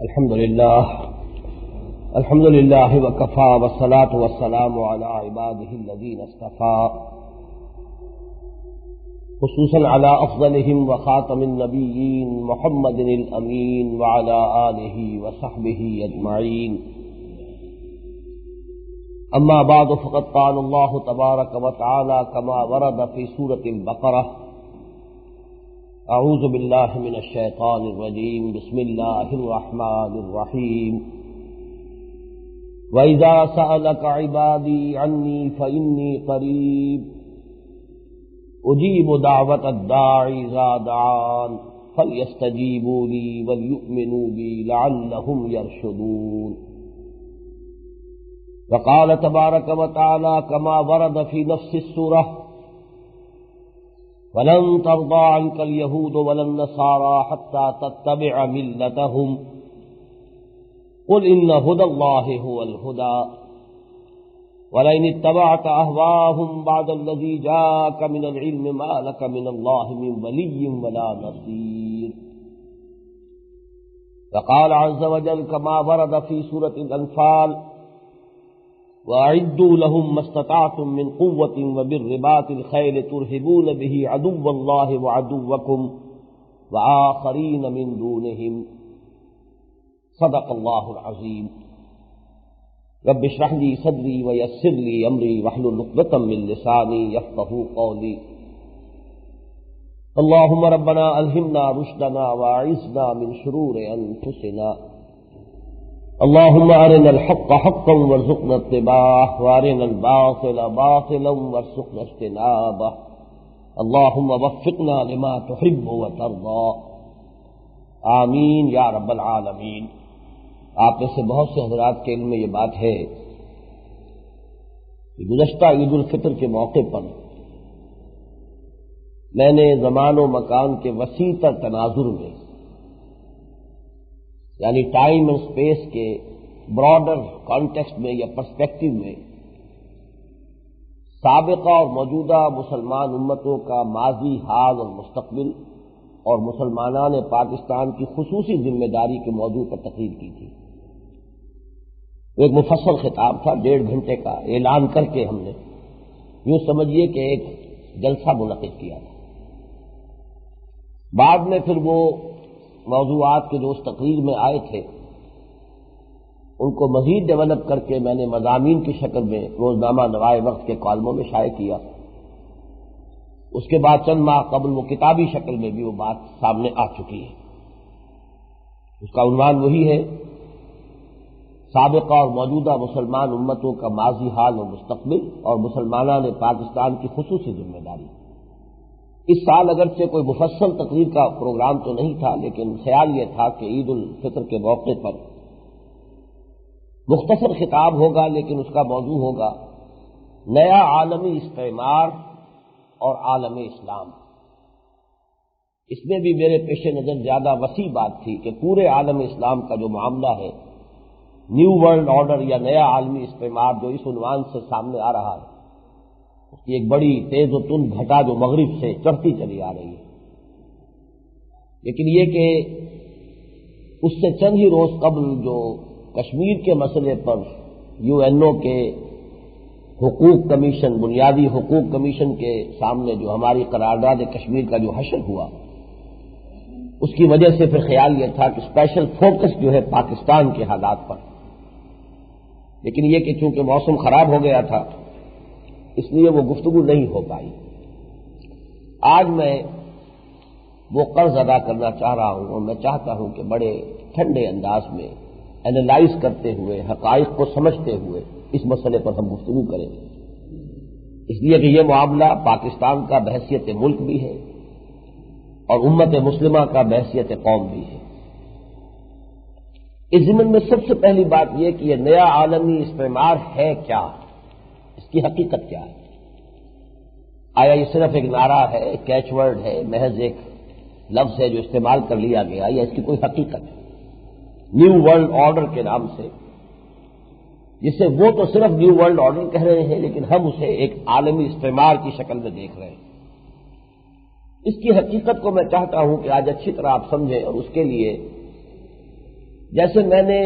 الحمد لله وكفى والصلاة والسلام على عباده الذين اصطفى خصوصا على أفضلهم وخاتم النبيين محمد الأمين وعلى آله وصحبه أجمعين. أما بعد فقد قال الله تبارك وتعالى كما ورد في سورة البقرة: اعوذ باللہ من الشیطان الرجیم بسم اللہ الرحمن الرحیم وَإِذَا سَأَلَكَ عِبَادِي عَنِّي فَإِنِّي قَرِيبٌ أُجِيبُ دَعْوَةَ الدَّاعِ إِذَا دَعَانِ فَلْيَسْتَجِيبُوا لِي وَلْيُؤْمِنُوا بِي لَعَلَّهُمْ يَرْشُدُونَ. وقال تبارك وتعالى كما ورد في نفس السورة: وَلَن تَرْضَىٰ عَنكَ الْيَهُودُ وَلَا النَّصَارَىٰ حَتَّىٰ تَتَّبِعَ مِلَّتَهُمْ قُلْ إِنَّ هُدَى اللَّهِ هُوَ الْهُدَىٰ وَلَئِنِ اتَّبَعْتَ أَهْوَاءَهُمْ بَعْدَ الَّذِي جَاءَكَ مِنَ الْعِلْمِ مَا لَكَ مِنَ اللَّهِ مِن وَلِيٍّ وَلَا نَصِيرٍ. وقال عز وجل كما ورد في سورة الأنفال: وَأَعِدُّوا لَهُم مَّا اسْتَطَعْتُم مِّن قُوَّةٍ وَبِالرِّبَاطِ الْخَيْلِ تُرْهِبُونَ بِهِ عَدُوَّ اللَّهِ وَعَدُوَّكُمْ وَآخَرِينَ مِن دُونِهِمْ. صدق اللہ العظیم. رب اشرح لي صدری ويسر لي امری واحلل عقدۃ من لسانی یفقہوا قولی. اللهم ربنا الہمنا رشدنا واعذنا من شرور انفسنا. اللهم ارنا الحق حقا وارزقنا اتباعه وارنا الباطل باطلا وارزقنا اجتنابه. اللهم وفقنا لما تحب وترضى. آمین یا رب العالمین. آپ میں سے بہت سے حضرات کے علم میں یہ بات ہے کہ گزشتہ عید الفطر کے موقع پر میں نے زمان و مکان کے وسیع تر تناظر میں، یعنی ٹائم اینڈ اسپیس کے براڈر کانٹیکسٹ میں یا پرسپیکٹو میں، سابقہ اور موجودہ مسلمان امتوں کا ماضی، حال اور مستقبل اور مسلمانان پاکستان کی خصوصی ذمہ داری کے موضوع پر تقریر کی تھی. ایک مفصل خطاب تھا، 1.5 گھنٹے کا، اعلان کر کے ہم نے یوں سمجھیے کہ ایک جلسہ منعقد کیا تھا. بعد میں پھر وہ موضوعات کے جو اس تقریر میں آئے تھے ان کو مزید ڈیولپ کر کے میں نے مضامین کی شکل میں روزنامہ نوائے وقت کے کالموں میں شائع کیا. اس کے بعد چند ماہ قبل وہ کتابی شکل میں بھی وہ بات سامنے آ چکی ہے. اس کا عنوان وہی ہے: سابقہ اور موجودہ مسلمان امتوں کا ماضی، حال اور مستقبل اور مسلمانان پاکستان کی خصوصی ذمہ داری. اس سال اگرچہ کوئی مفصل تقریر کا پروگرام تو نہیں تھا، لیکن خیال یہ تھا کہ عید الفطر کے موقع پر مختصر خطاب ہوگا، لیکن اس کا موضوع ہوگا نیا عالمی استعمار اور عالم اسلام. اس میں بھی میرے پیش نظر زیادہ وسیع بات تھی کہ پورے عالم اسلام کا جو معاملہ ہے، نیو ورلڈ آرڈر یا نیا عالمی استعمار جو اس عنوان سے سامنے آ رہا ہے، اس کی ایک بڑی تیز و تند گھٹا جو مغرب سے چڑھتی چلی آ رہی ہے. لیکن یہ کہ اس سے چند ہی روز قبل جو کشمیر کے مسئلے پر UN کے حقوق کمیشن، بنیادی حقوق کمیشن کے سامنے جو ہماری قرارداد کشمیر کا جو حشر ہوا، اس کی وجہ سے پھر خیال یہ تھا کہ اسپیشل فوکس جو ہے پاکستان کے حالات پر. لیکن یہ کہ چونکہ موسم خراب ہو گیا تھا اس لیے وہ گفتگو نہیں ہو پائی. آج میں وہ قرض ادا کرنا چاہ رہا ہوں اور میں چاہتا ہوں کہ بڑے ٹھنڈے انداز میں اینالائز کرتے ہوئے، حقائق کو سمجھتے ہوئے اس مسئلے پر ہم گفتگو کریں. اس لیے کہ یہ معاملہ پاکستان کا بحیثیت ملک بھی ہے اور امت مسلمہ کا بحیثیت قوم بھی ہے. اس ضمن میں سب سے پہلی بات یہ کہ یہ نیا عالمی استعمار ہے کیا، اس کی حقیقت کیا ہے. آیا یہ صرف ایک نعرہ ہے، کیچ ورڈ ہے، محض ایک لفظ ہے جو استعمال کر لیا گیا، یا اس کی کوئی حقیقت ہے؟ نیو ورلڈ آرڈر کے نام سے، جسے وہ تو صرف نیو ورلڈ آرڈر کہہ رہے ہیں لیکن ہم اسے ایک عالمی استعمار کی شکل میں دیکھ رہے ہیں. اس کی حقیقت کو میں چاہتا ہوں کہ آج اچھی طرح آپ سمجھیں اور اس کے لیے جیسے میں نے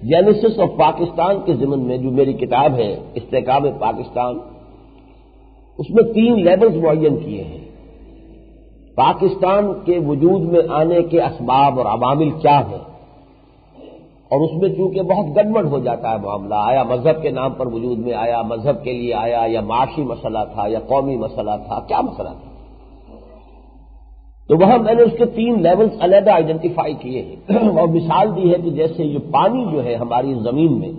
جینیسس آف پاکستان کے ضمن میں جو میری کتاب ہے استحکام پاکستان، اس میں 3 لیولز معین کیے ہیں۔ پاکستان کے وجود میں آنے کے اسباب اور عوامل کیا ہیں، اور اس میں چونکہ بہت گڑبڑ ہو جاتا ہے معاملہ، آیا مذہب کے نام پر وجود میں آیا، مذہب کے لیے آیا، یا معاشی مسئلہ تھا، یا قومی مسئلہ تھا، کیا مسئلہ تھا؟ تو وہاں میں نے اس کے 3 لیولز علیحدہ آئیڈینٹیفائی کیے ہیں اور مثال دی ہے کہ جیسے یہ پانی جو ہے ہماری زمین میں،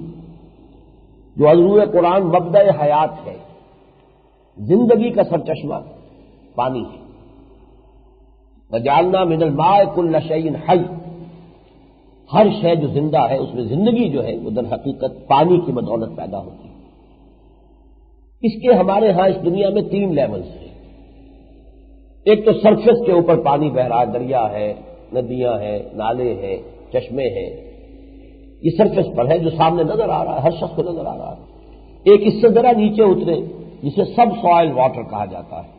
جو حضور قرآن مبدأ حیات ہے، زندگی کا سرچشمہ پانی ہے، وجعلنا من الماء كل شيء حي، ہر شے جو زندہ ہے اس میں زندگی جو ہے وہ در حقیقت پانی کی بدولت پیدا ہوتی ہے۔ اس کے ہمارے ہاں اس دنیا میں 3 لیولز ہیں۔ ایک تو سرفیس کے اوپر پانی بہ رہا ہے، دریا ہے، ندیاں ہیں، نالے ہیں، چشمے ہیں، یہ سرفیس پر ہے جو سامنے نظر آ رہا ہے، ہر شخص کو نظر آ رہا ہے۔ ایک اس سے ذرا نیچے اترے جسے سب سوائل واٹر کہا جاتا ہے،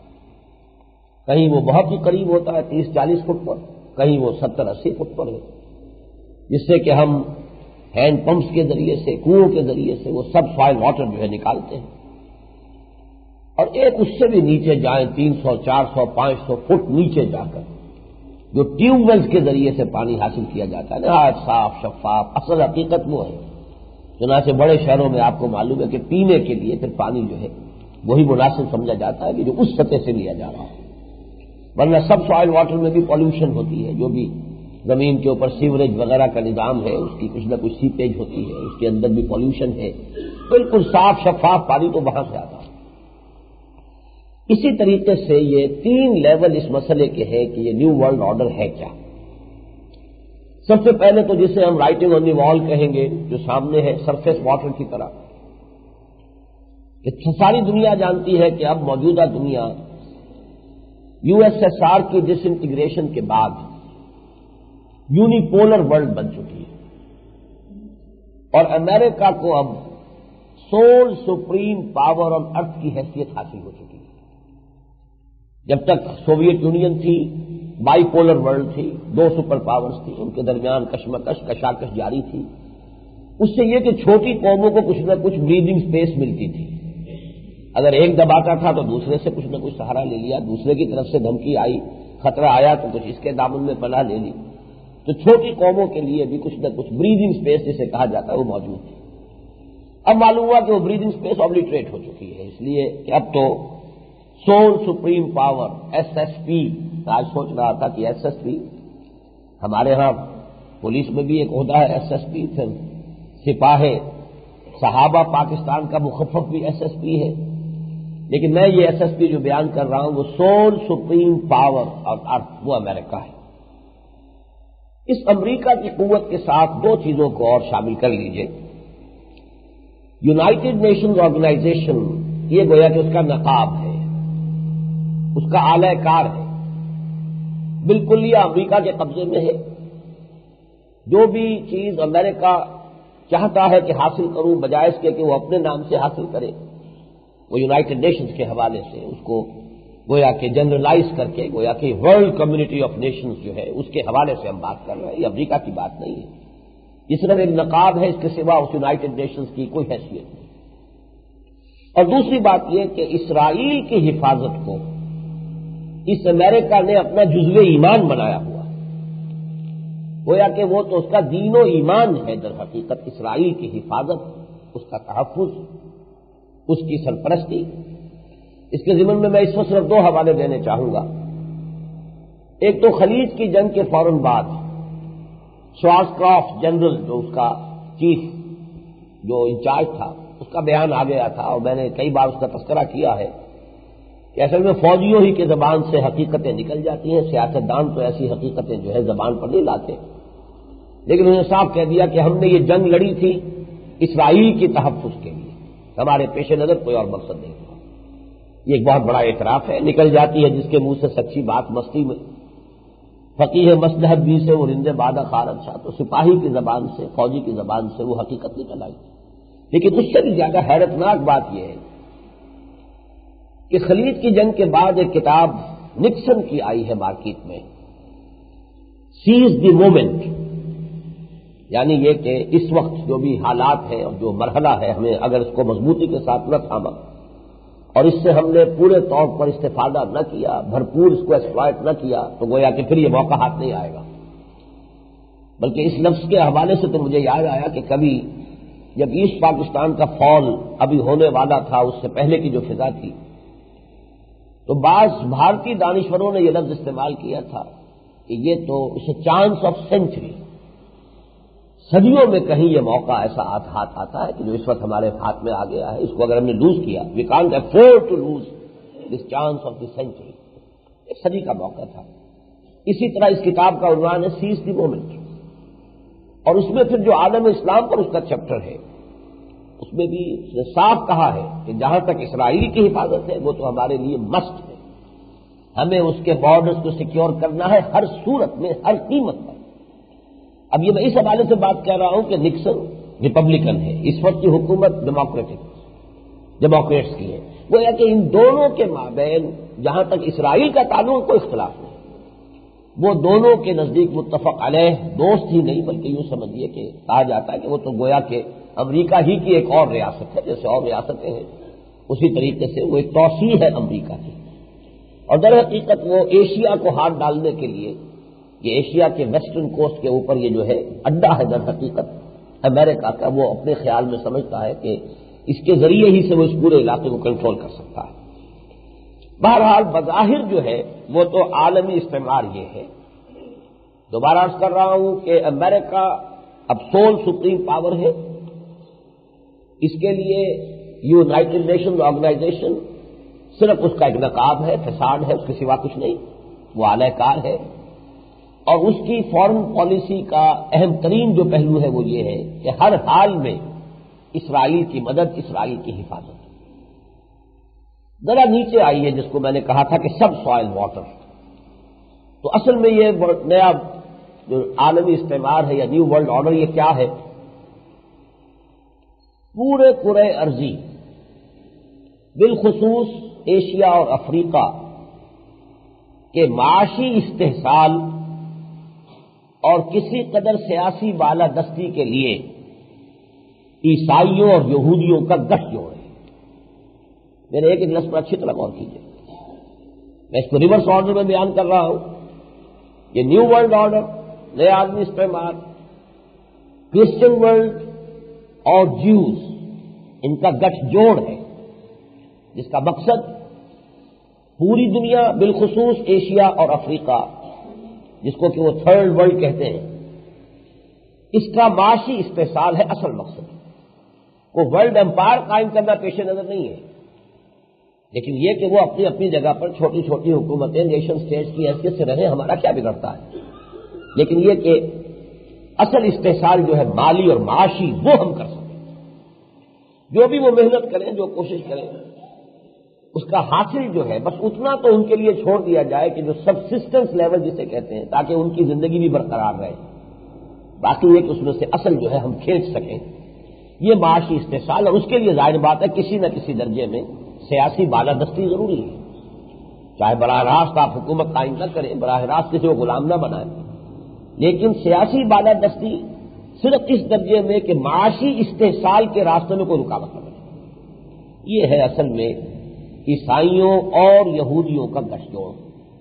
کہیں وہ بہت ہی قریب ہوتا ہے 30-40 فٹ پر، کہیں وہ 70-80 فٹ پر ہے، جس سے کہ ہم ہینڈ پمپس کے ذریعے سے، کنووں کے ذریعے سے وہ سب سوائل واٹر جو ہے نکالتے ہیں۔ اور ایک اس سے بھی نیچے جائیں 300، 400، 500 فٹ نیچے جا کر جو ٹیوب ویلز کے ذریعے سے پانی حاصل کیا جاتا ہے، نہایت صاف شفاف، اصل حقیقت وہ ہے۔ چنانچہ بڑے شہروں میں آپ کو معلوم ہے کہ پینے کے لیے پھر پانی جو ہے وہی مناسب سمجھا جاتا ہے کہ جو اس سطح سے لیا جا رہا ہے، ورنہ سب سوائل واٹر میں بھی پالوشن ہوتی ہے، جو بھی زمین کے اوپر سیوریج وغیرہ کا نظام ہے اس کی کچھ نہ کچھ سیپیج ہوتی ہے، اس کے اندر بھی پالوشن ہے، بالکل صاف شفاف پانی تو وہاں سے آتا ہے۔ اسی طریقے سے یہ 3 لیول اس مسئلے کے ہیں کہ یہ نیو ورلڈ آرڈر ہے کیا۔ سب سے پہلے تو جسے ہم رائٹنگ آن دی وال کہیں گے، جو سامنے ہے سرفیس واٹر کی طرح، کہ ساری دنیا جانتی ہے کہ اب موجودہ دنیا USSR کی ڈس انٹیگریشن کے بعد یونیپولر ورلڈ بن چکی ہے، اور امریکہ کو اب سول سپریم پاور آن ارتھ کی حیثیت حاصل ہو چکی ہے۔ جب تک سوویت یونین تھی، بائی پولر ورلڈ تھی، 2 سپر پاورز تھی، ان کے درمیان کشمکش کشاکش جاری تھی۔ اس سے یہ کہ چھوٹی قوموں کو کچھ نہ کچھ بریدنگ سپیس ملتی تھی، اگر ایک دباتا تھا تو دوسرے سے کچھ نہ کچھ سہارا لے لیا، دوسرے کی طرف سے دھمکی آئی، خطرہ آیا تو کچھ اس کے دامن میں پناہ لے لی، تو چھوٹی قوموں کے لیے بھی کچھ نہ کچھ بریدنگ سپیس جسے کہا جاتا ہے وہ موجود تھی۔ اب معلوم ہوا کہ وہ بریدنگ سپیس اوبلیٹریٹ ہو چکی ہے، اس لیے کہ اب تو سول سپریم پاور SSP، آج سوچ رہا تھا کہ SSP ہمارے ہاں پولیس میں بھی ایک عہدہ ہے SSP، پھر سپاہ صحابہ پاکستان کا مخفف بھی SSP ہے، لیکن میں یہ SSP جو بیان کر رہا ہوں وہ سول سپریم پاور اور ارتھ، وہ امریکہ ہے۔ اس امریکہ کی قوت کے ساتھ 2 چیزوں کو اور شامل کر لیجئے۔ یونائٹڈ نیشنز آرگنائزیشن یہ گویا کہ اس کا نقاب ہے، اس کا اعلی کار ہے، بالکل یہ امریکہ کے قبضے میں ہے۔ جو بھی چیز امریکہ چاہتا ہے کہ حاصل کروں، بجائے اس کے کہ وہ اپنے نام سے حاصل کرے، وہ یونائٹڈ نیشنز کے حوالے سے اس کو گویا کہ جنرلائز کر کے، گویا کہ ورلڈ کمیونٹی آف نیشنز جو ہے اس کے حوالے سے ہم بات کر رہے ہیں، یہ امریکہ کی بات نہیں ہے۔ یہ صرف ایک نقاب ہے، اس کے سوا اس یونائٹڈ نیشنز کی کوئی حیثیت نہیں۔ اور دوسری بات یہ کہ اسرائیل کی حفاظت کو اس امریکہ نے اپنا جزو ایمان بنایا ہوا ہے، گویا کہ وہ تو اس کا دین و ایمان ہے در حقیقت، اسرائیل کی حفاظت، اس کا تحفظ، اس کی سرپرستی۔ اس کے ضمن میں اس وقت صرف 2 حوالے دینے چاہوں گا۔ ایک تو خلیج کی جنگ کے فوراً بعد شوارزکرافٹ جنرل، جو اس کا چیف جو انچارج تھا، اس کا بیان آ گیا تھا، اور میں نے کئی بار اس کا تذکرہ کیا ہے کہ اصل میں فوجیوں ہی کی زبان سے حقیقتیں نکل جاتی ہیں، سیاستدان تو ایسی حقیقتیں جو ہے زبان پر نہیں لاتے، لیکن انہوں نے صاف کہہ دیا کہ ہم نے یہ جنگ لڑی تھی اسرائیل کی تحفظ کے لیے، ہمارے پیش نظر کوئی اور مقصد نہیں تھا۔ یہ ایک بہت بڑا اعتراف ہے، نکل جاتی ہے جس کے منہ سے سچی بات مستی میں، فقیہ مصلحت بھی سے وہ رند بادہ خارج شاہ، تو سپاہی کی زبان سے، فوجی کی زبان سے وہ حقیقت نکل آئی۔ لیکن اس سے بھی زیادہ حیرتناک بات یہ ہے کہ خلیج کی جنگ کے بعد ایک کتاب نکسن کی آئی ہے مارکیٹ میں، سیز دی مومنٹ، یعنی یہ کہ اس وقت جو بھی حالات ہیں اور جو مرحلہ ہے، ہمیں اگر اس کو مضبوطی کے ساتھ نہ تھاما اور اس سے ہم نے پورے طور پر استفادہ نہ کیا، بھرپور اس کو ایکسپلائٹ نہ کیا، تو گویا کہ پھر یہ موقع ہاتھ نہیں آئے گا۔ بلکہ اس لفظ کے حوالے سے تو مجھے یاد آیا کہ کبھی جب ایسٹ پاکستان کا فال ابھی ہونے والا تھا، اس سے پہلے کی جو فضا تھی، تو بعض بھارتی دانشوروں نے یہ لفظ استعمال کیا تھا کہ یہ تو اسے چانس آف سینچری، صدیوں میں کہیں یہ موقع ایسا ہاتھ آتا ہے کہ جو اس وقت ہمارے ہاتھ میں آ گیا ہے، اس کو اگر ہم نے لوز کیا، we can't afford to lose this chance of the century, ایک صدی کا موقع تھا۔ اسی طرح اس کتاب کا عنوان ہے سیز دی مومنٹ، اور اس میں پھر جو عالم اسلام پر اس کا چیپٹر ہے، اس میں بھی اس نے صاف کہا ہے کہ جہاں تک اسرائیل کی حفاظت ہے وہ تو ہمارے لیے مسٹ ہے، ہمیں اس کے بارڈرز کو سیکیور کرنا ہے ہر صورت میں، ہر قیمت پر۔ اب یہ میں اس حوالے سے بات کر رہا ہوں کہ نکسن ریپبلکن ہے، اس وقت کی حکومت ڈیموکریٹس کی ہے، وہ یہ کہ ان دونوں کے مابین جہاں تک اسرائیل کا تعلق کوئی اختلاف نہیں، وہ دونوں کے نزدیک متفق علیہ دوست ہی نہیں، بلکہ یوں سمجھیے کہ کہا جاتا ہے کہ وہ تو گویا کہ امریکہ ہی کی ایک اور ریاست ہے، جیسے اور ریاستیں ہیں اسی طریقے سے وہ ایک توسیع ہے امریکہ کی، اور در حقیقت وہ ایشیا کو ہاتھ ڈالنے کے لیے، یہ ایشیا کے ویسٹرن کوسٹ کے اوپر یہ جو ہے اڈا ہے در حقیقت امریکہ کا، وہ اپنے خیال میں سمجھتا ہے کہ اس کے ذریعے ہی سے وہ اس پورے علاقے کو کنٹرول کر سکتا ہے۔ بہرحال بظاہر جو ہے وہ تو عالمی استعمار یہ ہے۔ دوبارہ عرض کر رہا ہوں کہ امریکہ اب سول سپریم پاور ہے، اس کے لیے یونائٹڈ نیشنز آرگنائزیشن صرف اس کا ایک نقاب ہے، فساد ہے، اس کے سوا کچھ نہیں، وہ اعلی کار ہے، اور اس کی فارن پالیسی کا اہم ترین جو پہلو ہے وہ یہ ہے کہ ہر حال میں اسرائیل کی مدد، اسرائیل کی حفاظت۔ ذرا نیچے آئیے، جس کو میں نے کہا تھا کہ سب سوائل واٹر، تو اصل میں یہ نیا جو عالمی استعمار ہے یا نیو ورلڈ آرڈر، یہ کیا ہے؟ پورے کرۂ ارضی بالخصوص ایشیا اور افریقہ کے معاشی استحصال اور کسی قدر سیاسی بالادستی کے لیے عیسائیوں اور یہودیوں کا گٹھ جوڑ ہے۔ میرے ایک لفظ پر اچھی طرح غور کیجیے، میں اس کو ریورس آرڈر میں بیان کر رہا ہوں۔ یہ نیو ورلڈ آرڈر، نیا عالمی استعمار، کرسچن ورلڈ اور جیوز، ان کا گٹھ جوڑ ہے، جس کا مقصد پوری دنیا بالخصوص ایشیا اور افریقہ، جس کو کہ وہ تھرڈ ورلڈ کہتے ہیں، اس کا معاشی استحصال ہے اصل مقصد۔ وہ ورلڈ امپائر قائم کرنا پیش نظر نہیں ہے، لیکن یہ کہ وہ اپنی اپنی جگہ پر چھوٹی چھوٹی حکومتیں نیشن اسٹیٹس کی حیثیت سے رہیں، ہمارا کیا بگڑتا ہے، لیکن یہ کہ اصل استحصال جو ہے مالی اور معاشی وہ ہم کر سکیں۔ جو بھی وہ محنت کریں، جو کوشش کریں، اس کا حاصل جو ہے بس اتنا تو ان کے لیے چھوڑ دیا جائے کہ جو سبسسٹنس لیول جسے کہتے ہیں، تاکہ ان کی زندگی بھی برقرار رہے، باقی یہ کہ اس میں سے اصل جو ہے ہم کھینچ سکیں، یہ معاشی استحصال۔ اور اس کے لیے ظاہر بات ہے کسی نہ کسی درجے میں سیاسی بالادستی ضروری ہے، چاہے براہ راست آپ حکومت قائم نہ کریں، براہ راست کسی کو غلام نہ بنائیں، لیکن سیاسی بالادستی صرف اس درجے میں کہ معاشی استحصال کے راستے میں کوئی رکاوٹ نہ بنے۔ یہ ہے اصل میں عیسائیوں اور یہودیوں کا گٹھ جوڑ۔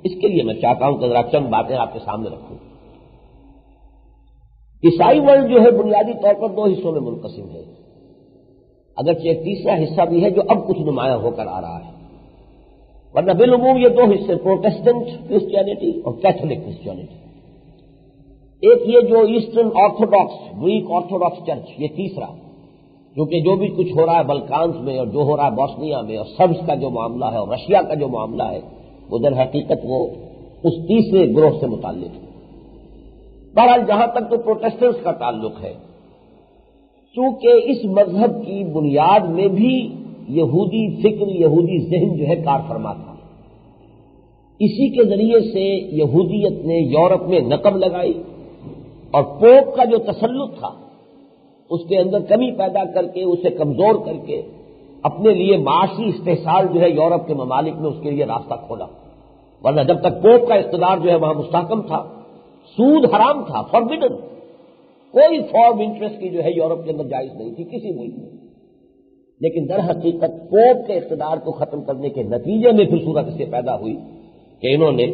اس کے لیے میں چاہتا ہوں کہ ذرا چند باتیں آپ کے سامنے رکھوں۔ عیسائی ورلڈ جو ہے بنیادی طور پر دو حصوں میں منقسم ہے، اگرچہ ایک تیسرا حصہ بھی ہے جو اب کچھ نمایاں ہو کر آ رہا ہے، ورنہ بالعموم یہ دو حصے پروٹسٹنٹ کرسچینٹی اور کیتھولک کرسچینٹی۔ ایک یہ جو eastern orthodox, Greek orthodox church, یہ تیسرا، کیونکہ جو بھی کچھ ہو رہا ہے بلکانز میں اور جو ہو رہا ہے بوسنیا میں اور سربز کا جو معاملہ ہے اور رشیا کا جو معاملہ ہے، وہ در حقیقت وہ اس تیسرے گروہ سے متعلق ہے۔ بہرحال جہاں تک تو پروٹسٹنٹس کا تعلق ہے، چونکہ اس مذہب کی بنیاد میں بھی یہودی فکر، یہودی ذہن جو ہے کار فرما تھا، اسی کے ذریعے سے یہودیت نے یورپ میں نقب لگائی اور پوپ کا جو تسلط تھا اس کے اندر کمی پیدا کر کے، اسے کمزور کر کے اپنے لیے معاشی استحصال جو ہے یورپ کے ممالک میں اس کے لیے راستہ کھولا، ورنہ جب تک پوپ کا اقتدار جو ہے وہاں مستحکم تھا، سود حرام تھا، فاربیڈن، کوئی فارم انٹرسٹ کی جو ہے یورپ کے اندر جائز نہیں تھی کسی ملک میں، لیکن در حقیقت پوپ کے اقتدار کو ختم کرنے کے نتیجے میں پھر صورت اس سے پیدا ہوئی کہ انہوں نے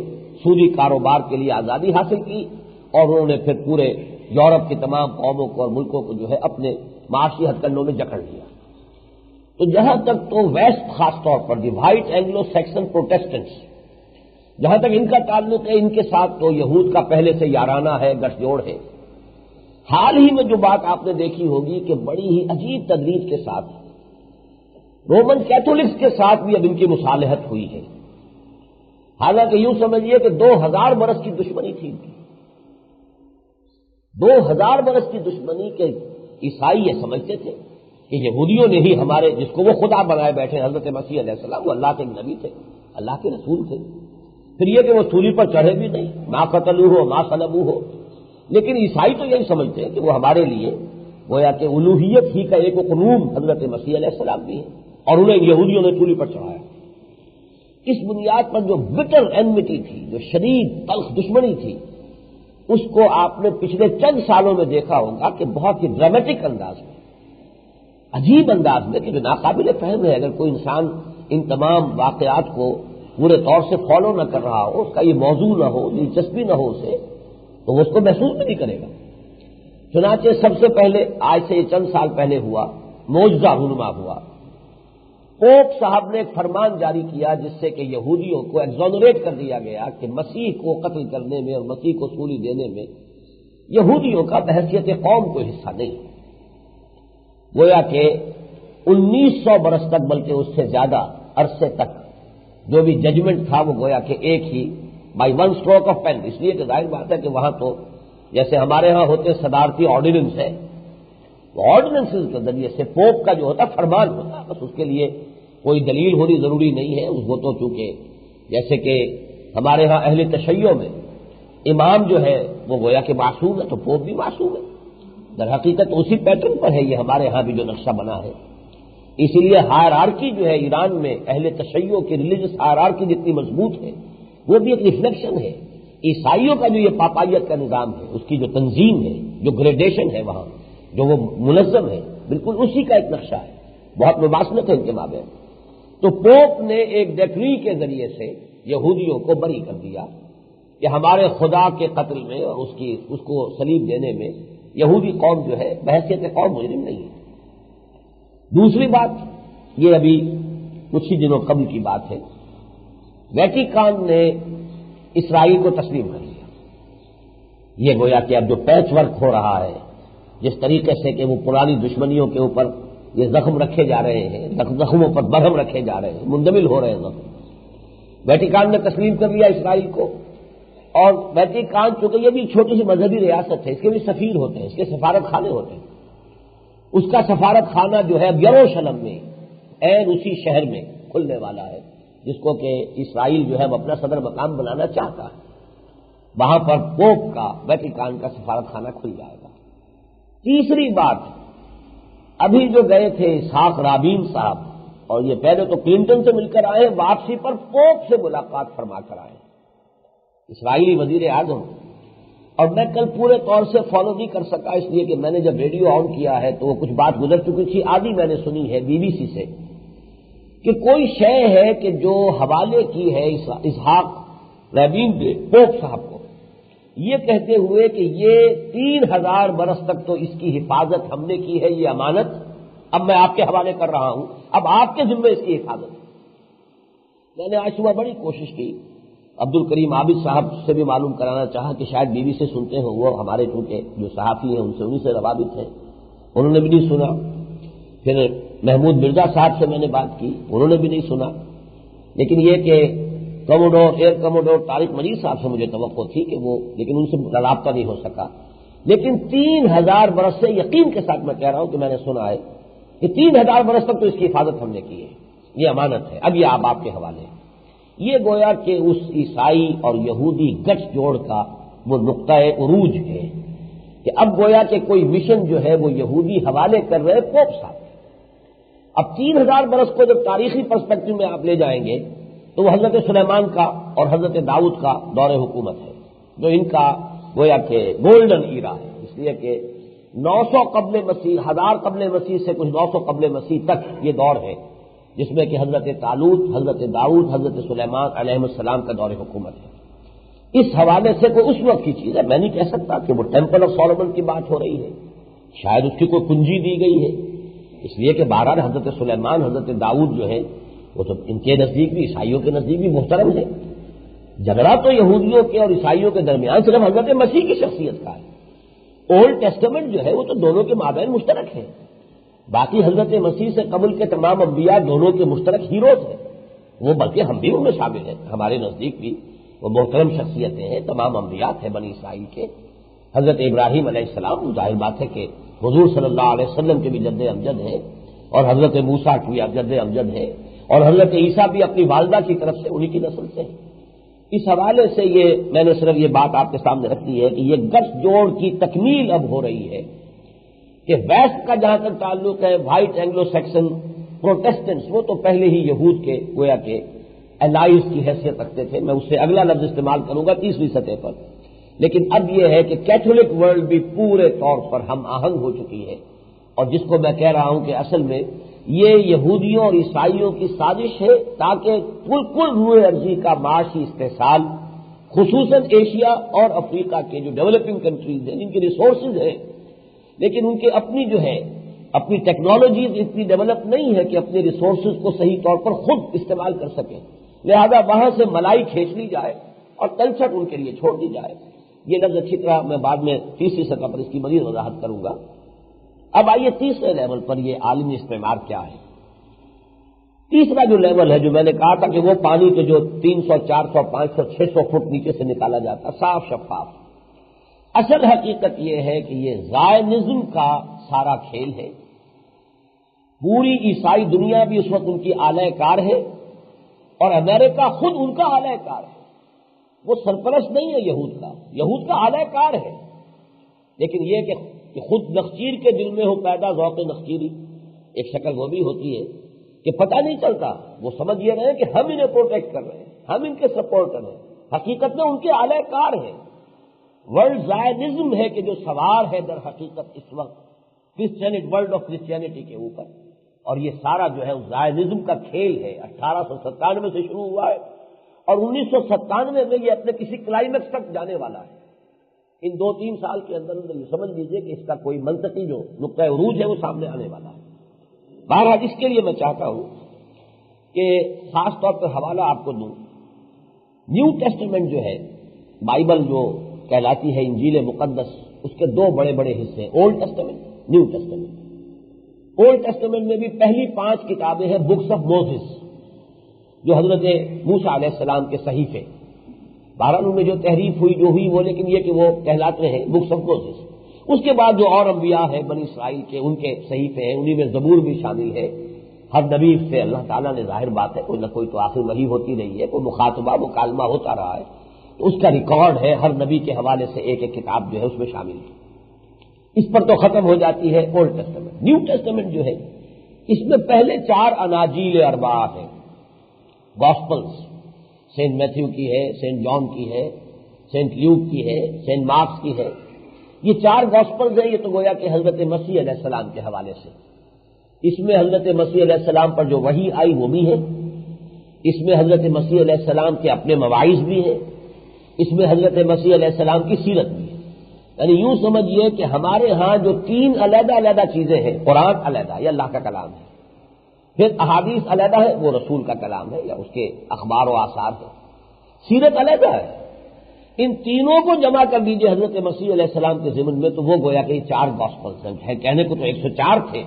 سودی کاروبار کے لیے آزادی حاصل کی اور انہوں نے پھر پورے یورپ کی تمام قوموں کو اور ملکوں کو جو ہے اپنے معاشی ہتھ کنڈوں میں جکڑ لیا۔ تو جہاں تک تو ویسٹ خاص طور پر دی وائٹ اینگلو سیکسن پروٹیسٹنٹس، جہاں تک ان کا تعلق ہے، ان کے ساتھ تو یہود کا پہلے سے یارانہ ہے، گٹھ جوڑ ہے۔ حال ہی میں جو بات آپ نے دیکھی ہوگی کہ بڑی ہی عجیب تدریج کے ساتھ رومن کیتھولکس کے ساتھ بھی اب ان کی مصالحت ہوئی ہے، حالانکہ یوں سمجھیے کہ 2000 برس کی دشمنی تھی ان کی، 2000 برس کی دشمنی کے عیسائی یہ سمجھتے تھے کہ یہودیوں نے ہی ہمارے، جس کو وہ خدا بنائے بیٹھے حضرت مسیح علیہ السلام، وہ اللہ کے نبی تھے، اللہ کے رسول تھے، پھر یہ کہ وہ سولی پر چڑھے بھی نہیں، ما قتلوہ ہو ما صلبوہ ہو، لیکن عیسائی تو یہی سمجھتے ہیں کہ وہ ہمارے لیے گویا کہ الوہیت ہی کا ایک قنوم حضرت مسیح علیہ السلام بھی ہے، اور انہیں یہودیوں نے سولی پر چڑھایا۔ اس بنیاد پر جو بٹر اینمٹی تھی، جو شدید تلخ دشمنی تھی، اس کو آپ نے پچھلے چند سالوں میں دیکھا ہوگا کہ بہت ہی ڈرامیٹک انداز میں، عجیب انداز میں کہ جو ناقابل فہم ہے، اگر کوئی انسان ان تمام واقعات کو پورے طور سے فالو نہ کر رہا ہو، اس کا یہ موضوع نہ ہو، دلچسپی نہ ہو اسے، تو وہ اس کو محسوس بھی نہیں کرے گا۔ چنانچہ سب سے پہلے آج سے یہ چند سال پہلے ہوا، معجزہ رونما ہوا، پوپ صاحب نے ایک فرمان جاری کیا جس سے کہ یہودیوں کو ایگزونریٹ کر دیا گیا کہ مسیح کو قتل کرنے میں اور مسیح کو سولی دینے میں یہودیوں کا بحیثیت قوم کوئی حصہ نہیں۔ گویا کہ 1900 برس تک، بلکہ اس سے زیادہ عرصے تک جو بھی ججمنٹ تھا وہ گویا کہ ایک ہی by one stroke of pen, اس لیے کہ ظاہر بات ہے کہ وہاں تو جیسے ہمارے ہاں ہوتے صدارتی آرڈیننس ہے، آرڈیننس کے ذریعے سے پوپ کا جو ہوتا فرمان ہوتا، بس اس کے لیے کوئی دلیل ہونی ضروری نہیں ہے، اس کو تو چونکہ جیسے کہ ہمارے ہاں اہل تشیع میں امام جو ہے وہ گویا کہ معصوم ہے، تو پوپ بھی معصوم ہے، در حقیقت اسی پیٹرن پر ہے یہ ہمارے ہاں بھی جو نقشہ بنا ہے۔ اسی لیے ہائرارکی جو ہے ایران میں اہل تشیع کی ریلیجس ہائرارکی جتنی مضبوط ہے، وہ بھی ایک ریفلیکشن ہے عیسائیوں کا جو یہ پاپائیت کا نظام ہے، اس کی جو تنظیم ہے، جو گریڈیشن ہے وہاں، جو وہ منظم ہے، بالکل اسی کا ایک نقشہ ہے، بہت مماثلت ہے ان کے مابین۔ تو پوپ نے ایک ڈیکری کے ذریعے سے یہودیوں کو بری کر دیا کہ ہمارے خدا کے قتل میں اور اس کو صلیب دینے میں یہودی قوم جو ہے بحیثیت قوم مجرم نہیں ہے۔ دوسری بات، یہ ابھی کچھ ہی دنوں قبل کی بات ہے، ویٹیکان نے اسرائیل کو تسلیم کر لیا۔ یہ گویا کہ اب جو پیچ ورک ہو رہا ہے، جس طریقے سے کہ وہ پرانی دشمنیوں کے اوپر یہ زخم رکھے جا رہے ہیں، زخموں پر برہم رکھے جا رہے ہیں، مندمل ہو رہے ہیں زخم، ویٹیکان نے تسلیم کر لیا اسرائیل کو۔ اور ویٹیکان چونکہ یہ بھی چھوٹی سی مذہبی ریاست ہے، اس کے بھی سفیر ہوتے ہیں، اس کے سفارت خانے ہوتے ہیں، اس کا سفارت خانہ جو ہے اب یروشلم میں عین اسی شہر میں کھلنے والا ہے جس کو کہ اسرائیل جو ہے وہ اپنا صدر مقام بنانا چاہتا ہے، وہاں پر پوپ کا ویٹیکان کا سفارت خانہ کھل جائے گا۔ تیسری بات، ابھی جو گئے تھے اسحاق رابین صاحب، اور یہ پہلے تو کلنٹن سے مل کر آئے، واپسی پر پوپ سے ملاقات فرما کر آئے، اسرائیلی وزیر اعظم۔ اور میں کل پورے طور سے فالو نہیں کر سکا، اس لیے کہ میں نے جب ریڈیو آن کیا ہے تو وہ کچھ بات گزر چکی تھی، آدھی میں نے سنی ہے بی بی سی سے، کہ کوئی شے ہے کہ جو حوالے کی ہے اسحاق رابین نے پوپ صاحب کو، یہ کہتے ہوئے کہ یہ 3000 برس تک تو اس کی حفاظت ہم نے کی ہے، یہ امانت اب میں آپ کے حوالے کر رہا ہوں، اب آپ کے ذمے اس کی حفاظت۔ میں نے آج صبح بڑی کوشش کی، عبد الکریم عابد صاحب سے بھی معلوم کرانا چاہا کہ شاید بی بی سے سنتے ہوں، وہ ہمارے چونکہ جو صحافی ہیں ان سے انہی سے روابط ہیں، انہوں نے بھی نہیں سنا۔ پھر محمود مرزا صاحب سے میں نے بات کی، انہوں نے بھی نہیں سنا۔ لیکن یہ کہ ایئر کموڈور طارق مجید صاحب سے مجھے توقع تھی کہ وہ، لیکن ان سے رابطہ نہیں ہو سکا۔ لیکن 3000 برس سے یقین کے ساتھ میں کہہ رہا ہوں کہ میں نے سنا ہے کہ 3000 برس تک تو اس کی حفاظت ہم نے کی ہے، یہ امانت ہے، اب یہ آپ کے حوالے ہے۔ یہ گویا کہ اس عیسائی اور یہودی گٹھ جوڑ کا وہ نقطۂ عروج ہے کہ اب گویا کہ کوئی مشن جو ہے وہ یہودی حوالے کر رہے پوپ صاحب۔ اب 3000 برس کو جب تاریخی پرسپیکٹو میں آپ لے جائیں گے تو وہ حضرت سلیمان کا اور حضرت داؤد کا دور حکومت ہے، جو ان کا گویا کہ گولڈن ایرا ہے، اس لیے کہ 900 قبل مسیح، 1000 قبل مسیح سے کچھ 900 قبل مسیح تک یہ دور ہے جس میں کہ حضرت طالوت، حضرت داؤد، حضرت سلیمان علیہ السلام کا دور حکومت ہے۔ اس حوالے سے کوئی اس وقت کی چیز ہے، میں نہیں کہہ سکتا کہ وہ ٹیمپل آف سولومن کی بات ہو رہی ہے، شاید اس کی کوئی کنجی دی گئی ہے، اس لیے کہ بہرحال حضرت سلیمان، حضرت داؤد جو ہے وہ تو ان کے نزدیک بھی، عیسائیوں کے نزدیک بھی محترم ہے۔ جھگڑا تو یہودیوں کے اور عیسائیوں کے درمیان صرف حضرت مسیح کی شخصیت کا ہے۔ اولڈ ٹیسٹمنٹ جو ہے وہ تو دونوں کے مابین مشترک ہے، باقی حضرت مسیح سے قبل کے تمام انبیاء دونوں کے مشترک ہیروز ہیں، وہ بلکہ ہم بھی ان میں شامل ہیں، ہمارے نزدیک بھی وہ محترم شخصیتیں ہیں، تمام انبیاء تھے بنی اسرائیل کے۔ حضرت ابراہیم علیہ السلام ظاہر بات ہے کہ حضور صلی اللہ علیہ وسلم کے بھی جد امجد ہیں، اور حضرت موسیٰ کی بھی جد امجد ہے، اور حضرت عیسیٰ بھی اپنی والدہ کی طرف سے انہی کی نسل سے ہیں۔ اس حوالے سے یہ میں نے صرف یہ بات آپ کے سامنے رکھ دی ہے کہ یہ گٹھ جوڑ کی تکمیل اب ہو رہی ہے کہ ویسٹ کا جہاں تک تعلق ہے، وائٹ اینگلو سیکسن پروٹیسٹنٹس، وہ تو پہلے ہی یہود کے گویا کے الائز کی حیثیت رکھتے تھے، میں اس سے اگلا لفظ استعمال کروں گا تیسری سطح پر، لیکن اب یہ ہے کہ کیتھولک ورلڈ بھی پورے طور پر ہم آہنگ ہو چکی ہے، اور جس کو میں کہہ رہا ہوں کہ اصل میں یہ یہودیوں اور عیسائیوں کی سازش ہے تاکہ کل روئے ارضی کا معاشی استحصال، خصوصاً ایشیا اور افریقہ کے جو ڈیولپنگ کنٹریز ہیں جن کے ریسورسز ہیں لیکن ان کے اپنی جو ہے اپنی ٹیکنالوجیز اتنی ڈیولپ نہیں ہے کہ اپنے ریسورسز کو صحیح طور پر خود استعمال کر سکیں، لہذا وہاں سے ملائی کھینچ لی جائے اور تلچھٹ ان کے لیے چھوڑ دی جائے۔ یہ لفظ اچھی طرح میں بعد میں تیسری سطح پر اس کی مزید وضاحت کروں گا۔ اب آئیے تیسرے لیول پر یہ عالمی استعمار کیا ہے۔ تیسرا جو لیول ہے جو میں نے کہا تھا کہ وہ پانی کے جو 300، 400، 500، 600 فٹ نیچے سے نکالا جاتا، صاف شفاف، اصل حقیقت یہ ہے کہ یہ زائنزم کا سارا کھیل ہے۔ پوری عیسائی دنیا بھی اس وقت ان کی آلہ کار ہے، اور امریکہ خود ان کا آلہ کار ہے۔ وہ سرپرست نہیں ہے یہود کا آلہ کار ہے، لیکن یہ کہ خود نخچیر کے دل میں ہو پیدا ذوق نخچیری، ایک شکل وہ بھی ہوتی ہے کہ پتہ نہیں چلتا، وہ سمجھ یہ رہے ہیں کہ ہم انہیں پروٹیکٹ کر رہے ہیں، ہم ان کے سپورٹر ہیں، حقیقت میں ان کے آلہ کار ہیں۔ ورلڈ زائنزم ہے کہ جو سوار ہے در حقیقت اس وقت ورلڈ آف کرسچینٹی کے اوپر، اور یہ سارا جو ہے زائنزم کا کھیل ہے۔ 1897 سے شروع ہوا ہے اور 1997 میں یہ اپنے کسی کلائمیکس تک جانے والا ہے۔ ان 2-3 سال کے اندر یہ سمجھ لیجئے کہ اس کا کوئی منطقی جو نقطہ عروج ہے وہ سامنے آنے والا ہے۔ بہرحال اس کے لیے میں چاہتا ہوں کہ خاص طور پر حوالہ آپ کو دوں، نیو ٹیسٹمنٹ جو ہے، بائبل جو کہلاتی ہے انجیل مقدس، اس کے 2 بڑے بڑے حصے، old testament, new testament. Old testament میں بھی پہلی 5 کتابیں ہیں بکس آف موسیس، جو حضرت موسیٰ علیہ السلام کے صحیفے، بہرحال ان میں جو تحریف ہوئی جو ہوئی وہ، لیکن یہ کہ وہ کہلاتے ہیں بکس آف موسیس۔ اس کے بعد جو اور انبیاء ہیں بنی اسرائیل کے، ان کے صحیفے ہیں، انہی میں زبور بھی شامل ہے۔ ہر نبی سے اللہ تعالیٰ نے ظاہر بات ہے کوئی نہ کوئی تو آخر وحی ہوتی رہی ہے، کوئی مخاطبہ مکالمہ ہوتا رہا ہے، تو اس کا ریکارڈ ہے، ہر نبی کے حوالے سے ایک ایک کتاب جو ہے اس میں شامل ہے۔ اس پر تو ختم ہو جاتی ہے اولڈ ٹیسٹمنٹ۔ نیو ٹیسٹمنٹ جو ہے اس میں پہلے 4 اناجیل اربعہ ہیں، گاسپلز، سینٹ میتھیو کی ہے، سینٹ جان کی ہے، سینٹ لیوک کی ہے، سینٹ مارکس کی ہے۔ یہ 4 گاسپلز ہیں، یہ تو گویا کہ حضرت مسیح علیہ السلام کے حوالے سے، اس میں حضرت مسیح علیہ السلام پر جو وحی آئی وہ بھی ہے، اس میں حضرت مسیح علیہ السلام کے اپنے مواعظ بھی ہیں، اس میں حضرت مسیح علیہ السلام کی سیرت بھی ہے۔ یعنی یوں سمجھیے کہ ہمارے ہاں جو 3 علیحدہ چیزیں ہیں، قرآن علیحدہ یہ اللہ کا کلام ہے، پھر احادیث علیحدہ ہے وہ رسول کا کلام ہے یا اس کے اخبار و آثار ہے، سیرت علیحدہ ہے، ان تینوں کو جمع کر دیجئے حضرت مسیح علیہ السلام کے ضمن میں تو وہ گویا کہ 4 گاسپلز ہیں۔ کہنے کو تو 104 تھے،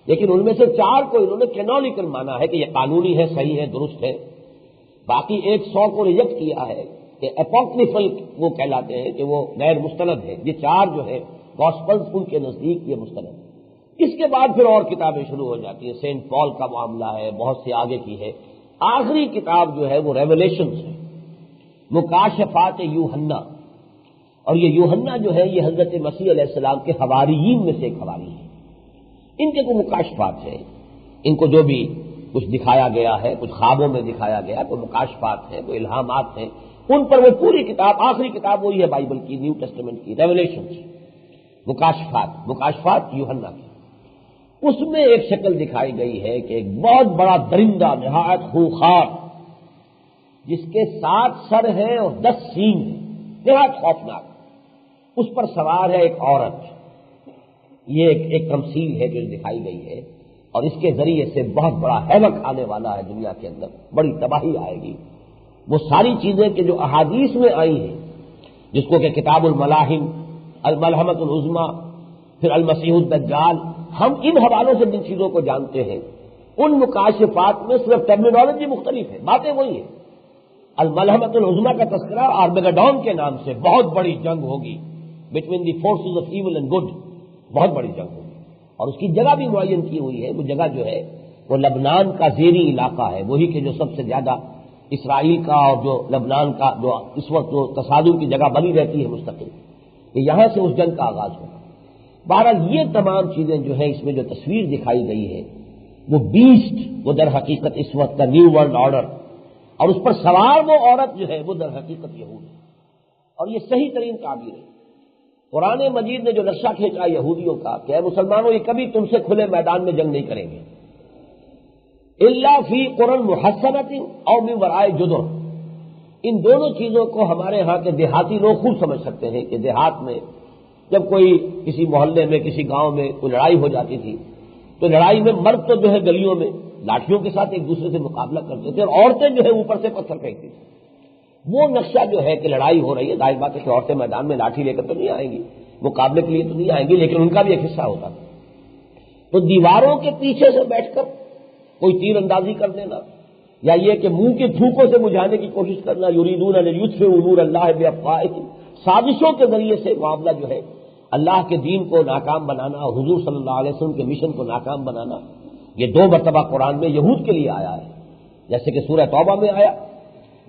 لیکن ان میں سے 4 کو انہوں نے کینونیکل مانا ہے کہ یہ قانونی ہے، صحیح ہے، درست ہے، باقی 100 کو ریجیکٹ کیا ہے کہ اپوکریفل وہ کہلاتے ہیں کہ وہ غیر مستند ہے۔ یہ 4 جو ہے گاسپلز ان کے نزدیک یہ مستند ہے۔ اس کے بعد پھر اور کتابیں شروع ہو جاتی ہیں، سینٹ پال کا معاملہ ہے، بہت سی آگے کی ہے۔ آخری کتاب جو ہے وہ ریولیشنز ہے، مکاشفات یوحنا، اور یہ یوحنا جو ہے یہ حضرت مسیح علیہ السلام کے حواریین میں سے ایک حواری ہے۔ ان کے کوئی مکاشفات ہے، ان کو جو بھی کچھ دکھایا گیا ہے، کچھ خوابوں میں دکھایا گیا، کوئی مکاشفات ہیں، کوئی الہامات ہیں، ان پر وہ پوری کتاب، آخری کتاب وہی ہے بائبل کی، نیو ٹیسٹمنٹ کی، ریولیشنز۔ مکاشفات یوحنا کی، اس میں ایک شکل دکھائی گئی ہے کہ ایک بہت بڑا درندہ نہایت خونخوار جس کے 7 سر ہیں اور 10 سینگ ہیں، نہایت خوفناک، اس پر سوار ہے ایک عورت۔ یہ ایک تمثیل ہے جو دکھائی گئی ہے، اور اس کے ذریعے سے بہت بڑا ہیلک آنے والا ہے دنیا کے اندر، بڑی تباہی آئے گی۔ وہ ساری چیزیں کہ جو احادیث میں آئی ہیں، جس کو کہ کتاب الملاحم، الملحمۃ العظمی، پھر المسیح الدجال، ہم ان حوالوں سے جن چیزوں کو جانتے ہیں، ان مکاشفات میں صرف ٹرمینالوجی مختلف ہے، باتیں وہی ہیں۔ الملحمۃ العظمی کا تذکرہ آرمیگڈون کے نام سے بہت بڑی جنگ ہوگی between the forces of evil and good, بہت بڑی جنگ ہوگی، اور اس کی جگہ بھی معین کی ہوئی ہے۔ وہ جگہ جو ہے وہ لبنان کا زیری علاقہ ہے، وہی کہ جو سب سے زیادہ اسرائیل کا اور جو لبنان کا جو اس وقت جو تصادم کی جگہ بنی رہتی ہے مستقل، کہ یہاں سے اس جنگ کا آغاز ہوگا۔ بہرحال یہ تمام چیزیں جو ہیں اس میں جو تصویر دکھائی گئی ہے، وہ بیسٹ، وہ در حقیقت اس وقت کا نیو ورلڈ آرڈر، اور اس پر سوار وہ عورت جو ہے وہ در حقیقت یہود ہے، اور یہ صحیح ترین تعبیر ہے۔ قرآن مجید نے جو نقشہ کھینچا یہودیوں کا کہ اے مسلمانوں، یہ کبھی تم سے کھلے میدان میں جنگ نہیں کریں گے، الا فی قرى محصنۃ او من وراء جدر۔ ان دونوں چیزوں کو ہمارے ہاں کے دیہاتی لوگ خوب سمجھ سکتے ہیں کہ دیہات میں جب کوئی کسی محلے میں کسی گاؤں میں کوئی لڑائی ہو جاتی تھی تو لڑائی میں مرد تو جو ہے گلیوں میں لاٹھیوں کے ساتھ ایک دوسرے سے مقابلہ کرتے تھے، اور عورتیں جو ہے اوپر سے پتھر پھینکتی تھیں۔ وہ نقشہ جو ہے کہ لڑائی ہو رہی ہے، ظاہر بات ہے کہ عورتیں میدان میں لاٹھی لے کر تو نہیں آئیں گی، مقابلے کے لیے تو نہیں آئیں گی، لیکن ان کا بھی ایک حصہ ہوتا تھا۔ تو دیواروں کے پیچھے سے بیٹھ کر کوئی تیر اندازی کر دینا، یا یہ کہ منہ کے تھوکوں سے بجھانے کی کوشش کرنا، یریدون ان یطفئوا نور اللہ بافواہہم، سازشوں کے ذریعے سے معاملہ جو ہے اللہ کے دین کو ناکام بنانا اور حضور صلی اللہ علیہ وسلم کے مشن کو ناکام بنانا، یہ 2 مرتبہ قرآن میں یہود کے لیے آیا ہے۔ جیسے کہ سورہ توبہ میں آیا،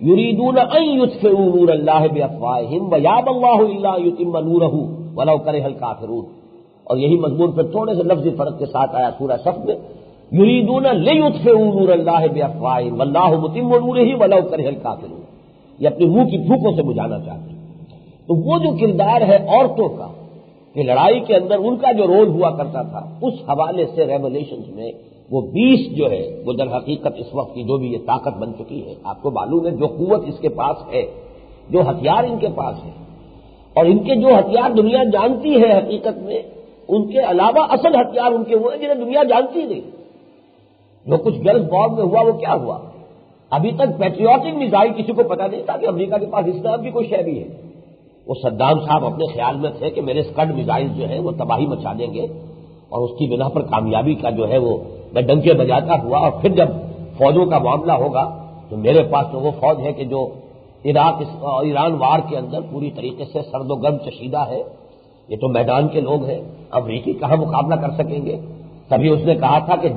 یریدون ان یطفئوا نور اللہ بافواہہم ویابی اللہ الا ان یتم نورہ ولو کرہ الکافرون، اور یہی مضمون پھر تھوڑے سے لفظی فرق کے ساتھ آیا سورہ صف میں، یریدون لیطفئوا نور اللہ بافواہہم واللہ متم نورہ ولو کرہ الکافرون، یہ اپنے منہ کی پھوکوں سے بجھانا چاہتے ہیں۔ تو وہ جو کردار ہے عورتوں کا کہ لڑائی کے اندر ان کا جو رول ہوا کرتا تھا، اس حوالے سے ریولیشنز میں وہ 20 جو ہے وہ در حقیقت اس وقت کی جو بھی یہ طاقت بن چکی ہے، آپ کو معلوم ہے جو قوت اس کے پاس ہے، جو ہتھیار ان کے پاس ہے، اور ان کے جو ہتھیار دنیا جانتی ہے حقیقت میں، ان کے علاوہ اصل ہتھیار ان کے ہوئے ہیں جنہیں دنیا جانتی نہیں۔ جو کچھ گرلز بارڈ میں ہوا وہ کیا ہوا؟ ابھی تک پیٹریوٹک میزائل کسی کو پتا نہیں تھا کہ امریکہ کے پاس اس نام کی کوئی شے بھی ہے۔ وہ صدام صاحب اپنے خیال میں تھے کہ میرے اسکڈ میزائل جو ہیں وہ تباہی مچا دیں گے، اور اس کی بنا پر کامیابی کا جو ہے وہ میں ڈنکے بجاتا ہوا، اور پھر جب فوجوں کا معاملہ ہوگا تو میرے پاس تو وہ فوج ہے کہ جو ایران وار کے اندر پوری طریقے سے سرد و گرم چشیدہ ہے۔ یہ تو میدان کے لوگ ہیں، امریکی کہاں مقابلہ کر سکیں گے؟ تبھی اس نے کہا تھا کہ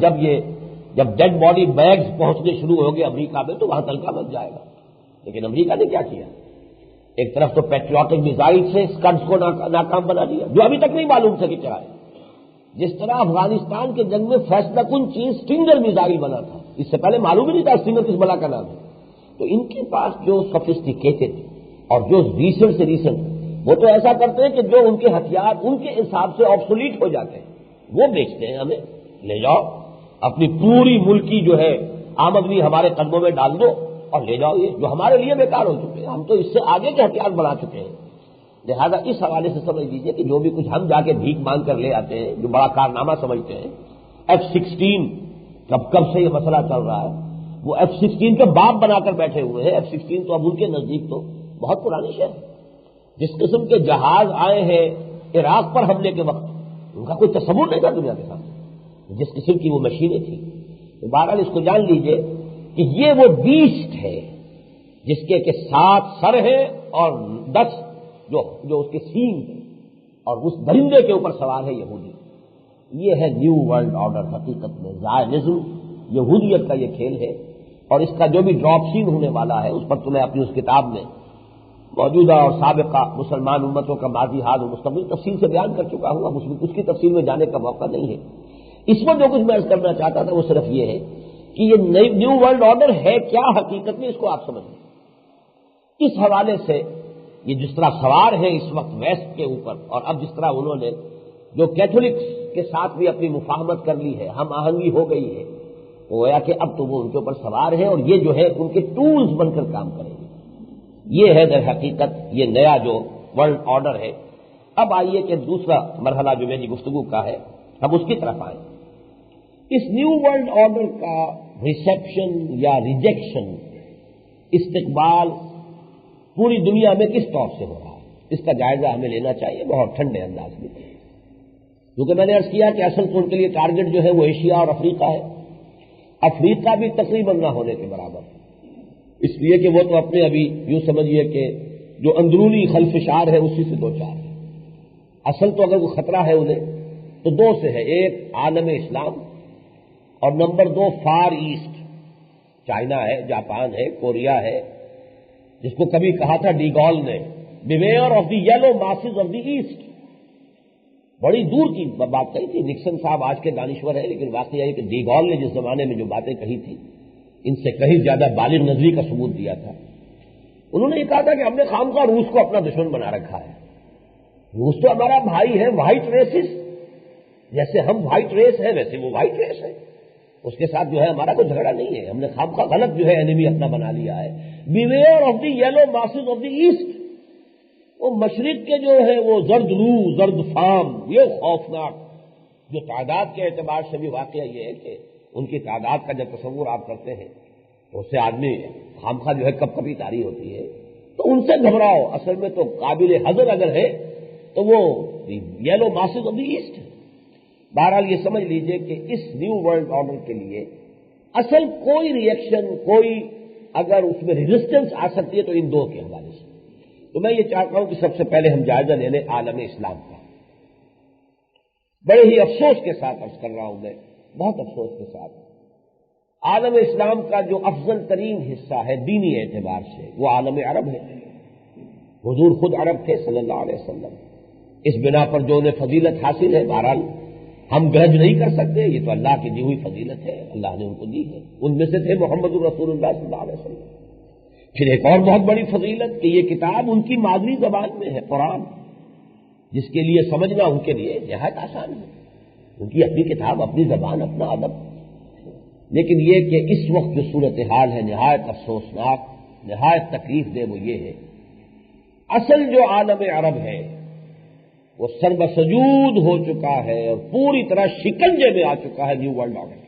جب ڈیڈ باڈی بیگز پہنچنے شروع ہو گئے امریکہ میں تو وہاں تلکا مچ جائے گا۔ لیکن امریکہ نے کیا کیا؟ ایک طرف تو پیٹریوٹک میزائل سے اسکڈز کو ناکام بنا دیا، جو ابھی تک نہیں معلوم تھا کہ کیا ہے۔ جس طرح افغانستان کے جنگ میں فیصلہ کن چیز اسٹنگر میزائل بنا تھا، اس سے پہلے معلوم ہی نہیں تھا اسٹنگر کس بلا کا نام ہے۔ تو ان کے پاس جو سوفسٹیکیٹڈ اور جو ریسنٹ سے ریسنٹ، وہ تو ایسا کرتے ہیں کہ جو ان کے ہتھیار ان کے حساب سے آبسولیٹ ہو جاتے ہیں وہ بیچتے ہیں، ہمیں لے جاؤ، اپنی پوری ملکی جو ہے آمدنی ہمارے قدموں میں ڈال دو اور لے جاؤ، یہ جو ہمارے لیے بیکار ہو چکے ہیں، ہم تو اس سے آگے کے ہتھیار بنا چکے ہیں۔ لہذا اس حوالے سے سمجھ لیجیے کہ جو بھی کچھ ہم جا کے بھیک مانگ کر لے آتے ہیں، جو بڑا کارنامہ سمجھتے ہیں، F-16 کب سے یہ مسئلہ چل رہا ہے، وہ F-16 کے باپ بنا کر بیٹھے ہوئے ہیں۔ F-16 تو اب ان کے نزدیک تو بہت پرانی شے ہے۔ جس قسم کے جہاز آئے ہیں عراق پر حملے کے وقت، ان کا کوئی تصور نہیں تھا دنیا کے سامنے، جس قسم کی وہ مشینیں تھیں۔ تو بہرحال اس کو جان لیجیے کہ یہ وہ بیسٹ ہے جس کے کہ 7 سر ہیں اور 10 جو اس کے سینگ ہیں، اور اس درندے کے اوپر سوار ہے یہودی۔ یہ ہے نیو ورلڈ آرڈر، حقیقت میں زائنزم، یہودیت کا یہ کھیل ہے، اور اس کا جو بھی ڈراپ سین ہونے والا ہے اس پر تو میں اپنی اس کتاب میں موجودہ اور سابقہ مسلمان امتوں کا ماضی حال و مستقبل تفصیل سے بیان کر چکا ہوں، اب اس کی تفصیل میں جانے کا موقع نہیں ہے۔ اس میں جو کچھ میں عرض کرنا چاہتا تھا وہ صرف یہ ہے کہ یہ نیو ورلڈ آرڈر ہے کیا حقیقت میں، اس کو آپ سمجھ لیں۔ اس حوالے سے یہ جس طرح سوار ہے اس وقت ویسٹ کے اوپر، اور اب جس طرح انہوں نے جو کیتھولکس کے ساتھ بھی اپنی مفاہمت کر لی ہے، ہم آہنگی ہو گئی ہے، تو گویا کہ اب تو وہ ان کے اوپر سوار ہے اور یہ جو ہے ان کے ٹولز بن کر کام کریں گے۔ یہ ہے در حقیقت یہ نیا جو ورلڈ آرڈر ہے۔ اب آئیے کہ دوسرا مرحلہ جو میری گفتگو کا ہے ہم اس کی طرف آئیں۔ اس نیو ورلڈ آرڈر کا ریسیپشن یا ریجیکشن، استقبال پوری دنیا میں کس طور سے ہو رہا ہے، اس کا جائزہ ہمیں لینا چاہیے بہت ٹھنڈے انداز میں، کیونکہ میں نے عرض کیا کہ اصل تو ان کے لیے ٹارگٹ جو ہے وہ ایشیا اور افریقہ ہے، افریقہ بھی تقریباً نہ ہونے کے برابر، اس لیے کہ وہ تو اپنے ابھی یوں سمجھیے کہ جو اندرونی خلفشار ہے اسی سے دو چار ہے۔ اصل تو اگر کوئی خطرہ ہے انہیں تو دو سے ہے، ایک عالم اسلام اور نمبر دو فار ایسٹ، چائنا ہے، جاپان ہے، کوریا ہے، جس کو کبھی کہا تھا ڈی گال نے beware of the yellow masses of the east, بڑی دور کی بات کہی تھی۔ نکسن صاحب آج کے دانشور ہیں، لیکن واقعہ یہ کہ ڈی گال نے جس زمانے میں جو باتیں کہی تھی ان سے کہیں زیادہ بالغ نظری کا ثبوت دیا تھا۔ انہوں نے یہ کہا تھا کہ ہم نے خامخواہ روس کو اپنا دشمن بنا رکھا ہے، روس تو ہمارا بھائی ہے، وائٹ ریسز، جیسے ہم وائٹ ریس ہے ویسے وہ وائٹ ریس ہے، اس کے ساتھ جو ہے ہمارا کوئی جھگڑا نہیں ہے، ہم نے خامخواہ غلط جو ہے انیمی اپنا بنا لیا ہے۔ Beware of the yellow masses of the east, وہ مشرق کے جو ہے وہ زرد روح زرد فام، یہ خوفناک جو تعداد کے اعتبار سے بھی واقعہ یہ ہے کہ ان کی تعداد کا جب تصور آپ کرتے ہیں تو اس سے آدمی خامخواہ جو ہے کب کبھی تاری ہوتی ہے، تو ان سے گھبراؤ، اصل میں تو قابل حذر اگر ہے تو وہ yellow masses of the east. بہرحال یہ سمجھ لیجئے کہ اس نیو ورلڈ آرڈر کے لیے اصل کوئی ری ایکشن، کوئی اگر اس میں ریزسٹنس آ سکتی ہے تو ان دو کے حوالے سے۔ تو میں یہ چاہتا ہوں کہ سب سے پہلے ہم جائزہ لے لیں عالم اسلام کا۔ بڑے ہی افسوس کے ساتھ عرض کر رہا ہوں میں، بہت افسوس کے ساتھ، عالم اسلام کا جو افضل ترین حصہ ہے دینی اعتبار سے وہ عالم عرب ہے۔ حضور خود عرب تھے صلی اللہ علیہ وسلم، اس بنا پر جو انہیں فضیلت حاصل ہے بہرحال ہم گرج نہیں کر سکتے، یہ تو اللہ کی دی ہوئی فضیلت ہے، اللہ نے ان کو دی ہے، ان میں سے تھے محمد الرسول اللہ صلی اللہ علیہ وسلم۔ پھر ایک اور بہت بڑی فضیلت کہ یہ کتاب ان کی مادری زبان میں ہے، قرآن، جس کے لیے سمجھنا ان کے لیے نہایت آسان ہے، ان کی اپنی کتاب، اپنی زبان، اپنا ادب۔ لیکن یہ کہ اس وقت جو صورتحال ہے نہایت افسوسناک، نہایت تکلیف دہ، وہ یہ ہے اصل جو عالم عرب ہے وہ سربسجود ہو چکا ہے اور پوری طرح شکنجے میں آ چکا ہے نیو ورلڈ آرڈر۔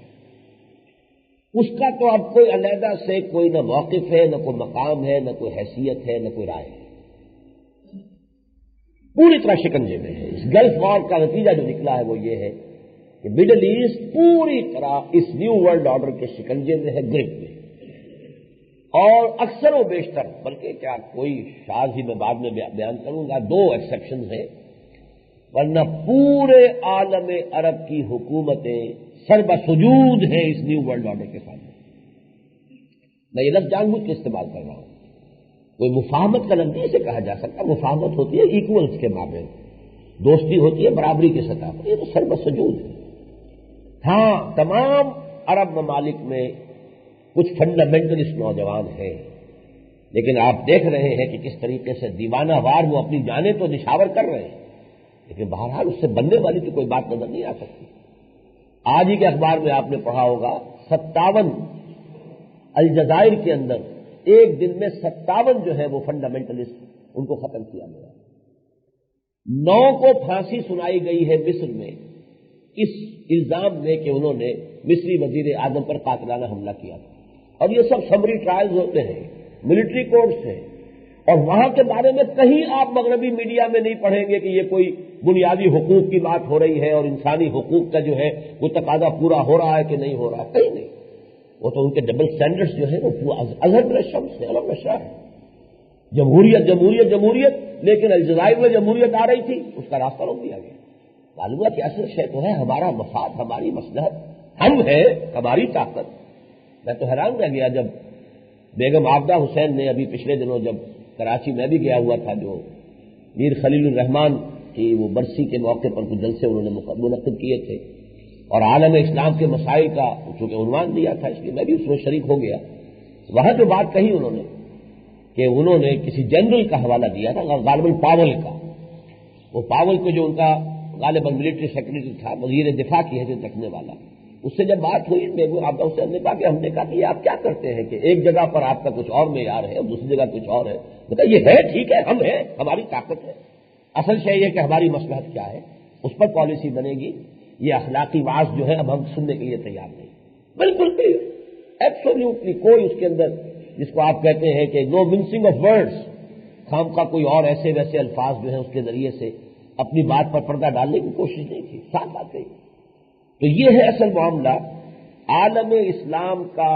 اس کا تو اب کوئی علیحدہ سے کوئی نہ موقف ہے، نہ کوئی مقام ہے، نہ کوئی حیثیت ہے، نہ کوئی رائے ہے، پوری طرح شکنجے میں ہے۔ اس گلف وار کا نتیجہ جو نکلا ہے وہ یہ ہے کہ مڈل ایسٹ پوری طرح اس نیو ورلڈ آرڈر کے شکنجے میں ہے، گرپ میں، اور اکثر و بیشتر، بلکہ کیا کوئی شاذ ہی میں بعد میں بیان کروں گا، دو ایکسیپشنز ہیں، ورنہ پورے عالم عرب کی حکومتیں سربسجود ہیں اس نیو ورلڈ آرڈر کے سامنے۔ میں یہ لفظ جان بوجھ کے استعمال کر رہا ہوں، کوئی مفاہمت کا لفظ اسے کہا جا سکتا، مفاہمت ہوتی ہے ایکولز کے مابین، دوستی ہوتی ہے برابری کی سطح پر، یہ تو سربسجود ہے۔ ہاں، تمام عرب ممالک میں کچھ فنڈامنٹلسٹ نوجوان ہیں، لیکن آپ دیکھ رہے ہیں کہ کس طریقے سے دیوانہ وار وہ اپنی جانیں تو نشاور کر رہے ہیں، لیکن بہرحال اس سے بننے والی تو کوئی بات نظر نہیں آ سکتی۔ آج ہی کے اخبار میں آپ نے پڑھا ہوگا 57 الجزائر کے اندر ایک دن میں 57 جو ہے وہ فنڈامنٹلسٹ ان کو ختم کیا گیا، 9 کو پھانسی سنائی گئی ہے مصر میں اس الزام میں کہ انہوں نے مصری وزیر اعظم پر قاتلانہ حملہ کیا تھا، اور یہ سب سمری ٹرائلز ہوتے ہیں، ملٹری کورٹس ہیں، اور وہاں کے بارے میں کہیں آپ مغربی میڈیا میں نہیں پڑھیں گے کہ یہ کوئی بنیادی حقوق کی بات ہو رہی ہے اور انسانی حقوق کا جو ہے وہ تقاضا پورا ہو رہا ہے کہ نہیں ہو رہا ہے، کہیں نہیں۔ وہ تو ان کے ڈبل سٹینڈرڈز جو ہے وہ ازہر میں شمس ہے، علم نشہ ہے، جمہوریت جمہوریت جمہوریت، لیکن الجزائر میں جمہوریت آ رہی تھی، اس کا راستہ روک دیا گیا۔ معلوم ہوا کہ اصل شے تو ہے ہمارا مفاد، ہماری مصلحت، ہم ہے، ہماری طاقت۔ میں تو حیران رہ گیا جب بیگم عابدہ حسین نے ابھی پچھلے دنوں جب کراچی میں بھی گیا ہوا تھا، جو میر خلیل الرحمان کی وہ برسی کے موقع پر کچھ جلسے انہوں نے منعقد کیے تھے، اور عالم اسلام کے مسائل کا چونکہ عنوان دیا تھا، اس لیے میں بھی اس میں شریک ہو گیا۔ وہاں جو بات کہی انہوں نے کہ انہوں نے کسی جنرل کا حوالہ دیا تھا، غالباً پاول کا، وہ پاول کو جو ان کا غالباً ملٹری سیکرٹری تھا، وزیر دفاع کی حیثیت رکھنے والا، اس سے جب بات ہوئی سے ہم نے کہا کہ یہ آپ کیا کرتے ہیں کہ ایک جگہ پر آپ کا کچھ اور معیار ہے اور دوسری جگہ کچھ اور ہے؟ بتا یہ ہے ٹھیک ہے، ہم ہیں، ہماری طاقت ہے، اصل شے یہ کہ ہماری مصلحت کیا ہے، اس پر پالیسی بنے گی۔ یہ اخلاقی واز جو ہے اب ہم سننے کے لیے تیار نہیں، بالکل بھی ایبسولوٹلی کوئی اس کے اندر جس کو آپ کہتے ہیں کہ نو منسنگ آف ورڈز، خام کا کوئی اور ایسے ویسے الفاظ جو ہیں اس کے ذریعے سے اپنی بات پر پردہ ڈالنے کی کوشش نہیں تھی، صاف بات کہی۔ تو یہ ہے اصل معاملہ عالم اسلام کا،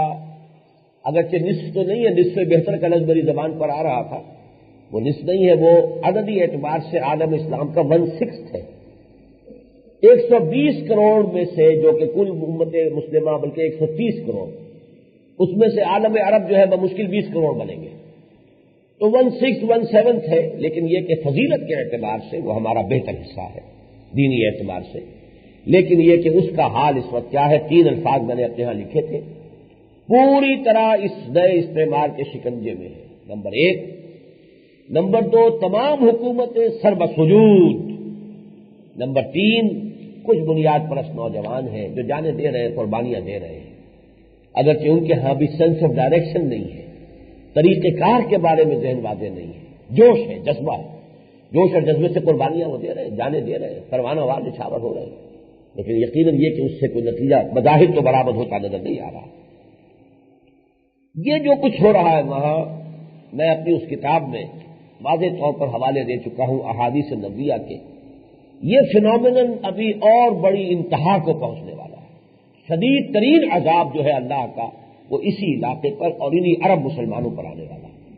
اگرچہ نصف تو نہیں ہے، نصف بہتر کا لفظ میری زبان پر آ رہا تھا، وہ نصف نہیں ہے، وہ عددی اعتبار سے عالم اسلام کا 1/6 ہے۔ 120 کروڑ میں سے جو کہ کل امت مسلمہ بلکہ 130 کروڑ، اس میں سے عالم عرب جو ہے بمشکل 20 کروڑ بنیں گے، تو 1/6 1/7 ہے، لیکن یہ کہ فضیلت کے اعتبار سے وہ ہمارا بہتر حصہ ہے دینی اعتبار سے۔ لیکن یہ کہ اس کا حال اس وقت کیا ہے، 3 الفاظ میں نے اپنے ہاں لکھے تھے، پوری طرح اس نئے استعمار کے شکنجے میں ہے۔ نمبر 1، نمبر 2 تمام حکومتیں سربسجود، نمبر 3 کچھ بنیاد پرست نوجوان ہیں جو جانیں دے رہے ہیں، قربانیاں دے رہے ہیں، اگرچہ ان کے ہاں بھی سینس آف ڈائریکشن نہیں ہے، طریقہ کار کے بارے میں ذہن واضح نہیں ہے، جوش ہے، جذبہ ہے، جوش اور جذبے سے قربانیاں وہ دے رہے ہیں، جانیں دے رہے ہیں، پروانہ وار نچھاور ہو رہے ہیں، لیکن یقیناً یہ کہ اس سے کوئی نتیجہ بظاہر تو برآمد ہوتا نظر نہیں آ رہا۔ یہ جو کچھ ہو رہا ہے وہاں، میں اپنی اس کتاب میں واضح طور پر حوالے دے چکا ہوں احادیث نبویہ کے، یہ فینومینن ابھی اور بڑی انتہا کو پہنچنے والا ہے، شدید ترین عذاب جو ہے اللہ کا وہ اسی علاقے پر اور انہی عرب مسلمانوں پر آنے والا ہے،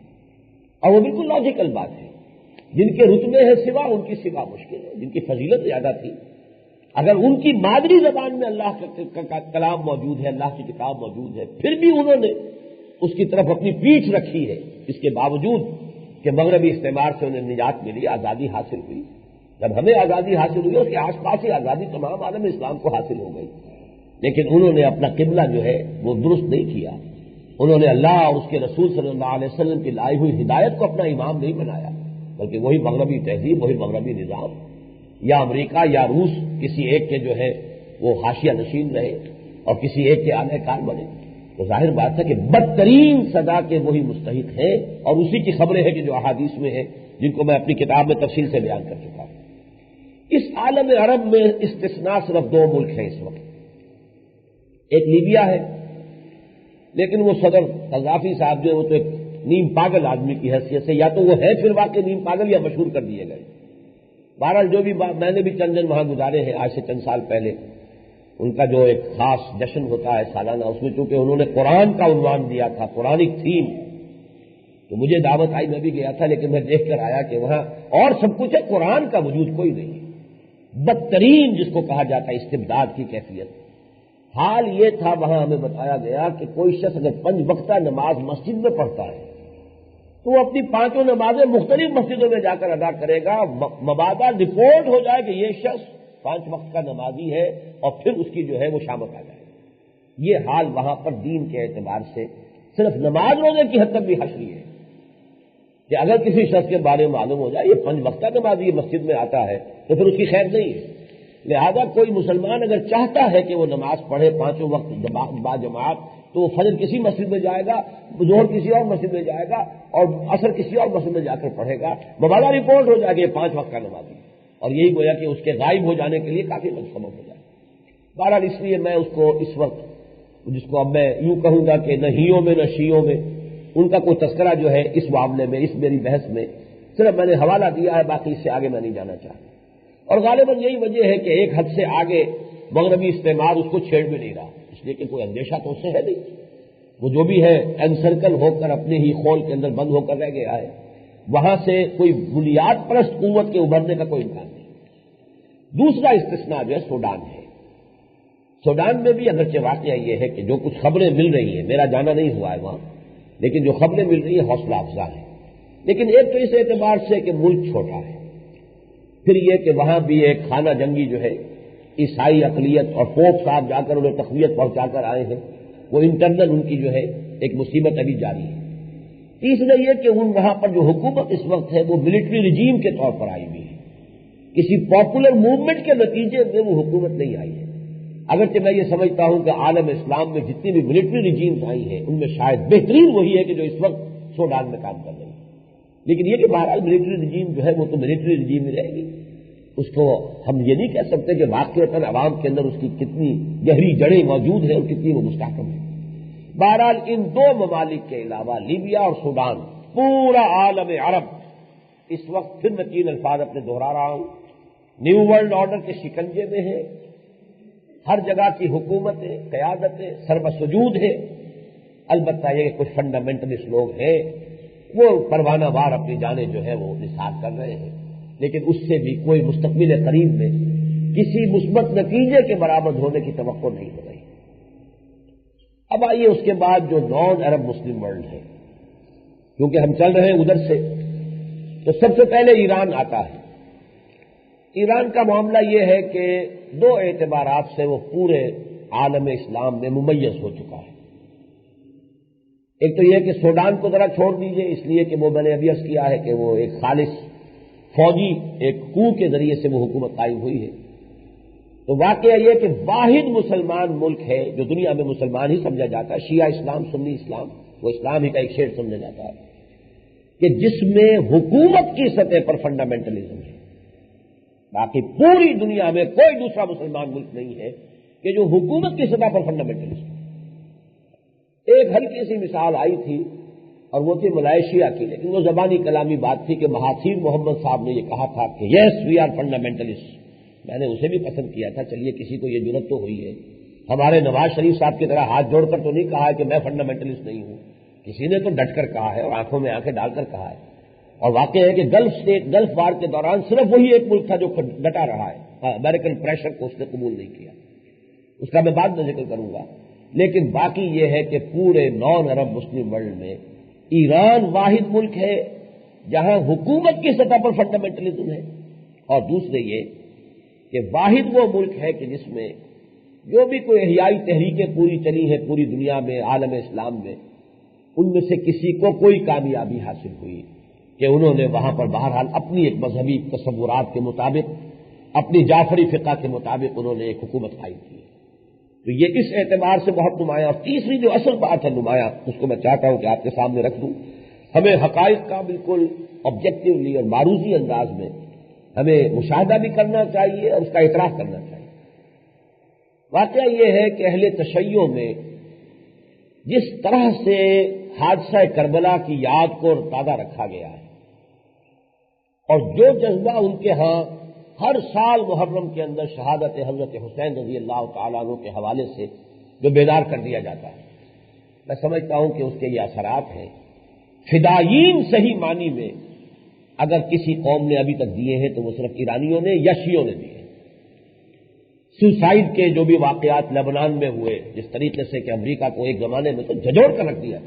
اور وہ بالکل لاجیکل بات ہے، جن کے رتبے ہیں سوا ان کی سوا مشکل ہے، جن کی فضیلت زیادہ تھی، اگر ان کی مادری زبان میں اللہ کا کلام موجود ہے، اللہ کی کتاب موجود ہے، پھر بھی انہوں نے اس کی طرف اپنی پیٹھ رکھی ہے، اس کے باوجود کہ مغربی استعمار سے انہیں نجات ملی، آزادی حاصل ہوئی۔ جب ہمیں آزادی حاصل ہوئی اس کے آس پاس ہی آزادی تمام عالم اسلام کو حاصل ہو گئی، لیکن انہوں نے اپنا قبلہ جو ہے وہ درست نہیں کیا، انہوں نے اللہ اور اس کے رسول صلی اللہ علیہ وسلم کی لائی ہوئی ہدایت کو اپنا امام نہیں بنایا، بلکہ وہی مغربی تہذیب، وہی مغربی نظام، یا امریکہ یا روس کسی ایک کے جو ہے وہ حاشیہ نشین رہے اور کسی ایک کے آلہ کار بنے، تو ظاہر بات ہے کہ بدترین سزا کے وہی مستحق ہیں، اور اسی کی خبریں ہیں کہ جو احادیث میں ہیں، جن کو میں اپنی کتاب میں تفصیل سے بیان کر چکا ہوں۔ اس عالم عرب میں استثناء صرف 2 ملک ہیں اس وقت، ایک لیبیا ہے، لیکن وہ صدر قذافی صاحب جو ہے وہ تو ایک نیم پاگل آدمی کی حیثیت سے، یا تو وہ ہے پھر واقعی نیم پاگل یا مشہور کر دیے گئے۔ بہرحال جو بھی میں نے بھی چند دن وہاں گزارے ہیں، آج سے چند سال پہلے ان کا جو ایک خاص جشن ہوتا ہے سالانہ، اس میں چونکہ انہوں نے قرآن کا عنوان دیا تھا، قرآنک تھیم، تو مجھے دعوت آئی، میں بھی گیا تھا، لیکن میں دیکھ کر آیا کہ وہاں اور سب کچھ ہے، قرآن کا وجود کوئی نہیں ہے، بدترین جس کو کہا جاتا ہے استبداد کی کیفیت۔ حال یہ تھا وہاں ہمیں بتایا گیا کہ کوئی شخص اگر 5 وقتہ نماز مسجد میں پڑھتا ہے تو وہ اپنی 5 نمازیں مختلف مسجدوں میں جا کر ادا کرے گا، مبادا رپورٹ ہو جائے کہ یہ شخص 5 وقت کا نمازی ہے، اور پھر اس کی جو ہے وہ شامت آ جائے۔ یہ حال وہاں پر دین کے اعتبار سے صرف نماز روزے کی حد تک بھی حشری ہے کہ اگر کسی شخص کے بارے میں معلوم ہو جائے یہ 5 وقتہ نمازی یہ مسجد میں آتا ہے تو پھر اس کی خیر نہیں ہے۔ لہذا کوئی مسلمان اگر چاہتا ہے کہ وہ نماز پڑھے 5 وقت با جماعت، تو وہ فجر کسی مسجد میں جائے گا، ظہر کسی اور مسجد میں جائے گا، اور عصر کسی اور مسجد میں جا کر پڑھے گا، مبادہ رپورٹ ہو جائے گا یہ 5 وقت کا نمازی، اور یہی گویا کہ اس کے غائب ہو جانے کے لیے کافی سبب ہو جائے۔ بہرحال اس لیے میں اس کو اس وقت جس کو اب میں یوں کہوں گا کہ نہ ہیوں میں نہ شیوں میں ان کا کوئی تذکرہ جو ہے اس معاملے میں، اس میری بحث میں صرف میں نے حوالہ دیا ہے، باقی اس سے آگے میں نہیں جانا چاہتا۔ اور غالباً یہی وجہ ہے کہ ایک حد سے آگے مغربی استعمار اس کو چھیڑ بھی نہیں رہا، اس لیے کہ کوئی اندیشہ تو اس سے ہے نہیں، وہ جو بھی ہے انسرکل ہو کر اپنے ہی خول کے اندر بند ہو کر رہ گیا ہے، وہاں سے کوئی بنیاد پرست قوت کے ابھرنے کا کوئی امکان نہیں۔ دوسرا استثناء جو ہے سوڈان ہے۔ سوڈان میں بھی اگرچہ واقعہ یہ ہے کہ جو کچھ خبریں مل رہی ہیں، میرا جانا نہیں ہوا ہے وہاں، لیکن جو خبریں مل رہی ہیں حوصلہ افزا ہیں، لیکن ایک تو اس اعتبار سے کہ ملک چھوٹا ہے، پھر یہ کہ وہاں بھی ایک خانہ جنگی جو ہے عیسائی اقلیت اور پوپ صاحب جا کر انہیں تقویت پہنچا کر آئے ہیں، وہ انٹرنل ان کی جو ہے ایک مصیبت ابھی جاری ہے۔ تیسرا یہ کہ وہاں پر جو حکومت اس وقت ہے وہ ملٹری رجیم کے طور پر آئی ہوئی ہے، کسی پاپولر موومنٹ کے نتیجے میں وہ حکومت نہیں آئی ہے۔ اگرچہ میں یہ سمجھتا ہوں کہ عالم اسلام میں جتنی بھی ملٹری ریجیمز آئی ہیں ان میں شاید بہترین وہی ہے کہ جو اس وقت سوڈان میں کام کر رہی ہے، لیکن یہ کہ بہرحال ملٹری ریجیم جو ہے وہ تو ملٹری ریجیم ہی رہے گی، اس کو ہم یہ نہیں کہہ سکتے کہ واقعتاً عوام کے اندر اس کی کتنی گہری جڑیں موجود ہیں اور کتنی وہ مستحکم ہے۔ بہرحال ان دو ممالک کے علاوہ لیبیا اور سوڈان، پورا عالم عرب اس وقت پھر میں 3 الفاظ اپنے دہرا رہا ہوں، نیو ورلڈ آرڈر کے شکنجے میں ہے، ہر جگہ کی حکومتیں، قیادتیں سربسجود ہے۔ البتہ یہ کہ کچھ فنڈامنٹلسٹ لوگ ہیں وہ پروانہ وار اپنی جانیں جو ہے وہ نثار کر رہے ہیں، لیکن اس سے بھی کوئی مستقبل قریب میں کسی مثبت نتیجے کے برآمد ہونے کی توقع نہیں ہو رہی۔ اب آئیے اس کے بعد جو نان عرب مسلم ورلڈ ہے، کیونکہ ہم چل رہے ہیں ادھر سے، تو سب سے پہلے ایران آتا ہے۔ ایران کا معاملہ یہ ہے کہ 2 اعتبارات سے وہ پورے عالم اسلام میں ممیز ہو چکا ہے۔ ایک تو یہ کہ سوڈان کو ذرا چھوڑ دیجئے، اس لیے کہ وہ میں نے ابھی عرض کیا ہے کہ وہ ایک خالص فوجی ایک کو کے ذریعے سے وہ حکومت قائم ہوئی ہے۔ تو واقعہ یہ کہ واحد مسلمان ملک ہے جو دنیا میں مسلمان ہی سمجھا جاتا ہے، شیعہ اسلام، سنی اسلام، وہ اسلام ہی کا ایک شیڈ سمجھا جاتا ہے، کہ جس میں حکومت کی سطح پر فنڈامنٹلزم ہے۔ باقی پوری دنیا میں کوئی دوسرا مسلمان ملک نہیں ہے کہ جو حکومت کی سطح پر فنڈامنٹلسٹ ہے۔ ایک ہلکی سی مثال آئی تھی اور وہ تھی ملائیشیا کی، لیکن وہ زبانی کلامی بات تھی کہ مہاتیر محمد صاحب نے یہ کہا تھا کہ یس وی آر فنڈامنٹلسٹ۔ میں نے اسے بھی پسند کیا تھا، چلیے کسی کو یہ جرات تو ہوئی ہے۔ ہمارے نواز شریف صاحب کی طرح ہاتھ جوڑ کر تو نہیں کہا ہے کہ میں فنڈامنٹلسٹ نہیں ہوں، کسی نے تو ڈٹ کر کہا ہے اور آنکھوں میں آنکھیں ڈال کر کہا ہے۔ اور واقعہ ہے کہ گلف وار کے دوران صرف وہی ایک ملک تھا جو ڈٹا رہا ہے، امریکن پریشر کو اس نے قبول نہیں کیا، اس کا میں بعد میں ذکر کروں گا۔ لیکن باقی یہ ہے کہ پورے نان عرب مسلم ورلڈ میں ایران واحد ملک ہے جہاں حکومت کی سطح پر فنڈامنٹلزم ہے، اور دوسرے یہ کہ واحد وہ ملک ہے کہ جس میں جو بھی کوئی احیائی تحریکیں پوری چلی ہیں پوری دنیا میں، عالم اسلام میں، ان میں سے کسی کو کوئی کامیابی حاصل ہوئی کہ انہوں نے وہاں پر بہرحال اپنی ایک مذہبی تصورات کے مطابق، اپنی جعفری فقہ کے مطابق انہوں نے ایک حکومت قائم کی۔ تو یہ اس اعتبار سے بہت نمایاں۔ اور تیسری جو اصل بات ہے نمایاں، اس کو میں چاہتا ہوں کہ آپ کے سامنے رکھ دوں، ہمیں حقائق کا بالکل آبجیکٹولی اور معروضی انداز میں ہمیں مشاہدہ بھی کرنا چاہیے اور اس کا اعتراف کرنا چاہیے۔ واقعہ یہ ہے کہ اہل تشیع میں جس طرح سے حادثہ کربلا کی یاد کو تازہ رکھا گیا ہے اور جو جذبہ ان کے ہاں ہر سال محرم کے اندر شہادت حضرت حسین رضی اللہ تعالیٰ عنہ کے حوالے سے جو بیدار کر دیا جاتا ہے، میں سمجھتا ہوں کہ اس کے یہ اثرات ہیں۔ فدائین صحیح معنی میں اگر کسی قوم نے ابھی تک دیے ہیں تو وہ صرف ایرانیوں نے یا شیعوں نے دیے ہیں۔ سوسائڈ کے جو بھی واقعات لبنان میں ہوئے، جس طریقے سے کہ امریکہ کو ایک زمانے میں تو جھجوڑ کر رکھ دیا،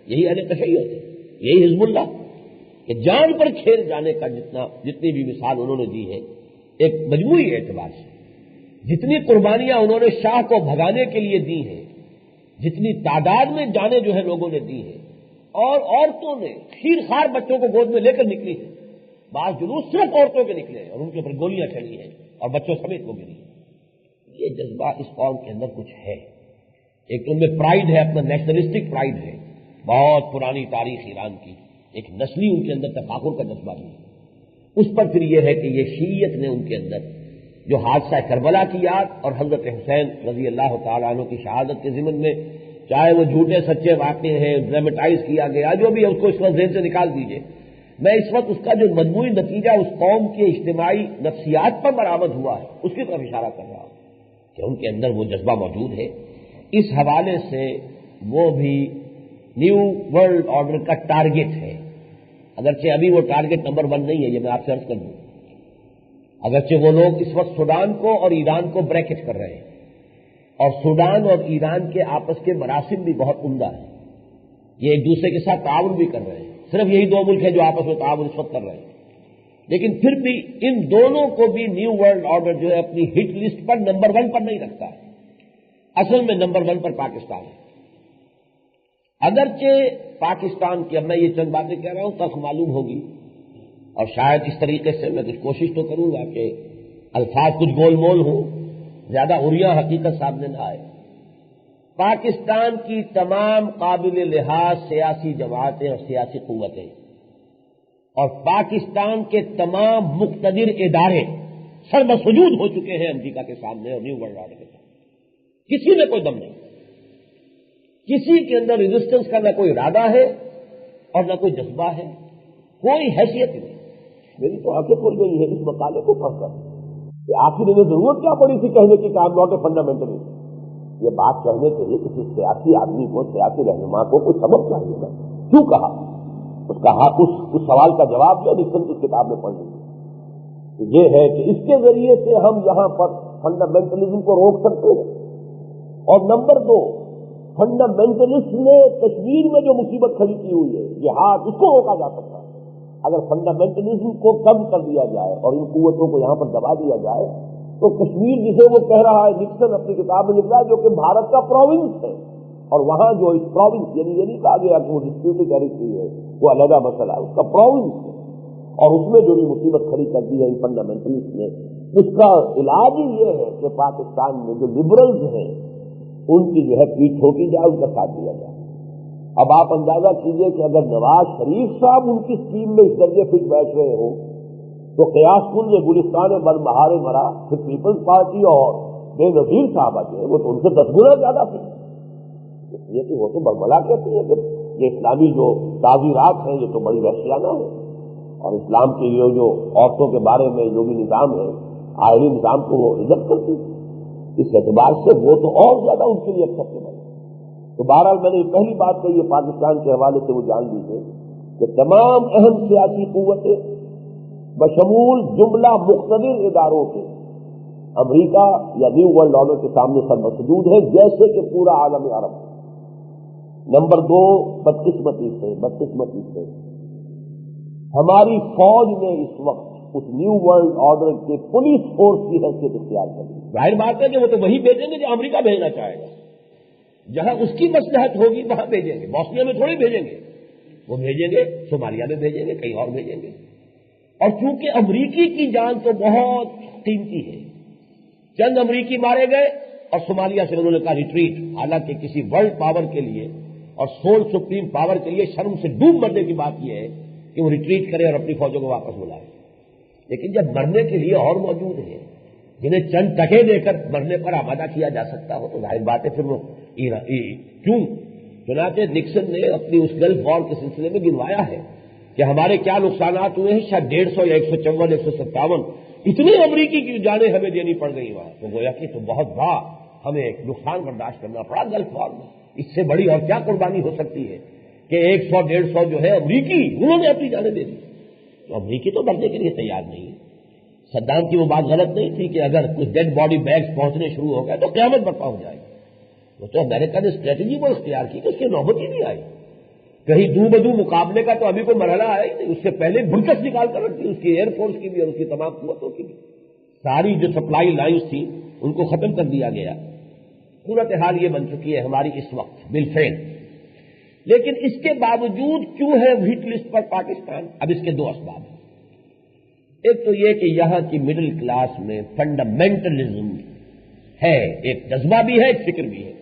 یہی اہل تشیع تھے، یہی حزب اللہ، کہ جان پر کھیل جانے کا جتنی بھی مثال انہوں نے دی ہے ایک مجموعی اعتبار سے، جتنی قربانیاں انہوں نے شاہ کو بھگانے کے لیے دی ہیں، جتنی تعداد میں جانیں جو ہے لوگوں نے دی ہیں، اور عورتوں نے خیر خار بچوں کو گود میں لے کر نکلی ہیں، بعض جلوس صرف عورتوں کے نکلے ہیں اور ان کے اوپر گولیاں چلی ہیں اور بچوں سمیت وہ گری ہیں۔ یہ جذبہ اس قوم کے اندر کچھ ہے، ایک تو ان میں پرائیڈ ہے، اپنا نیشنلسٹک پرائیڈ ہے، بہت پرانی تاریخ ایران کی، ایک نسلی ان کے اندر تفاخر کا جذبہ بھی ہے۔ اس پر پھر یہ ہے کہ یہ شیعیت نے ان کے اندر جو حادثہ کربلا کی یاد اور حضرت حسین رضی اللہ تعالیٰ عنہ کی شہادت کے ضمن میں، چاہے وہ جھوٹے سچے واقعے ہیں، ڈرامٹائز کیا گیا، جو بھی ہے اس کو اس وقت ذہن سے نکال دیجئے، میں اس وقت اس کا جو مجموعی نتیجہ اس قوم کے اجتماعی نفسیات پر برآمد ہوا ہے اس کی طرف اشارہ کر رہا ہوں کہ ان کے اندر وہ جذبہ موجود ہے۔ اس حوالے سے وہ بھی نیو ورلڈ آرڈر کا ٹارگٹ ہے، اگرچہ ابھی وہ ٹارگٹ نمبر 1 نہیں ہے، یہ میں آپ سے عرض کر دوں، اگرچہ وہ لوگ اس وقت سوڈان کو اور ایران کو بریکٹ کر رہے ہیں، اور سوڈان اور ایران کے آپس کے مراسم بھی بہت عمدہ ہیں، یہ ایک دوسرے کے ساتھ تعاون بھی کر رہے ہیں، صرف یہی 2 ملک ہیں جو آپس میں تعاون اس وقت کر رہے ہیں، لیکن پھر بھی ان دونوں کو بھی نیو ورلڈ آرڈر جو ہے اپنی ہٹ لسٹ پر نمبر 1 پر نہیں رکھتا ہے، اصل میں نمبر 1 پر پاکستان ہے۔ اگرچہ پاکستان کی، اب میں یہ چند باتیں کہہ رہا ہوں تک معلوم ہوگی، اور شاید اس طریقے سے میں کچھ کوشش تو کروں گا کہ الفاظ کچھ گول مول ہوں، زیادہ عریاں حقیقت سامنے نہ آئے۔ پاکستان کی تمام قابل لحاظ سیاسی جماعتیں اور سیاسی قوتیں اور پاکستان کے تمام مقتدر ادارے سربسجود ہو چکے ہیں امریکہ کے سامنے اور نیو ورلڈ آرڈر کے سامنے۔ کسی میں کوئی دم نہیں، کسی کے اندر ریزسٹنس کا نہ کوئی ارادہ ہے اور نہ کوئی جذبہ ہے، کوئی حیثیت نہیں۔ میری تو آنکھیں کھل گئی ہے اس مقالے کو پڑھ کر کہ آخر انہیں ضرورت کیا پڑی تھی کہنے کی کہ I am not a fundamentalist. یہ بات کہنے کے لیے کسی سیاسی آدمی کو، سیاسی رہنما کو کوئی سبب چاہیے گا، کیوں کہا؟ اس کا اس سوال کا جواب جو نکسن کی کتاب میں پڑھ لیجیے، یہ ہے کہ اس کے ذریعے سے ہم یہاں پر فنڈامنٹلزم کو روک سکتے ہیں۔ اور نمبر 2، فنڈامنٹلسٹ نے کشمیر میں جو مصیبت کھڑی کی ہوئی ہے، جہاد، اس کو روکا جا سکتا ہے۔ اگر فنڈامنٹلزم کو کم کر دیا جائے اور ان قوتوں کو یہاں پر دبا دیا جائے تو کشمیر جسے وہ کہہ رہا ہے، نکسن اپنی کتاب میں لکھ رہا ہے، جو کہ بھارت کا پروونس ہے، اور وہاں جو اس پروونس، یعنی یہ نہیں کہا گیا کہ وہ ڈسپیوٹڈ ٹیریٹری ہے، وہ علیحدہ مسئلہ ہے، اس کا پروونس ہے، اور اس میں جو بھی مصیبت کھڑی کر دی ہے ان فنڈامنٹلسٹ نے، اس کا علاج ہی یہ ہے کہ پاکستان میں جو لبرلز ہیں ان کی جو ہے پیٹھ ٹھوکی جائے، ان کا ساتھ دیا جائے۔ اب آپ اندازہ کیجئے کہ اگر نواز شریف صاحب ان کی اسکیم میں اس درجے فٹ بیٹھ رہے ہوں تو قیاس کن جو گلستان بن بہارے مرا، پھر پیپلز پارٹی اور بے نظیر صاحبہ جو ہے وہ تو ان سے 10 گنا زیادہ تھے۔ اس لیے کہ وہ تو برملا کہتی ہے کہ یہ اسلامی جو تعزیرات ہیں یہ تو بڑی وحشیانہ ہے، اور اسلام کے یہ جو عورتوں کے بارے میں جو بھی نظام ہے، آئلی نظام کو وہ عزت کرتی ہے، اس اعتبار سے وہ تو اور زیادہ ان کے لیے ایکسیپٹیبل ہے۔ تو بہرحال میں نے یہ پہلی بات کہی ہے پاکستان کے حوالے سے، وہ جان لیجیے کہ تمام اہم سیاسی قوتیں بشمول جملہ مقتدر اداروں کے امریکہ یا نیو ورلڈ آرڈر کے سامنے سربسجود ہے، جیسے کہ پورا عالم عرب۔ نمبر 2، بدقسمتی سے ہماری فوج نے اس وقت اس نیو ورلڈ آرڈر کے پولیس فورس کی حیثیت اختیار کر لی۔ ظاہر بات ہے کہ وہ تو وہی بھیجیں گے جو امریکہ بھیجنا چاہے گا، جہاں اس کی مصلحت ہوگی وہاں بھیجیں گے۔ بوسنیا میں تھوڑی بھیجیں گے، وہ بھیجیں گے صومالیہ میں بھیجیں گے، کہیں اور بھیجیں گے۔ اور چونکہ امریکی کی جان تو بہت قیمتی ہے، چند امریکی مارے گئے اور صومالیہ سے انہوں نے کہا ریٹریٹ، حالانکہ کسی ورلڈ پاور کے لیے اور سول سپریم پاور کے لیے شرم سے ڈوب مرنے کی بات یہ ہے کہ وہ ریٹریٹ کرے اور اپنی فوجوں کو واپس بلائے۔ لیکن جب مرنے کے لیے اور موجود ہیں جنہیں چند ٹکے دے کر مرنے پر آمادہ کیا جا سکتا ہو تو ظاہر بات ہے پھر وہ کیوں؟ چنانچہ نکسن نے اپنی اس گلف وار کے سلسلے میں گنوایا ہے کہ ہمارے کیا نقصانات ہوئے ہیں، شاید 150 یا 154 157 اتنے امریکی کی جانیں ہمیں دینی پڑ گئی وہاں، تو گویا کہ تو بہت بڑا ہمیں نقصان برداشت کرنا پڑا گلف وار میں۔ اس سے بڑی اور کیا قربانی ہو سکتی ہے کہ 100-150 جو ہے امریکی انہوں نے اپنی جانیں دے دی، تو امریکی تو مرنے کے لیے تیار نہیں۔ صدام کی وہ بات غلط نہیں تھی کہ اگر کچھ ڈیڈ باڈی بیگز پہنچنے شروع ہو گئے تو قیامت برپا ہو جائے گی۔ وہ تو امریکہ نے اسٹریٹجی وہ اختیار کی کہ اس کی نوبت ہی نہیں آئی، کہیں دو بدو مقابلے کا تو ابھی کوئی مرحلہ آیا ہی نہیں، اس سے پہلے بھرکس نکال کر رکھ دی اس کی ایئر فورس کی بھی اور اس کی تمام قوتوں کی بھی، ساری جو سپلائی لائنز تھی ان کو ختم کر دیا گیا۔ صورتحال یہ بن چکی ہے ہماری اس وقت بالفعل۔ لیکن اس کے باوجود کیوں ہے ہٹ لسٹ پر پاکستان؟ اب اس کے 2 اسباب ہیں۔ ایک تو یہ کہ یہاں کی مڈل کلاس میں فنڈامنٹلزم ہے، ایک جذبہ بھی ہے، ایک فکر بھی ہے۔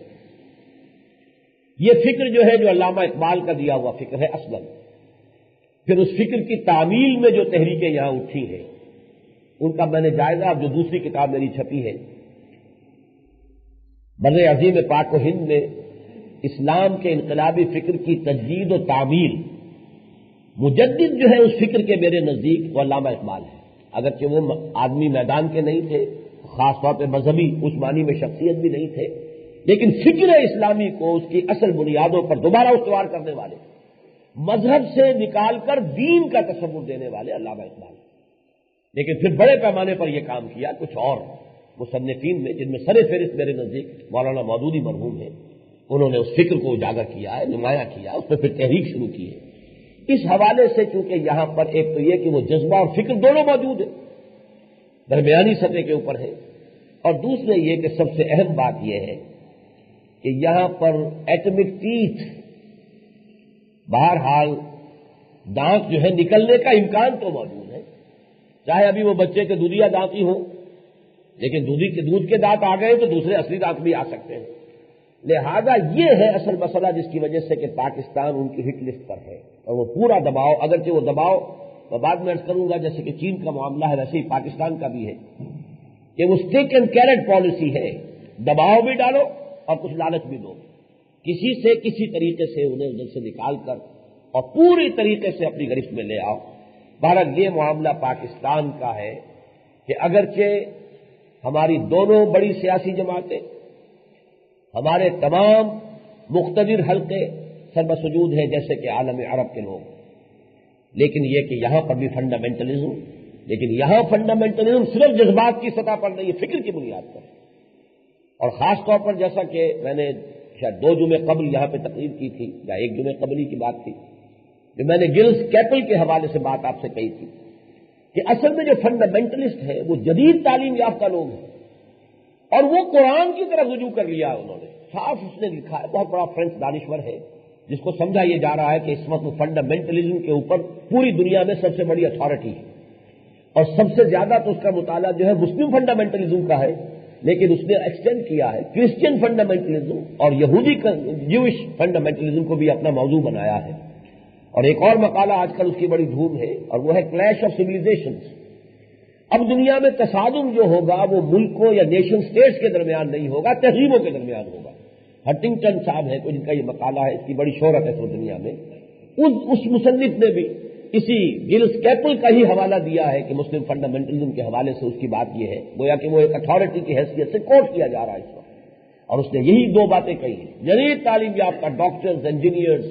یہ فکر جو ہے جو علامہ اقبال کا دیا ہوا فکر ہے اصلاً، پھر اس فکر کی تعمیل میں جو تحریکیں یہاں اٹھی ہیں ان کا میں نے جائزہ، اب جو دوسری کتاب میری چھپی ہے بر عظیم پاک و ہند میں اسلام کے انقلابی فکر کی تجدید و تعمیل، مجدد جو ہے اس فکر کے میرے نزدیک وہ علامہ اقبال ہے، اگرچہ وہ آدمی میدان کے نہیں تھے، خاص طور پہ مذہبی اس معنی میں شخصیت بھی نہیں تھے، لیکن فکر اسلامی کو اس کی اصل بنیادوں پر دوبارہ استوار کرنے والے، مذہب سے نکال کر دین کا تصور دینے والے علامہ اقبال۔ لیکن پھر بڑے پیمانے پر یہ کام کیا کچھ اور مصنفین نے، جن میں سر فہرست میرے نزدیک مولانا مودودی مرحوم ہیں، انہوں نے اس فکر کو اجاگر کیا ہے، نمایاں کیا، اس میں پھر تحریک شروع کی ہے۔ اس حوالے سے چونکہ یہاں پر ایک تو یہ کہ وہ جذبہ اور فکر دونوں موجود ہے، درمیانی سطح کے اوپر ہے، اور دوسرے یہ کہ سب سے اہم بات یہ ہے کہ یہاں پر ایٹمک ٹیتھ بہرحال دانت جو ہے نکلنے کا امکان تو موجود ہے، چاہے ابھی وہ بچے کے دودھیا دانت ہی ہوں، لیکن دودھ کے دانت آ گئے تو دوسرے اصلی دانت بھی آ سکتے ہیں۔ لہذا یہ ہے اصل مسئلہ جس کی وجہ سے کہ پاکستان ان کی ہٹ لسٹ پر ہے، اور وہ پورا دباؤ، اگرچہ وہ دباؤ میں بعد میں عرض کروں گا جیسے کہ چین کا معاملہ ہے ویسے ہی پاکستان کا بھی ہے کہ وہ اسٹیک اینڈ کیرٹ پالیسی ہے، دباؤ بھی ڈالو اور کچھ لالچ بھی دو، کسی سے کسی طریقے سے انہیں ادھر سے نکال کر اور پوری طریقے سے اپنی گرفت میں لے آؤ۔ بہرحال یہ معاملہ پاکستان کا ہے کہ اگرچہ ہماری دونوں بڑی سیاسی جماعتیں، ہمارے تمام مقتدر حلقے سربسجود ہیں جیسے کہ عالم عرب کے لوگ، لیکن یہ کہ یہاں پر بھی فنڈامنٹلزم، لیکن یہاں فنڈامنٹلزم صرف جذبات کی سطح پر نہیں، فکر کی بنیاد پر، اور خاص طور پر جیسا کہ میں نے شاید 2 جمعے قبل یہاں پہ تقریر کی تھی یا 1 جمعے قبل ہی کی بات تھی کہ میں نے گلز کیپل کے حوالے سے بات آپ سے کہی تھی کہ اصل میں جو فنڈامنٹلسٹ ہے وہ جدید تعلیم یافتہ لوگ ہیں، اور وہ قرآن کی طرف رجوع کر لیا انہوں نے، صاف اس نے لکھا ہے، بہت بڑا فرینچ دانشور ہے جس کو سمجھا یہ جا رہا ہے کہ اس وقت وہ فنڈامنٹلزم کے اوپر پوری دنیا میں سب سے بڑی اتھارٹی ہے، اور سب سے زیادہ تو اس کا مطالعہ جو ہے مسلم فنڈامنٹلزم کا ہے، لیکن اس نے ایکسٹینڈ کیا ہے کرسچین فنڈامنٹلزم اور یہودی جوش فنڈامنٹلزم کو بھی اپنا موضوع بنایا ہے۔ اور ایک اور مقالہ آج کل اس کی بڑی دھوم ہے اور وہ ہے کلیش آف سویلائزیشنز۔ اب دنیا میں تصادم جو ہوگا وہ ملکوں یا نیشن سٹیٹس کے درمیان نہیں ہوگا، تہذیبوں کے درمیان ہوگا۔ ہنٹنگٹن صاحب ہے جن کا یہ مقالہ ہے، اس کی بڑی شہرت ہے اس دنیا میں، اس مصنف نے بھی اسی گلز کیپل کا ہی حوالہ دیا ہے کہ مسلم فنڈامنٹلزم کے حوالے سے اس کی بات یہ ہے، گویا کہ وہ ایک اتھارٹی کی حیثیت سے کوٹ کیا جا رہا ہے اس وقت، اور اس نے یہی 2 باتیں کہی ہیں، جدید تعلیم یافتہ ڈاکٹرز، انجینئرز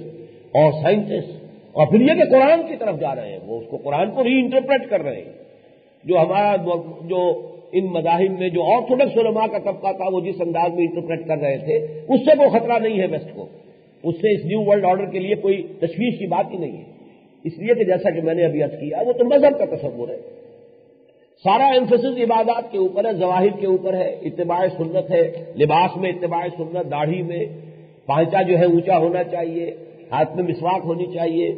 اور سائنٹسٹ، اور پھر یہ کہ قرآن کی طرف جا رہے ہیں، وہ اس کو قرآن کو ری انٹرپریٹ کر رہے ہیں، جو ہمارا جو ان مذاہب میں جو آرتھوڈکس علماء کا طبقہ تھا وہ جس انداز میں انٹرپریٹ کر رہے تھے اس سے وہ خطرہ نہیں ہے ویسٹ کو، اس سے اس نیو ورلڈ آرڈر کے لیے کوئی تشویش کی بات ہی نہیں ہے، اس لیے کہ جیسا کہ میں نے ابھی عرض کیا وہ تو مذہب کا تصور ہے، سارا ایمفیسس عبادات کے اوپر ہے، ظواہر کے اوپر ہے، اتباع سنت ہے، لباس میں اتباع سنت، داڑھی میں پانچا جو ہے اونچا ہونا چاہیے، ہاتھ میں مسواک ہونی چاہیے،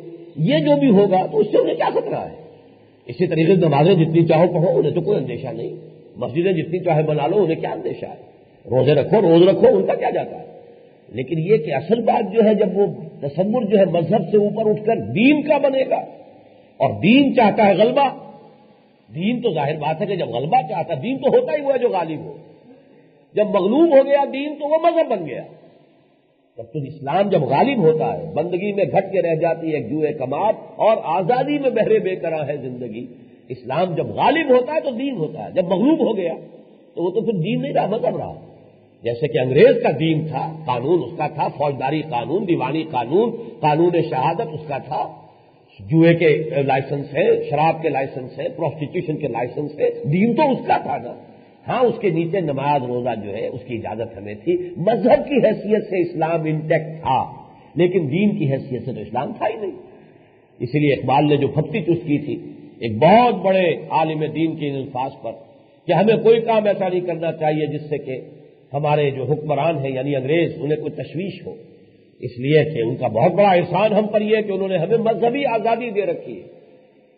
یہ جو بھی ہوگا تو اس سے انہیں کیا خطرہ ہے؟ اسی طریقے سے نمازیں جتنی چاہو پڑھو انہیں تو کوئی اندیشہ نہیں، مسجدیں جتنی چاہے بنا لو انہیں کیا اندیشہ ہے، روزے رکھو روز رکھو ان کا کیا جاتا ہے، لیکن یہ کہ اصل بات جو ہے جب وہ تصور جو ہے مذہب سے اوپر اٹھ کر دین کا بنے گا، اور دین چاہتا ہے غلبہ، دین تو ظاہر بات ہے کہ جب غلبہ چاہتا ہے، دین تو ہوتا ہی وہ ہے جو غالب ہو، جب مغلوب ہو گیا دین تو وہ مذہب بن گیا، جب تو اسلام جب غالب ہوتا ہے، بندگی میں گھٹ کے رہ جاتی ہے جوئے کمار اور آزادی میں بہرے بے قرار ہے زندگی، اسلام جب غالب ہوتا ہے تو دین ہوتا ہے، جب مغلوب ہو گیا تو وہ تو پھر دین نہیں رہا، مذہب رہا، جیسے کہ انگریز کا دین تھا، قانون اس کا تھا، فوجداری قانون، دیوانی قانون، قانون شہادت اس کا تھا، جوئے کے لائسنس ہے، شراب کے لائسنس ہے، پروسٹیٹیوشن کے لائسنس ہے، دین تو اس کا تھا نا، ہاں اس کے نیچے نماز روزہ جو ہے اس کی اجازت ہمیں تھی، مذہب کی حیثیت سے اسلام انٹیکٹ تھا، لیکن دین کی حیثیت سے تو اسلام تھا ہی نہیں، اسی لیے اقبال نے جو پھپتی چست کی تھی ایک بہت بڑے عالم دین کے الفاظ پر کہ ہمیں کوئی کام ایسا نہیں کرنا چاہیے جس سے کہ ہمارے جو حکمران ہیں یعنی انگریز انہیں کوئی تشویش ہو، اس لیے کہ ان کا بہت بڑا احسان ہم پر یہ کہ انہوں نے ہمیں مذہبی آزادی دے رکھی ہے،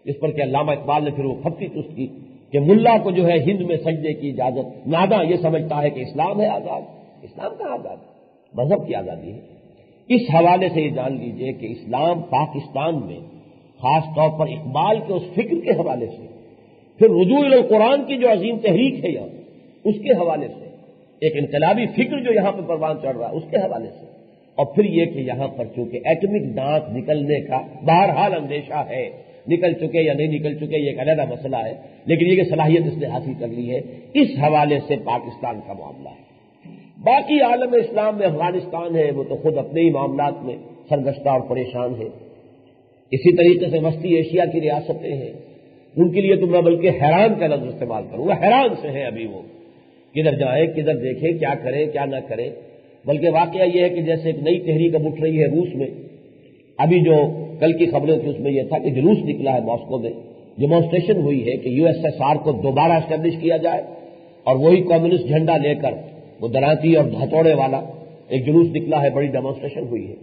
جس پر کہ علامہ اقبال نے پھر وہ پھپتی چست کی کہ ملا کو جو ہے ہند میں سجدے کی اجازت، ناداں یہ سمجھتا ہے کہ اسلام ہے آزاد، اسلام کا آزاد مذہب کی آزادی ہے۔ اس حوالے سے یہ جان لیجئے کہ اسلام پاکستان میں خاص طور پر اقبال کے اس فکر کے حوالے سے، پھر رجوع القرآن کی جو عظیم تحریک ہے یہاں اس کے حوالے سے، ایک انقلابی فکر جو یہاں پر پروان چڑھ رہا ہے اس کے حوالے سے، اور پھر یہ کہ یہاں پر چونکہ ایٹمک دانت نکلنے کا بہرحال اندیشہ ہے، نکل چکے یا نہیں نکل چکے یہ ایک علیحدہ مسئلہ ہے، لیکن یہ کہ صلاحیت اس نے حاصل کر لی ہے، اس حوالے سے پاکستان کا معاملہ ہے۔ باقی عالم اسلام میں افغانستان ہے وہ تو خود اپنے ہی معاملات میں سرگشتہ اور پریشان ہے، اسی طریقے سے وسطی ایشیا کی ریاستیں ہیں، ان کے لیے تو میں بلکہ حیران کا لفظ استعمال کروں گا، حیران سے ہیں ابھی وہ، کدھر جائیں کدھر دیکھیں کیا کریں کیا نہ کریں، بلکہ واقعہ یہ ہے کہ جیسے ایک نئی تحریک اب اٹھ رہی ہے روس میں، ابھی جو کل کی خبریں تھی اس میں یہ تھا کہ جلوس نکلا ہے ماسکو میں، ڈیمانسٹریشن ہوئی ہے کہ USSR کو دوبارہ اسٹیبلش کیا جائے، اور وہی کمیونسٹ جھنڈا لے کر وہ درانتی اور ہتھوڑے والا ایک جلوس نکلا ہے، بڑی ڈیمانسٹریشن ہوئی ہے،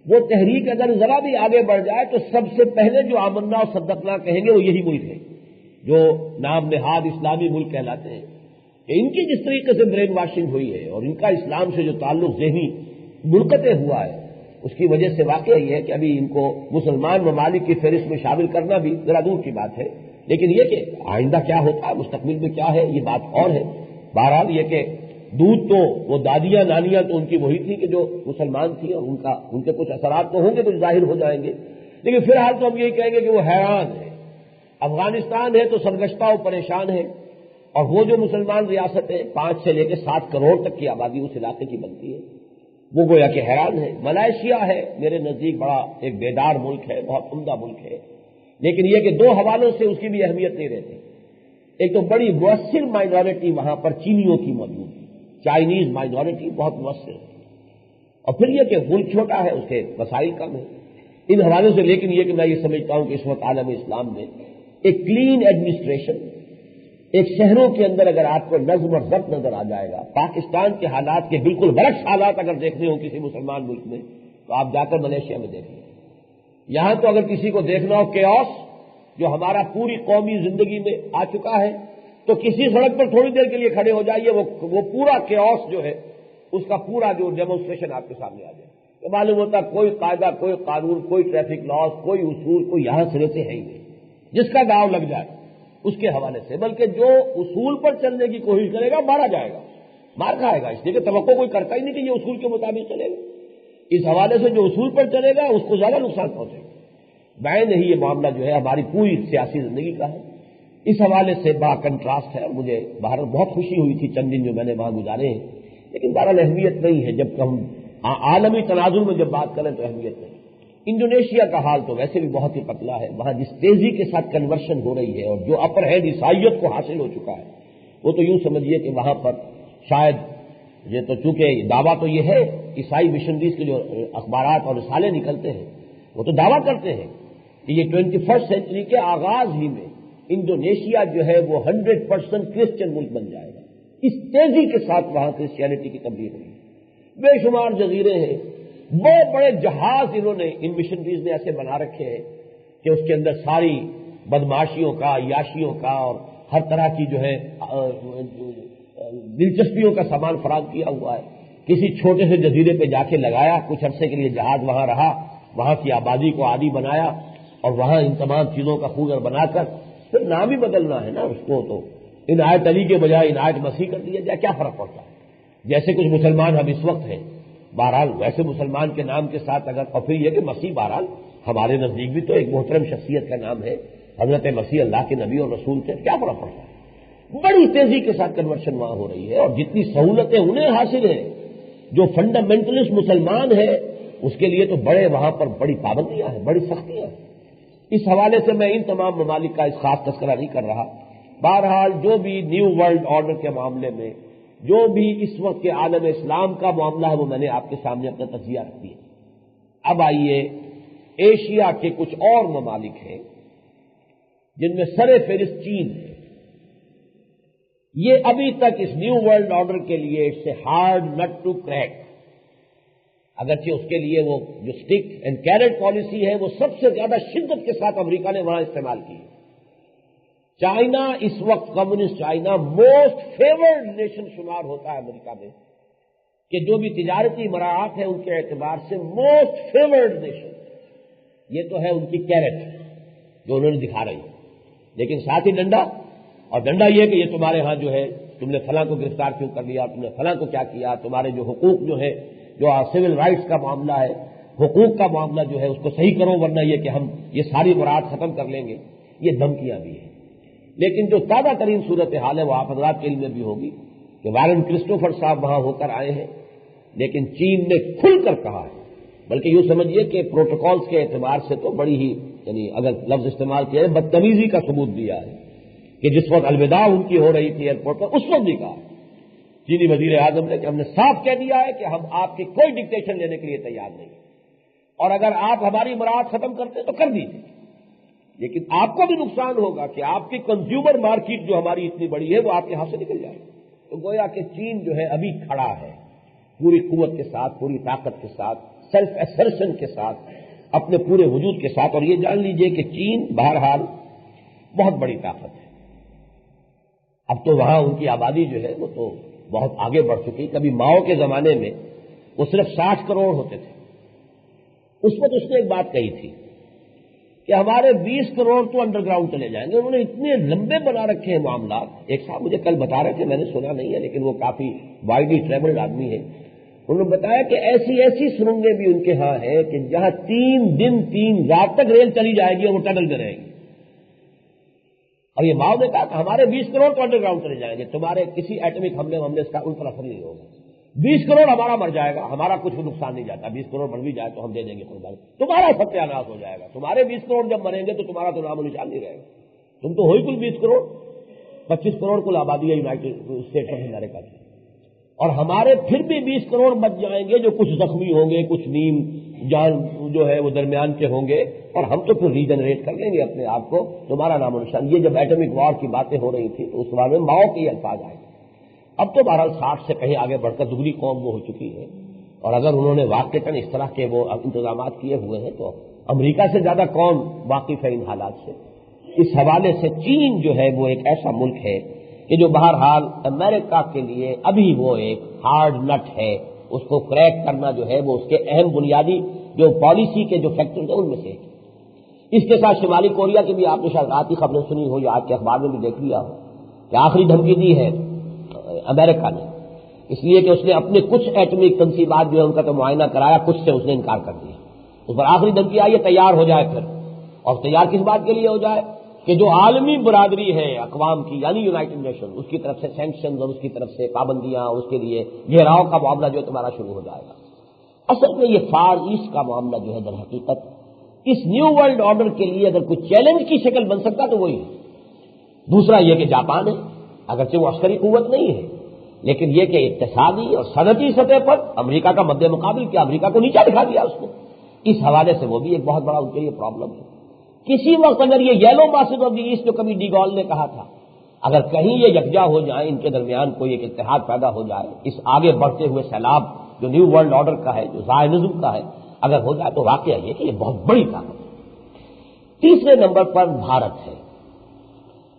وہ تحریک اگر ذرا بھی آگے بڑھ جائے تو سب سے پہلے جو آمنا اور صدقنا کہیں گے وہ یہی ملک ہے جو نام نہاد اسلامی ملک کہلاتے ہیں، کہ ان کی جس طریقے سے برین واشنگ ہوئی ہے اور ان کا اسلام سے جو تعلق ذہنی منقطع ہوا ہے، اس کی وجہ سے واقعہ یہ ہے کہ ابھی ان کو مسلمان ممالک کی فہرست میں شامل کرنا بھی ذرا دور کی بات ہے، لیکن یہ کہ آئندہ کیا ہوتا ہے، مستقبل میں کیا ہے، یہ بات اور ہے۔ بہرحال یہ کہ دودھ تو وہ دادیاں نانیاں تو ان کی وہی تھی کہ جو مسلمان تھی، اور ان کے کچھ اثرات تو ہوں گے، کچھ ظاہر ہو جائیں گے، لیکن فی الحال تو ہم یہی کہیں گے کہ وہ حیران ہے۔ افغانستان ہے تو سرگشتہ و پریشان ہے، اور وہ جو مسلمان ریاستیں 5 سے لے کے 7 کروڑ تک کی آبادی اس علاقے کی بنتی ہے، وہ گویا کہ حیران ہے۔ ملائیشیا ہے میرے نزدیک بڑا ایک بیدار ملک ہے، بہت عمدہ ملک ہے، لیکن یہ کہ 2 حوالوں سے اس کی بھی اہمیت نہیں رہتی۔ ایک تو بڑی مؤثر مائنورٹی وہاں پر چینیوں کی موجود ہے، چائنیز مائنورٹی بہت مؤثر ہے، اور پھر یہ کہ ملک چھوٹا ہے، اس کے وسائل کم ہیں ان حوالوں سے، لیکن یہ کہ میں یہ سمجھتا ہوں کہ اس وقت عالم اسلام میں ایک کلین ایڈمنسٹریشن، ایک شہروں کے اندر اگر آپ کو نظم اور ضبط نظر آ جائے گا، پاکستان کے حالات کے بالکل برعکس حالات اگر دیکھنے ہوں کسی مسلمان ملک میں تو آپ جا کر ملیشیا میں دیکھ لیں۔ یہاں تو اگر کسی کو دیکھنا ہو کیوس جو ہمارا پوری قومی زندگی میں آ چکا ہے، تو کسی سڑک پر تھوڑی دیر کے لیے کھڑے ہو جائیے، وہ پورا کیوس جو ہے اس کا پورا جو ڈیمونسٹریشن آپ کے سامنے آ جائے، تو معلوم ہوتا کوئی قاعدہ، کوئی قانون، کوئی ٹریفک لاز، کوئی اصول، کوئی یہاں سرے سے ہے ہی نہیں، جس کا داؤ لگ جائے اس کے حوالے سے، بلکہ جو اصول پر چلنے کی کوشش کرے گا مارا جائے گا، مار کھائے گا، اس لیے کہ توقع کوئی کرتا ہی نہیں کہ یہ اصول کے مطابق چلے گا۔ اس حوالے سے جو اصول پر چلے گا اس کو زیادہ نقصان پہنچے گا۔ میں نہیں، یہ معاملہ جو ہے ہماری پوری سیاسی زندگی کا ہے، اس حوالے سے بڑا کنٹراسٹ ہے۔ مجھے بہرحال بہت خوشی ہوئی تھی چند دن جو میں نے وہاں گزارے ہیں، لیکن بہرحال اہمیت نہیں ہے، جب ہم عالمی تناظر میں جب بات کریں تو اہمیت نہیں۔ انڈونیشیا کا حال تو ویسے بھی بہت ہی پتلا ہے، وہاں جس تیزی کے ساتھ کنورشن ہو رہی ہے اور جو اپر ہینڈ عیسائیت کو حاصل ہو چکا ہے، وہ تو یوں سمجھیے کہ وہاں پر شاید یہ تو چونکہ دعویٰ تو یہ ہے، عیسائی مشنریز کے جو اخبارات اور رسالے نکلتے ہیں وہ تو دعویٰ کرتے ہیں کہ یہ 21 سینچری کے آغاز ہی میں انڈونیشیا جو ہے وہ 100% کرسچن ملک بن جائے گا۔ اس تیزی کے ساتھ وہاں کرسچینٹی کی تبدیل ہوئی ہے، بے شمار جزیرے ہیں، بہت بڑے جہاز انہوں نے ان مشنریز نے ایسے بنا رکھے ہیں کہ اس کے اندر ساری بدماشیوں کا، عیاشیوں کا اور ہر طرح کی جو ہے دلچسپیوں کا سامان فراہم کیا ہوا ہے۔ کسی چھوٹے سے جزیرے پہ جا کے لگایا، کچھ عرصے کے لیے جہاز وہاں رہا، وہاں کی آبادی کو عادی بنایا، اور وہاں ان تمام چیزوں کا خوگر بنا کر پھر نام ہی بدلنا ہے نا اس کو، تو عنایت علی کے بجائے عنایت مسیح کر دیا جائے، کیا فرق پڑتا ہے؟ جیسے کچھ مسلمان ہم اس وقت ہیں، بہرحال ویسے مسلمان کے نام کے ساتھ اگر، اور پھر یہ کہ مسیح بہرحال ہمارے نزدیک بھی تو ایک محترم شخصیت کا نام ہے، حضرت مسیح اللہ کے نبی اور رسول تھے، کیا فرق پڑتا ہے؟ بڑی تیزی کے ساتھ کنورشن وہاں ہو رہی ہے، اور جتنی سہولتیں انہیں حاصل ہیں، جو فنڈامنٹلسٹ مسلمان ہے اس کے لیے تو بڑے وہاں پر بڑی پابندیاں ہیں، بڑی سختیاں ہیں۔ اس حوالے سے میں ان تمام ممالک کا اس خاص تذکرہ نہیں کر رہا۔ بہرحال جو بھی نیو ورلڈ آرڈر کے معاملے میں، جو بھی اس وقت کے عالم اسلام کا معاملہ ہے، وہ میں نے آپ کے سامنے اپنا تجزیہ رکھ دیا۔ اب آئیے ایشیا کے کچھ اور ممالک ہیں جن میں سر فہرست چین ہے۔ یہ ابھی تک اس نیو ورلڈ آرڈر کے لیے it's a hard nut to crack, اگرچہ اس کے لیے وہ جو سٹک اینڈ کیرٹ پالیسی ہے وہ سب سے زیادہ شدت کے ساتھ امریکہ نے وہاں استعمال کی ہے۔ چائنا اس وقت، communist China most favoured nation شمار ہوتا ہے امریکہ میں، کہ جو بھی تجارتی مراعات ہیں ان کے اعتبار سے موسٹ فیورڈ نیشن، یہ تو ہے ان کی کیرٹ جو انہوں نے دکھا رہی ہے، لیکن ساتھ ہی ڈنڈا، اور ڈنڈا یہ کہ یہ تمہارے ہاں جو ہے تم نے فلاں کو گرفتار کیوں کر لیا، تم نے فلاں کو کیا کیا، تمہارے جو حقوق جو ہے، جو سول رائٹس کا معاملہ ہے، حقوق کا معاملہ جو ہے اس کو صحیح کرو، ورنہ یہ کہ ہم یہ ساری مراعات ختم کر لیں گے، یہ دھمکیاں بھی ہیں۔ لیکن جو تازہ ترین صورتحال ہے وہ آپ حضرات کے علم میں بھی ہوگی کہ وارن کرسٹوفر صاحب وہاں ہو کر آئے ہیں، لیکن چین نے کھل کر کہا ہے، بلکہ یوں سمجھیے کہ پروٹوکالز کے اعتبار سے تو بڑی ہی، یعنی اگر لفظ استعمال کیا ہے، بدتمیزی کا ثبوت دیا ہے کہ جس وقت الوداع ان کی ہو رہی تھی ایئرپورٹ پر، اس وقت بھی کہا چینی وزیر اعظم نے کہ ہم نے صاف کہہ دیا ہے کہ ہم آپ کی کوئی ڈکٹیشن لینے کے لیے تیار نہیں، اور اگر آپ ہماری مراعات ختم کرتے تو کر دیجیے، لیکن آپ کو بھی نقصان ہوگا کہ آپ کی کنزیومر مارکیٹ جو ہماری اتنی بڑی ہے وہ آپ کے ہاتھ سے نکل جائے گی۔ تو گویا کہ چین جو ہے ابھی کھڑا ہے پوری قوت کے ساتھ، پوری طاقت کے ساتھ، سیلف ایسرشن کے ساتھ، اپنے پورے وجود کے ساتھ. اور یہ جان لیجئے کہ چین بہرحال بہت بڑی طاقت ہے. اب تو وہاں ان کی آبادی جو ہے وہ تو بہت آگے بڑھ چکی. کبھی ماؤ کے زمانے میں وہ صرف 60 کروڑ ہوتے تھے. اس وقت اس نے ایک بات کہی تھی کہ ہمارے 20 کروڑ تو انڈر گراؤنڈ چلے جائیں گے. انہوں نے اتنے لمبے بنا رکھے ہیں معاملات. ایک صاحب مجھے کل بتا رہے تھے، میں نے سنا نہیں ہے لیکن وہ کافی وائڈلی ٹریولڈ آدمی ہے. انہوں نے بتایا کہ ایسی ایسی سرنگیں بھی ان کے ہاں ہیں کہ جہاں 3 دن 3 رات تک ریل چلی جائے گی اور وہ ٹنل میں رہیں گی. اور یہ ماؤ نے کہا کہ ہمارے 20 کروڑ تو انڈر گراؤنڈ چلے جائیں گے، تمہارے کسی ایٹمک حملے اس کا ان پر اثر نہیں ہوگا. 20 کروڑ ہمارا مر جائے گا، ہمارا کچھ نقصان نہیں جاتا. 20 کروڑ مر بھی جائے تو ہم دے دیں گے قربانی. تمہارا ستیہ ناش ہو جائے گا. تمہارے 20 کروڑ جب مریں گے تو تمہارا تو نام و نشان نہیں رہے گا. تم تو ہوئی کل 20 کروڑ، 25 کروڑ کل آبادی ہے یونائٹڈ اسٹیٹس آف امریکہ کی. اور ہمارے پھر بھی 20 کروڑ بچ جائیں گے جو کچھ زخمی ہوں گے، کچھ نیم جان جو ہے وہ درمیان کے ہوں گے، اور ہم تو پھر ریجنریٹ کر لیں گے اپنے آپ کو. تمہارا نام و نشان. یہ جب ایٹمک وار کی باتیں ہو رہی تھی تو اس بارے میں ماؤ کے یہ الفاظ آئے. اب تو بہرحال 60 سے کہیں آگے بڑھ کر دوگنی قوم وہ ہو چکی ہے. اور اگر انہوں نے واقعتاً اس طرح کے وہ انتظامات کیے ہوئے ہیں تو امریکہ سے زیادہ کون واقف ہے ان حالات سے. اس حوالے سے چین جو ہے وہ ایک ایسا ملک ہے کہ جو بہرحال امریکہ کے لیے ابھی وہ ایک ہارڈ نٹ ہے. اس کو کریک کرنا جو ہے وہ اس کے اہم بنیادی جو پالیسی کے جو فیکٹرز ہیں ان میں سے ایک. اس کے ساتھ شمالی کوریا کی بھی آپ نے شاید رات کی خبریں سنی ہو یا آج کے اخبار میں بھی دیکھ لیا ہو کہ آخری دھمکی دی ہے امریکہ نے، اس لیے کہ اس نے اپنے کچھ ایٹمک تنصیبات جو ہے ان کا تو معائنہ کرایا، کچھ سے اس نے انکار کر دیا. اس پر آخری دھمکی آئی ہے تیار ہو جائے پھر. اور تیار کس بات کے لیے ہو جائے کہ جو عالمی برادری ہے اقوام کی یعنی یونائٹڈ نیشن، اس کی طرف سے سینکشنز اور اس کی طرف سے پابندیاں اور اس کے لیے گھیراؤ کا معاملہ جو ہے تمہارا شروع ہو جائے گا. اصل میں یہ فار ایسٹ کا معاملہ جو ہے در حقیقت اس نیو ورلڈ آرڈر کے لیے اگر کوئی چیلنج کی شکل بن سکتا تو وہی ہے. دوسرا یہ کہ جاپان ہے، اگرچہ وہ عسکری قوت نہیں ہے لیکن یہ کہ اقتصادی اور صنعتی سطح پر امریکہ کا مد مقابل کیا، امریکہ کو نیچا دکھا دیا اس نے. اس حوالے سے وہ بھی ایک بہت بڑا ان کے لیے پرابلم ہے. کسی وقت اگر یہ yellow masses of the east جو کبھی ڈی گال نے کہا تھا، اگر کہیں یہ یکجا ہو جائیں، ان کے درمیان کوئی ایک اتحاد پیدا ہو جائے، اس آگے بڑھتے ہوئے سیلاب جو نیو ورلڈ آرڈر کا ہے، جو زائنزم کا ہے، اگر ہو جائے تو واقعہ یہ کہ یہ بہت بڑی طاقت ہے. تیسرے نمبر پر بھارت ہے.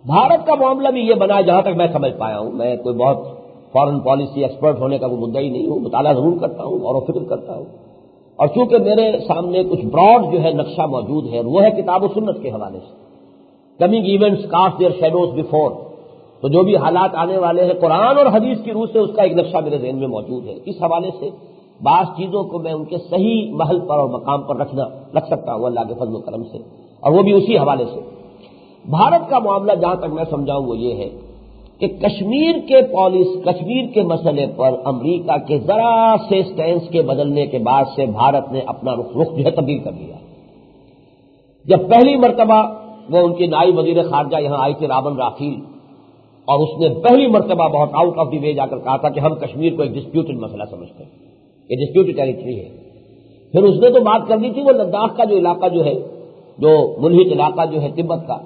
بھارت کا معاملہ بھی یہ بنا ہے جہاں تک میں سمجھ پایا ہوں. میں کوئی بہت فارن پالیسی ایکسپرٹ ہونے کا کوئی مدعی نہیں ہوں، مطالعہ ضرور کرتا ہوں اور فکر کرتا ہوں. اور چونکہ میرے سامنے کچھ براڈ جو ہے نقشہ موجود ہے، وہ ہے کتاب و سنت کے حوالے سے. Coming events cast their shadows before. تو جو بھی حالات آنے والے ہیں قرآن اور حدیث کی روح سے اس کا ایک نقشہ میرے ذہن میں موجود ہے. اس حوالے سے بعض چیزوں کو میں ان کے صحیح محل پر اور مقام پر رکھ سکتا ہوں اللہ کے فضل و کرم سے، اور وہ بھی اسی حوالے سے. بھارت کا معاملہ جہاں تک میں سمجھاؤں وہ یہ ہے کہ کشمیر کے مسئلے پر امریکہ کے ذرا سے سٹینس کے بدلنے کے بعد سے بھارت نے اپنا رخ جو ہے تبدیل کر لیا. جب پہلی مرتبہ وہ ان کی نائب وزیر خارجہ یہاں آئی تھی رابن رافیل، اور اس نے پہلی مرتبہ بہت آؤٹ آف دی وے جا کر کہا تھا کہ ہم کشمیر کو ایک ڈسپیوٹڈ مسئلہ سمجھتے ہیں، یہ ڈسپیوٹڈ ٹیریٹری ہے. پھر اس نے تو بات کر دی تھی وہ لداخ کا جو علاقہ جو ہے، جو ملحق علاقہ جو ہے تبت کا،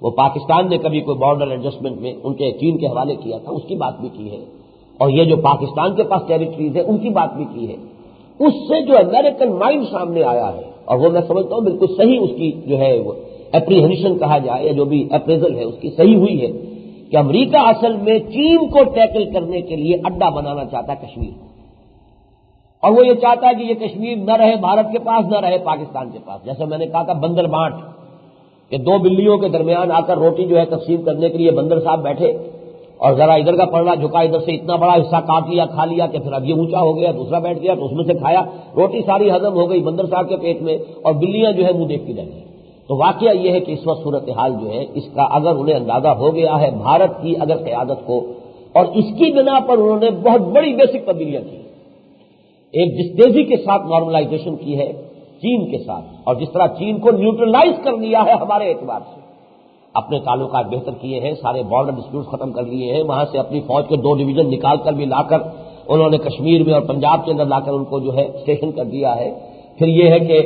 وہ پاکستان نے کبھی کوئی بارڈر ایڈجسٹمنٹ میں ان کے چین کے حوالے کیا تھا، اس کی بات بھی کی ہے. اور یہ جو پاکستان کے پاس ٹیریٹریز ہے ان کی بات بھی کی ہے. اس سے جو امریکن مائنڈ سامنے آیا ہے، اور وہ میں سمجھتا ہوں بالکل صحیح اس کی جو ہے وہ اپریہنشن کہا جائے یا جو بھی اپریزل ہے اس کی صحیح ہوئی ہے کہ امریکہ اصل میں چین کو ٹیکل کرنے کے لیے اڈا بنانا چاہتا ہے کشمیر کو. اور وہ یہ چاہتا ہے کہ یہ کشمیر نہ رہے بھارت کے پاس نہ رہے پاکستان کے پاس. جیسے میں نے کہا تھا بندر بانٹ کہ 2 بلیوں کے درمیان آ کر روٹی جو ہے تقسیم کرنے کے لیے بندر صاحب بیٹھے اور ذرا ادھر کا پڑا جھکا، ادھر سے اتنا بڑا حصہ کاٹ لیا کھا لیا کہ پھر اب یہ اونچا ہو گیا، دوسرا بیٹھ گیا تو اس میں سے کھایا، روٹی ساری ہضم ہو گئی بندر صاحب کے پیٹ میں اور بلیاں جو ہے منہ دیکھتی رہ گئی. تو واقعہ یہ ہے کہ اس وقت صورتحال جو ہے اس کا اگر انہیں اندازہ ہو گیا ہے بھارت کی اگر قیادت کو، اور اس کی بنا پر انہوں نے بہت بڑی بیسک تبدیلیاں کی. ایک جس تیزی کے ساتھ نارملائزیشن کی ہے چین کے ساتھ، اور جس طرح چین کو نیوٹرلائز کر لیا ہے ہمارے اعتبار سے، اپنے تعلقات بہتر کیے ہیں، سارے بارڈر ڈسپیوٹ ختم کر لیے ہیں، وہاں سے اپنی فوج کے 2 ڈویژن نکال کر بھی لا کر انہوں نے کشمیر میں اور پنجاب کے اندر لا کر ان کو جو ہے اسٹیشن کر دیا ہے. پھر یہ ہے کہ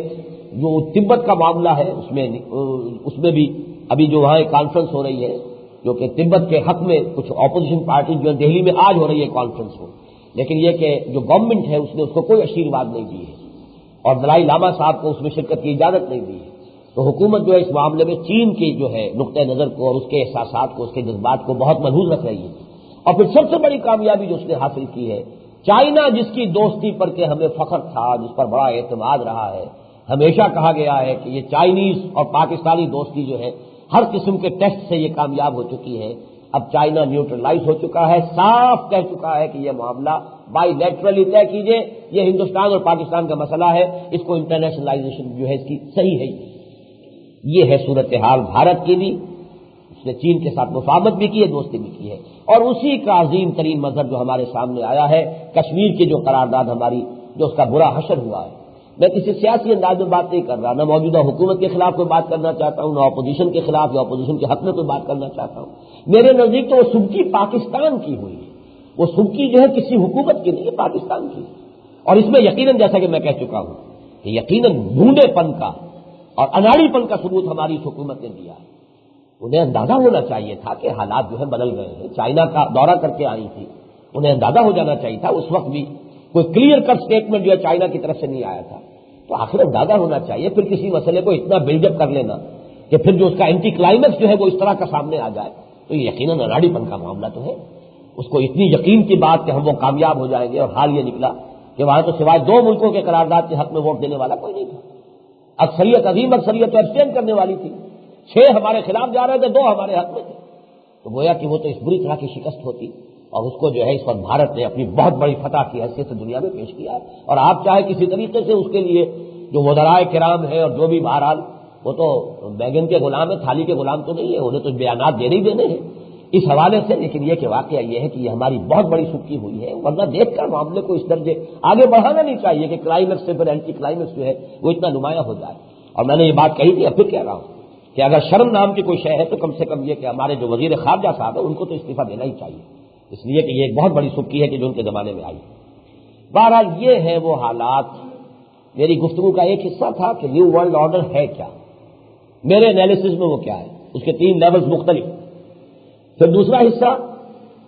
جو تبت کا معاملہ ہے اس میں بھی ابھی جو وہاں ایک کانفرنس ہو رہی ہے جو کہ تبت کے حق میں کچھ اپوزیشن پارٹی جو دہلی میں آج ہو رہی ہے کانفرنس ہو، لیکن یہ کہ جو گورنمنٹ ہے اس نے اس کو کوئی آشیرواد نہیں دی ہے. اور دلائی لاما صاحب کو اس میں شرکت کی اجازت نہیں دی ہے، تو حکومت جو ہے اس معاملے میں چین کی جو ہے نقطۂ نظر کو اور اس کے احساسات کو، اس کے جذبات کو بہت ملحوظ رکھ رہی ہے۔ اور پھر سب سے بڑی کامیابی جو اس نے حاصل کی ہے، چائنا جس کی دوستی پر کہ ہمیں فخر تھا، جس پر بڑا اعتماد رہا ہے، ہمیشہ کہا گیا ہے کہ یہ چائنیز اور پاکستانی دوستی جو ہے ہر قسم کے ٹیسٹ سے یہ کامیاب ہو چکی ہے۔ اب چائنا نیوٹرلائز ہو چکا ہے، صاف کہہ چکا ہے کہ یہ معاملہ بائی لیٹرلی طے کیجیے، یہ ہندوستان اور پاکستان کا مسئلہ ہے، اس کو انٹرنیشنلائزیشن جو ہے اس کی صحیح ہے۔ یہ ہے صورتحال بھارت کی بھی، اس نے چین کے ساتھ مفاہمت بھی کی ہے، دوستی بھی کی ہے، اور اسی کا عظیم ترین مظہر جو ہمارے سامنے آیا ہے کشمیر کی جو قرارداد ہماری، جو اس کا برا حشر ہوا ہے۔ میں کسی سیاسی انداز میں بات نہیں کر رہا، نہ موجودہ حکومت کے خلاف کوئی بات کرنا چاہتا ہوں، نہ اپوزیشن کے خلاف یا اپوزیشن کے حق میں کوئی بات کرنا چاہتا ہوں۔ میرے نزدیک تو وہ سبکی پاکستان کی ہوئی ہے، وہ سبکی جو ہے کسی حکومت کی نہیں ہے، پاکستان کی، اور اس میں یقیناً جیسا کہ میں کہہ چکا ہوں کہ یقیناً بھونڈے پن کا اور اناڑی پن کا ثبوت ہماری اس حکومت نے دیا ہے۔ انہیں اندازہ ہونا چاہیے تھا کہ حالات جو ہے بدل گئے ہیں، چائنا کا دورہ کر کے آئی تھی، انہیں اندازہ ہو جانا چاہیے تھا، اس وقت بھی کوئی کلیئر کٹ سٹیٹمنٹ جو ہے چائنا کی طرف سے نہیں آیا تھا، تو آخر اندازہ ہونا چاہیے۔ پھر کسی مسئلے کو اتنا بلڈ اپ کر لینا کہ پھر جو اس کا اینٹی کلائمیکس جو ہے وہ اس طرح کا سامنے آ جائے، تو یہ یقیناً اناڑی پن کا معاملہ تو ہے۔ اس کو اتنی یقین کی بات کہ ہم وہ کامیاب ہو جائیں گے، اور حال یہ نکلا کہ وہاں تو سوائے 2 ملکوں کے قرارداد کے حق میں ووٹ دینے والا کوئی نہیں تھا، اکثریت عظیم اکثریت تو ایبسٹین کرنے والی تھی، 6 ہمارے خلاف جا رہے تھے، 2 ہمارے حق میں تھے، تو گویا کہ وہ تو اس بری طرح کی شکست ہوتی، اور اس کو جو ہے اس وقت بھارت نے اپنی بہت بڑی فتح کی حیثیت سے دنیا میں پیش کیا ہے۔ اور آپ چاہے کسی طریقے سے اس کے لیے جو وزرائے کرام ہیں اور جو بھی بہرحال وہ تو بیگن کے غلام ہے، تھالی کے غلام تو نہیں ہے، انہیں تو بیانات دینے ہی دینے ہیں اس حوالے سے۔ لیکن یہ کہ واقعہ یہ ہے کہ یہ ہماری بہت بڑی سبکی ہوئی ہے، ورنہ دیکھ کر معاملے کو اس درجے آگے بڑھانا نہیں چاہیے کہ کلائمیکس سے پھر اینٹی کلائمیکس جو ہے وہ اتنا نمایاں ہو جائے۔ اور میں نے یہ بات کہی تھی، اب پھر کہہ رہا ہوں کہ اگر شرم نام کی کوئی شے ہے تو کم سے کم یہ کہ ہمارے جو وزیر خارجہ صاحب ہیں ان کو تو استعفیٰ دینا ہی چاہیے، اس لیے کہ یہ ایک بہت بڑی سبکی ہے کہ جو ان کے زمانے میں آئی۔ بہرحال یہ ہے وہ حالات۔ میری گفتگو کا ایک حصہ تھا کہ نیو ورلڈ آرڈر ہے کیا، میرے انالیسس میں وہ کیا ہے، اس کے 3 لیولز مختلف۔ پھر دوسرا حصہ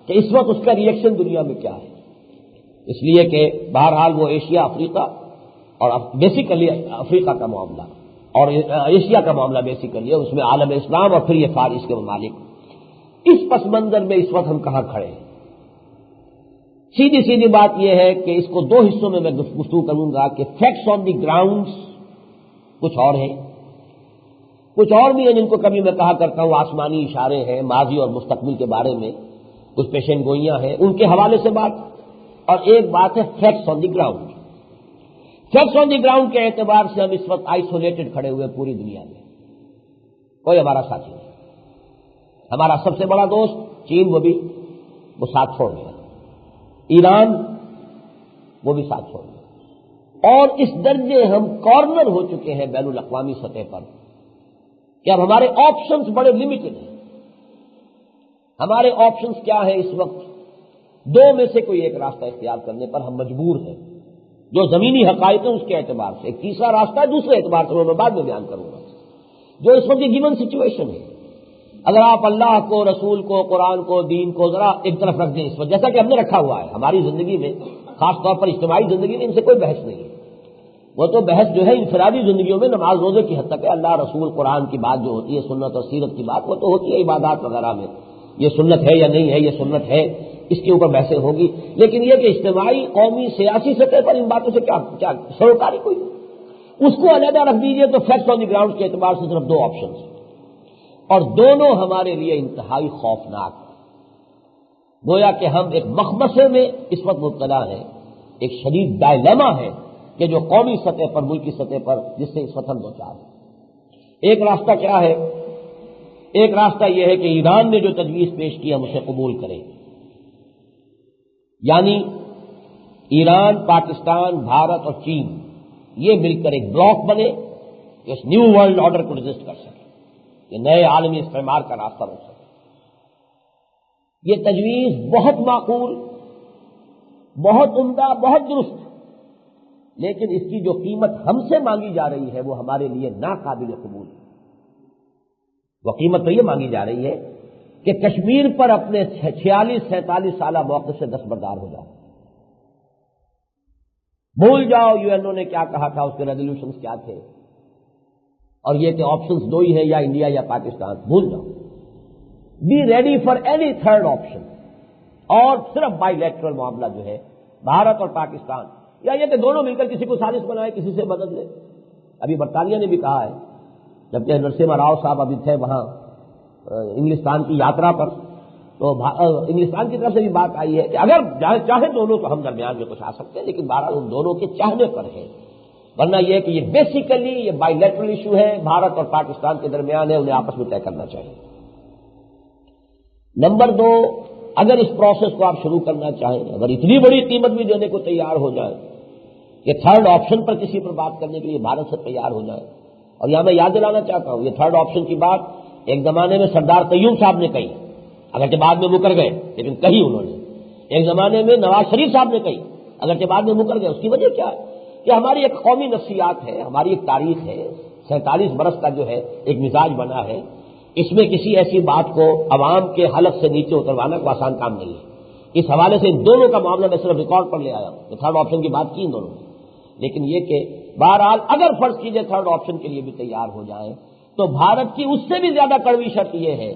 کہ اس وقت اس کا ریئیکشن دنیا میں کیا ہے، اس لیے کہ بہرحال وہ ایشیا افریقہ اور بیسیکلی افریقہ کا معاملہ اور ایشیا کا معاملہ بیسیکلی ہے، اس میں عالم اسلام اور پھر یہ فارس کے ممالک۔ اس پس منظر میں اس وقت ہم کہاں کھڑے ہیں؟ سیدھی بات یہ ہے کہ اس کو 2 حصوں میں گفتگو کروں گا کہ فیکٹس آن دی گراؤنڈز کچھ اور ہیں، کچھ اور بھی ہیں جن کو کبھی میں کہا کرتا ہوں آسمانی اشارے ہیں، ماضی اور مستقبل کے بارے میں کچھ پیشین گوئیاں ہیں، ان کے حوالے سے بات، اور ایک بات ہے facts on the ground. Facts on the ground کے اعتبار سے ہم اس وقت آئسولیٹڈ کھڑے ہوئے پوری دنیا میں، کوئی ہمارا ساتھی نہیں، ہمارا سب سے بڑا دوست چین وہ ساتھ چھوڑ گیا، ایران وہ بھی ساتھ چھوڑ گیا، اور اس درجے ہم کارنر ہو چکے ہیں بین الاقوامی سطح پر کہ اب ہمارے آپشنز بڑے لمیٹڈ ہیں۔ ہمارے آپشنز کیا ہیں اس وقت؟ 2 میں سے کوئی ایک راستہ اختیار کرنے پر ہم مجبور ہیں، جو زمینی حقائق ہیں اس کے اعتبار سے۔ ایک تیسرا راستہ ہے دوسرے اعتبار سے، میں بعد میں بیان کروں گا، جو اس وقت کی گیون سچویشن ہے۔ اگر آپ اللہ کو، رسول کو، قرآن کو، دین کو ذرا ایک طرف رکھ دیں اس وقت، جیسا کہ ہم نے رکھا ہوا ہے ہماری زندگی میں، خاص طور پر اجتماعی زندگی میں ان سے کوئی بحث نہیں ہے، وہ تو بحث جو ہے انفرادی زندگیوں میں نماز روزے کی حد تک ہے، اللہ رسول قرآن کی بات جو ہوتی ہے، سنت اور سیرت کی بات وہ تو ہوتی ہے عبادات وغیرہ میں، یہ سنت ہے یا نہیں ہے، یہ سنت ہے، اس کے اوپر بحثیں ہوگی۔ لیکن یہ کہ اجتماعی، قومی، سیاسی سطح پر ان باتوں سے کیا سروکاری کوئی، اس کو علیحدہ رکھ دیجیے تو فیکٹس آن دی گراؤنڈ کے اعتبار سے صرف 2 آپشنز، اور دونوں ہمارے لیے انتہائی خوفناک، گویا کہ ہم ایک مخمصے میں اس وقت مبتلا ہیں، ایک شدید ڈائلیما ہے کہ جو قومی سطح پر، ملکی سطح پر جس سے اس وقت ہم دوچار ہیں۔ ایک راستہ کیا ہے؟ ایک راستہ یہ ہے کہ ایران نے جو تجویز پیش کی ہم اسے قبول کریں، یعنی ایران، پاکستان، بھارت اور چین یہ مل کر ایک بلاک بنے کہ اس نیو ورلڈ آرڈر کو رجسٹ کر سکے، یہ نئے عالمی استعمار کا راستہ بن سکے۔ یہ تجویز بہت معقول، بہت عمدہ، بہت درست، لیکن اس کی جو قیمت ہم سے مانگی جا رہی ہے وہ ہمارے لیے ناقابل قبول ہے۔ وہ قیمت تو یہ مانگی جا رہی ہے کہ کشمیر پر اپنے 46-47 سالہ موقف سے دستبردار ہو جائے، بھول جاؤ یو نے کیا کہا تھا، اس کے ریزولوشنز کیا تھے، اور یہ کہ آپشنز دو ہی ہیں، یا انڈیا یا پاکستان، بھول جاؤ. Be ready for any third option. اور صرف بائی لیٹرل معاملہ جو ہے بھارت اور پاکستان، یا یہ کہ دونوں مل کر کسی کو سازش بنائے، کسی سے مدد لے. ابھی برطانیہ نے بھی کہا ہے، جبکہ نرسمہا راؤ صاحب ابھی تھے وہاں انگلستان کی یاترا پر، تو انگلستان کی طرف سے بھی بات آئی ہے کہ اگر چاہے دونوں تو ہم درمیان میں کچھ آ سکتے ہیں، لیکن بہرحال ان دونوں کے چاہنے پر ہے، ورنہ یہ کہ یہ بیسیکلی یہ بائی لیٹرل ایشو ہے، بھارت اور پاکستان کے درمیان ہے، انہیں آپس میں طے کرنا چاہیے. نمبر 2، اگر اس پروسیس کو آپ شروع کرنا چاہیں، اگر اتنی بڑی قیمت بھی دینے کو تیار ہو جائیں کہ تھرڈ آپشن پر کسی پر بات کرنے کے لیے بھارت سے تیار ہو جائے. اور یہاں میں یاد دلانا چاہتا ہوں، یہ تھرڈ آپشن کی بات ایک زمانے میں سردار قیوم صاحب نے کہی، اگرچہ بعد میں مکر گئے لیکن کہی انہوں نے. ایک زمانے میں نواز شریف صاحب نے کہی، اگرچہ بعد میں مکر گئے. اس کی وجہ کیا ہے کہ ہماری ایک قومی نفسیات ہے، ہماری ایک تاریخ ہے، 47 برس کا جو ہے ایک مزاج بنا ہے. اس میں کسی ایسی بات کو عوام کے حلق سے نیچے اتروانا کوئی آسان کام نہیں ہے. اس حوالے سے ان دونوں کا معاملہ میں صرف ریکارڈ پر لے آیا ہوں کہ تھرڈ آپشن کی بات کی ان دونوں نے. لیکن یہ کہ بہرحال اگر فرض کیجئے تھرڈ آپشن کے لیے بھی تیار ہو جائیں تو بھارت کی اس سے بھی زیادہ کڑوی شرط یہ ہے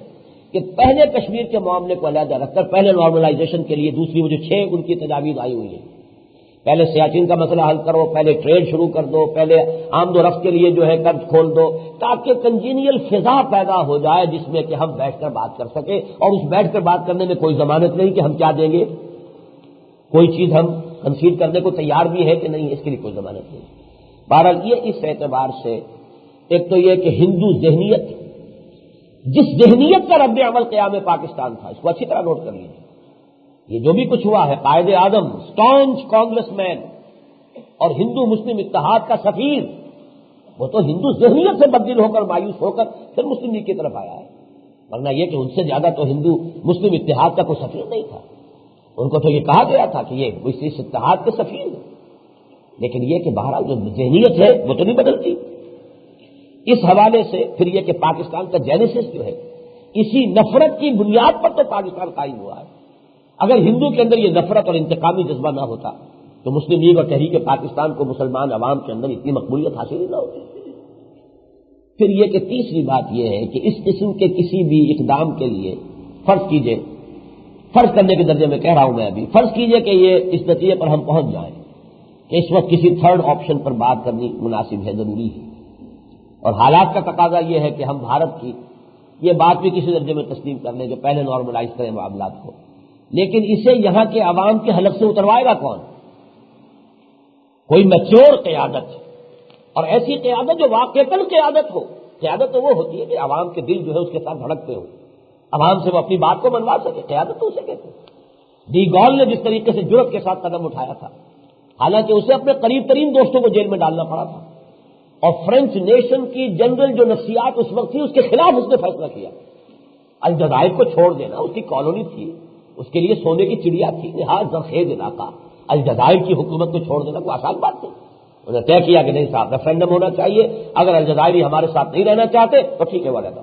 کہ پہلے کشمیر کے معاملے کو علیحدہ رکھ کر پہلے نارملائزیشن کے لیے دوسری وہ جو 6 ان کی تجاویز آئی ہوئی ہے، پہلے سیاچن کا مسئلہ حل کرو، پہلے ٹریڈ شروع کر دو، پہلے آمد و رفت کے لیے جو ہے قرض کھول دو، تاکہ کنجینیل فضا پیدا ہو جائے جس میں کہ ہم بیٹھ کر بات کر سکیں. اور اس بیٹھ کر بات کرنے میں کوئی ضمانت نہیں کہ ہم کیا دیں گے، کوئی چیز ہم کنسیڈ کرنے کو تیار بھی ہے کہ نہیں، اس کے لیے کوئی ضمانت نہیں. بہرحال یہ اس اعتبار سے ایک تو یہ کہ ہندو ذہنیت، جس ذہنیت کا رد عمل قیام پاکستان تھا، اس کو اچھی طرح نوٹ کر لیجیے. یہ جو بھی کچھ ہوا ہے، قائد اعظم اسٹانچ کانگریس مین اور ہندو مسلم اتحاد کا سفیر، وہ تو ہندو ذہنیت سے بدل ہو کر مایوس ہو کر پھر مسلم لیگ کی طرف آیا ہے. ورنہ یہ کہ ان سے زیادہ تو ہندو مسلم اتحاد کا کوئی سفیر نہیں تھا. ان کو تو یہ کہا گیا تھا کہ یہ اس اتحاد کے سفیر ہیں. لیکن یہ کہ بہرحال جو ذہنیت ہے وہ تو نہیں بدلتی. اس حوالے سے پھر یہ کہ پاکستان کا جینیسس جو ہے اسی نفرت کی بنیاد پر تو پاکستان قائم ہوا ہے. اگر ہندو کے اندر یہ نفرت اور انتقامی جذبہ نہ ہوتا تو مسلم لیگ اور تحریک پاکستان کو مسلمان عوام کے اندر اتنی مقبولیت حاصل ہی نہ ہوتی. پھر یہ کہ تیسری بات یہ ہے کہ اس قسم کے کسی بھی اقدام کے لیے فرض کیجئے، فرض کرنے کے درجے میں کہہ رہا ہوں میں ابھی، فرض کیجئے کہ یہ اس نتیجے پر ہم پہنچ جائیں کہ اس وقت کسی تھرڈ آپشن پر بات کرنی مناسب ہے، ضروری ہے. اور حالات کا تقاضا یہ ہے کہ ہم بھارت کی یہ بات بھی کسی درجے میں تسلیم کر لیں کہ پہلے نارملائز کریں معاملات کو. لیکن اسے یہاں کے عوام کے حلق سے اتروائے گا کون؟ کوئی میچور قیادت، اور ایسی قیادت جو واقعتاً قیادت ہو. قیادت تو وہ ہوتی ہے کہ عوام کے دل جو ہے اس کے ساتھ دھڑکتے ہوں، عوام سے وہ اپنی بات کو منوا سکے. قیادت تو اسے کہتے ہیں. ڈی گال نے جس طریقے سے جرأت کے ساتھ قدم اٹھایا تھا، حالانکہ اسے اپنے قریب ترین دوستوں کو جیل میں ڈالنا پڑا تھا، اور فرینچ نیشن کی جنرل جو نفسیات اس وقت تھی اس کے خلاف اس نے فیصلہ کیا. الجزائر کو چھوڑ دینا، اس کی کالونی تھی، اس کے لیے سونے کی چڑیا تھی، نہایت زرخیز علاقہ. الجزائر کی حکومت کو چھوڑ دینا کوئی آسان بات نہیں. انہوں نے طے کیا کہ نہیں صاحب، ریفرینڈم ہونا چاہیے، اگر الجزائری ہمارے ساتھ نہیں رہنا چاہتے تو ٹھیک ہے وہ رہتا.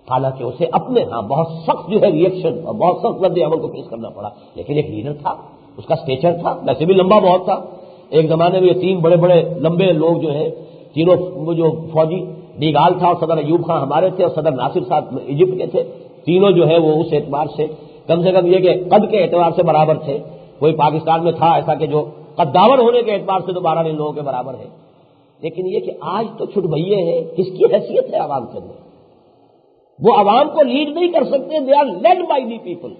حالانکہ اسے اپنے ہاں بہت سخت جو ہے ریئیکشن اور بہت سخت رد عمل کو پیش کرنا پڑا. لیکن ایک لیڈر تھا، اس کا اسٹیچر تھا، ویسے بھی لمبا بہت تھا. ایک زمانے میں یہ 3 بڑے بڑے لمبے لوگ جو ہیں، تینوں وہ جو فوجی، ڈی گال تھا اور صدر ایوب خان ہمارے تھے اور صدر ناصر صاحب ایجپٹ کے تھے. تینوں جو ہے وہ اس اعتبار سے کم یہ کہ قد کے اعتبار سے برابر تھے. کوئی پاکستان میں تھا ایسا کہ جو قداور ہونے کے اعتبار سے تو 12 ان لوگوں کے برابر ہے. لیکن یہ کہ آج تو چھٹ بھئیے ہیں، کس کی حیثیت ہے عوام کے اندر؟ وہ عوام کو لیڈ نہیں کر سکتے. They are led by the people.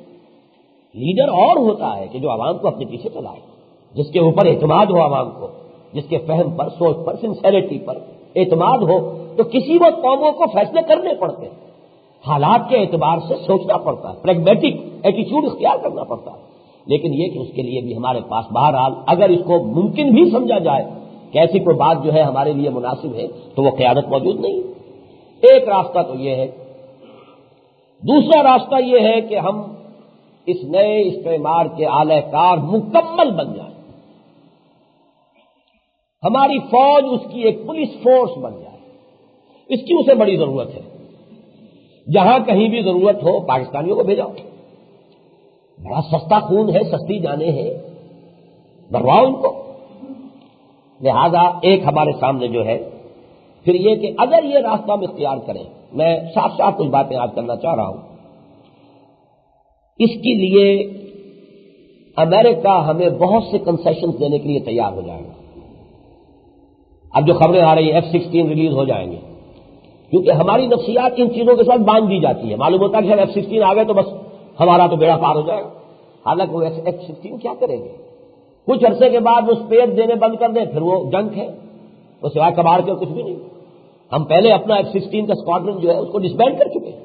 Leader اور ہوتا ہے کہ جو عوام کو اپنے پیچھے چلائے، جس کے اوپر اعتماد ہو عوام کو، جس کے فہم پر، سوچ پر، سنسیریٹی پر اعتماد ہو. تو کسی وقت قوموں کو فیصلے کرنے پڑتے ہیں، حالات کے اعتبار سے سوچنا پڑتا ہے، پریگمیٹک ایٹیچیوڈ اختیار کرنا پڑتا ہے. لیکن یہ کہ اس کے لیے بھی ہمارے پاس بہرحال اگر اس کو ممکن بھی سمجھا جائے کہ ایسی کوئی بات جو ہے ہمارے لیے مناسب ہے تو وہ قیادت موجود نہیں. ایک راستہ تو یہ ہے. دوسرا راستہ یہ ہے کہ ہم اس نئے استعمار کے آلہ کار مکمل بن جائیں، ہماری فوج اس کی ایک پولیس فورس بن جائے. اس کی اسے بڑی ضرورت ہے. جہاں کہیں بھی ضرورت ہو پاکستانیوں کو بھیجاؤ. بڑا سستا خون ہے، سستی جانیں ہیں، بھرواؤ ان کو. لہذا ایک ہمارے سامنے جو ہے پھر یہ کہ اگر یہ راستہ ہم اختیار کریں، میں صاف صاف کچھ باتیں یاد کرنا چاہ رہا ہوں، اس کے لیے امریکہ ہمیں بہت سے کنسیشنز دینے کے لیے تیار ہو جائے گا۔ اب جو خبریں آ رہی ہیں F-16 ریلیز ہو جائیں گے، کیونکہ ہماری نفسیات ان چیزوں کے ساتھ باندھ دی جاتی ہے، معلوم ہوتا ہے کہ F-16 آ گئے تو بس ہمارا تو بیڑا پار ہو جائے گا، حالانکہ وہ F-16 کیا کریں گے؟ کچھ عرصے کے بعد وہ اسپیئر دینے بند کر دیں، پھر وہ جنگ ہے، وہ سوائے کباڑ کے کچھ بھی نہیں۔ ہم پہلے اپنا F-16 کا اسکواڈرن جو ہے اس کو ڈسبینڈ کر چکے ہیں،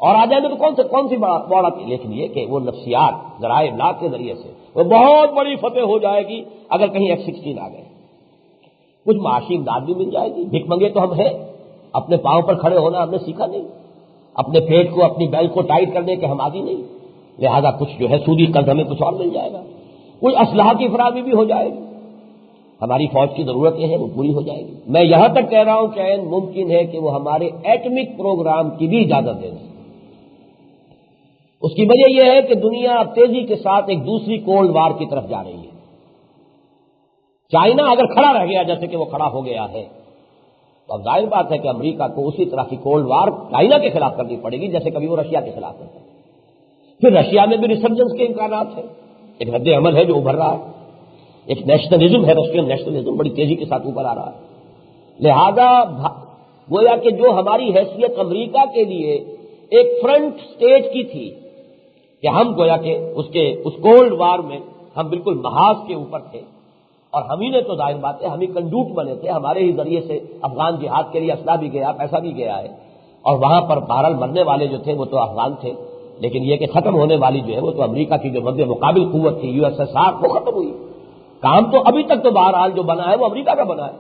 اور آ جائیں گے تو کون سی بڑا تھی، لیکن یہ کہ وہ نفسیات ذرائع ابلاغ کے ذریعے سے وہ بہت بڑی فتح ہو جائے گی اگر کہیں F-16 آ گئے۔ کچھ معاشی امداد بھی مل جائے گی، بھیک منگے تو ہم ہیں، اپنے پاؤں پر کھڑے ہونا ہم نے سیکھا نہیں، اپنے پیٹ کو اپنی بیل کو ٹائٹ کرنے کے ہم عادی نہیں، لہذا کچھ جو ہے سودی قرض ہمیں کچھ اور مل جائے گا، کوئی اسلحہ کی فراہمی بھی ہو جائے گی، ہماری فوج کی ضرورتیں ہیں وہ پوری ہو جائے گی۔ میں یہاں تک کہہ رہا ہوں کہ عین ممکن ہے کہ وہ ہمارے ایٹمک پروگرام کی بھی اجازت دے دیں۔ اس کی وجہ یہ ہے کہ دنیا اب تیزی کے ساتھ ایک دوسری کولڈ وار کی طرف جا رہی ہے۔ چائنا اگر کھڑا رہ گیا جیسے کہ وہ کھڑا ہو گیا ہے تو اب ظاہر بات ہے کہ امریکہ کو اسی طرح کی کولڈ وار چائنا کے خلاف کرنی پڑے گی جیسے کبھی وہ رشیا کے خلاف کرتا ہے۔ پھر رشیا میں بھی ریسرجنس کے امکانات ہیں، ایک رد عمل ہے جو ابھر رہا ہے، ایک نیشنلزم ہے، رشین نیشنلزم بڑی تیزی کے ساتھ اوپر آ رہا ہے، لہذا گویا کہ جو ہماری حیثیت امریکہ کے لیے ایک فرنٹ سٹیج کی تھی کہ ہم گویا کہ اس کولڈ وار میں ہم بالکل محاذ کے اوپر تھے، اور ہم ہی نے تو ظاہر بات ہے ہم ہی کنڈوٹ بنے تھے، ہمارے ہی ذریعے سے افغان جہاد کے لیے اسلحہ بھی گیا، پیسہ بھی گیا ہے، اور وہاں پر بہرحال مرنے والے جو تھے وہ تو افغان تھے، لیکن یہ کہ ختم ہونے والی جو ہے وہ تو امریکہ کی جو مد مقابل قوت تھی USSR وہ ختم ہوئی۔ کام تو ابھی تک تو بہرحال جو بنا ہے وہ امریکہ کا بنا ہے،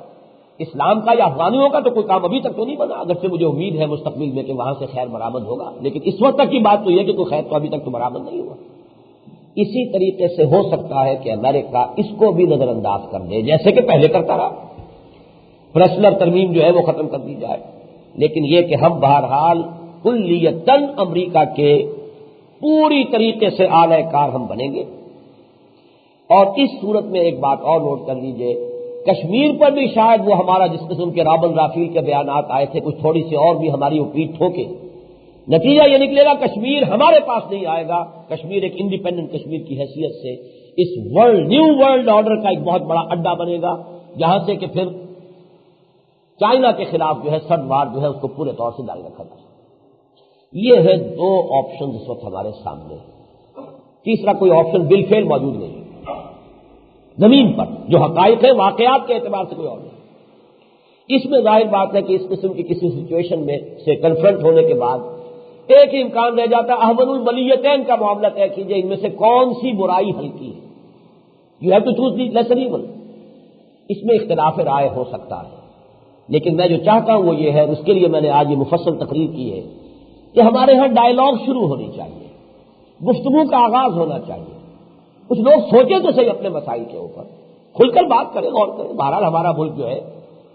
اسلام کا یا افغانیوں کا تو کوئی کام ابھی تک تو نہیں بنا، اگرچہ مجھے امید ہے مستقبل میں کہ وہاں سے خیر برآمد ہوگا، لیکن اس وقت تک کی بات تو یہ کہ کوئی خیر تو ابھی تک تو برآمد نہیں ہوا۔ اسی طریقے سے ہو سکتا ہے کہ امریکہ اس کو بھی نظر انداز کر دے جیسے کہ پہلے کرتا رہا، پریسلر ترمیم جو ہے وہ ختم کر دی جائے، لیکن یہ کہ ہم بہرحال کلیتاً امریکہ کے پوری طریقے سے اعلی کار ہم بنیں گے۔ اور اس صورت میں ایک بات اور نوٹ کر لیجئے، کشمیر پر بھی شاید وہ ہمارا جس قسم کے رابن رافیل کے بیانات آئے تھے کچھ تھوڑی سی اور بھی ہماری وہ پیٹ ٹھوکے، نتیجہ یہ نکلے گا کشمیر ہمارے پاس نہیں آئے گا، کشمیر ایک انڈیپینڈنٹ کشمیر کی حیثیت سے اس نیو ورلڈ آرڈر کا ایک بہت بڑا اڈا بنے گا، جہاں سے کہ پھر چائنا کے خلاف جو ہے سرد وار جو ہے اس کو پورے طور سے جاری رکھا جائے۔ یہ ہے دو آپشن اس وقت ہمارے سامنے، تیسرا کوئی آپشن بالفعل موجود نہیں زمین پر، جو حقائق ہیں واقعات کے اعتبار سے کوئی اور نہیں۔ اس میں ظاہر بات ہے کہ اس قسم کی کسی سچویشن میں سے کنفرنٹ ہونے کے بعد ایک ہی امکان رہ جاتا ہے، احون البلیتین کا معاملہ طے کیجیے، ان میں سے کون سی برائی ہلکی ہے، you have to choose the lesser evil. اس میں اختلاف رائے ہو سکتا ہے، لیکن میں جو چاہتا ہوں وہ یہ ہے، اس کے لیے میں نے آج یہ مفصل تقریر کی ہے کہ ہمارے ہاں ڈائیلاگ شروع ہونی چاہیے، گفتگو کا آغاز ہونا چاہیے، کچھ لوگ سوچیں تو صحیح اپنے مسائل کے اوپر، کھل کر بات کریں، غور کریں۔ بہرحال ہمارا ملک جو ہے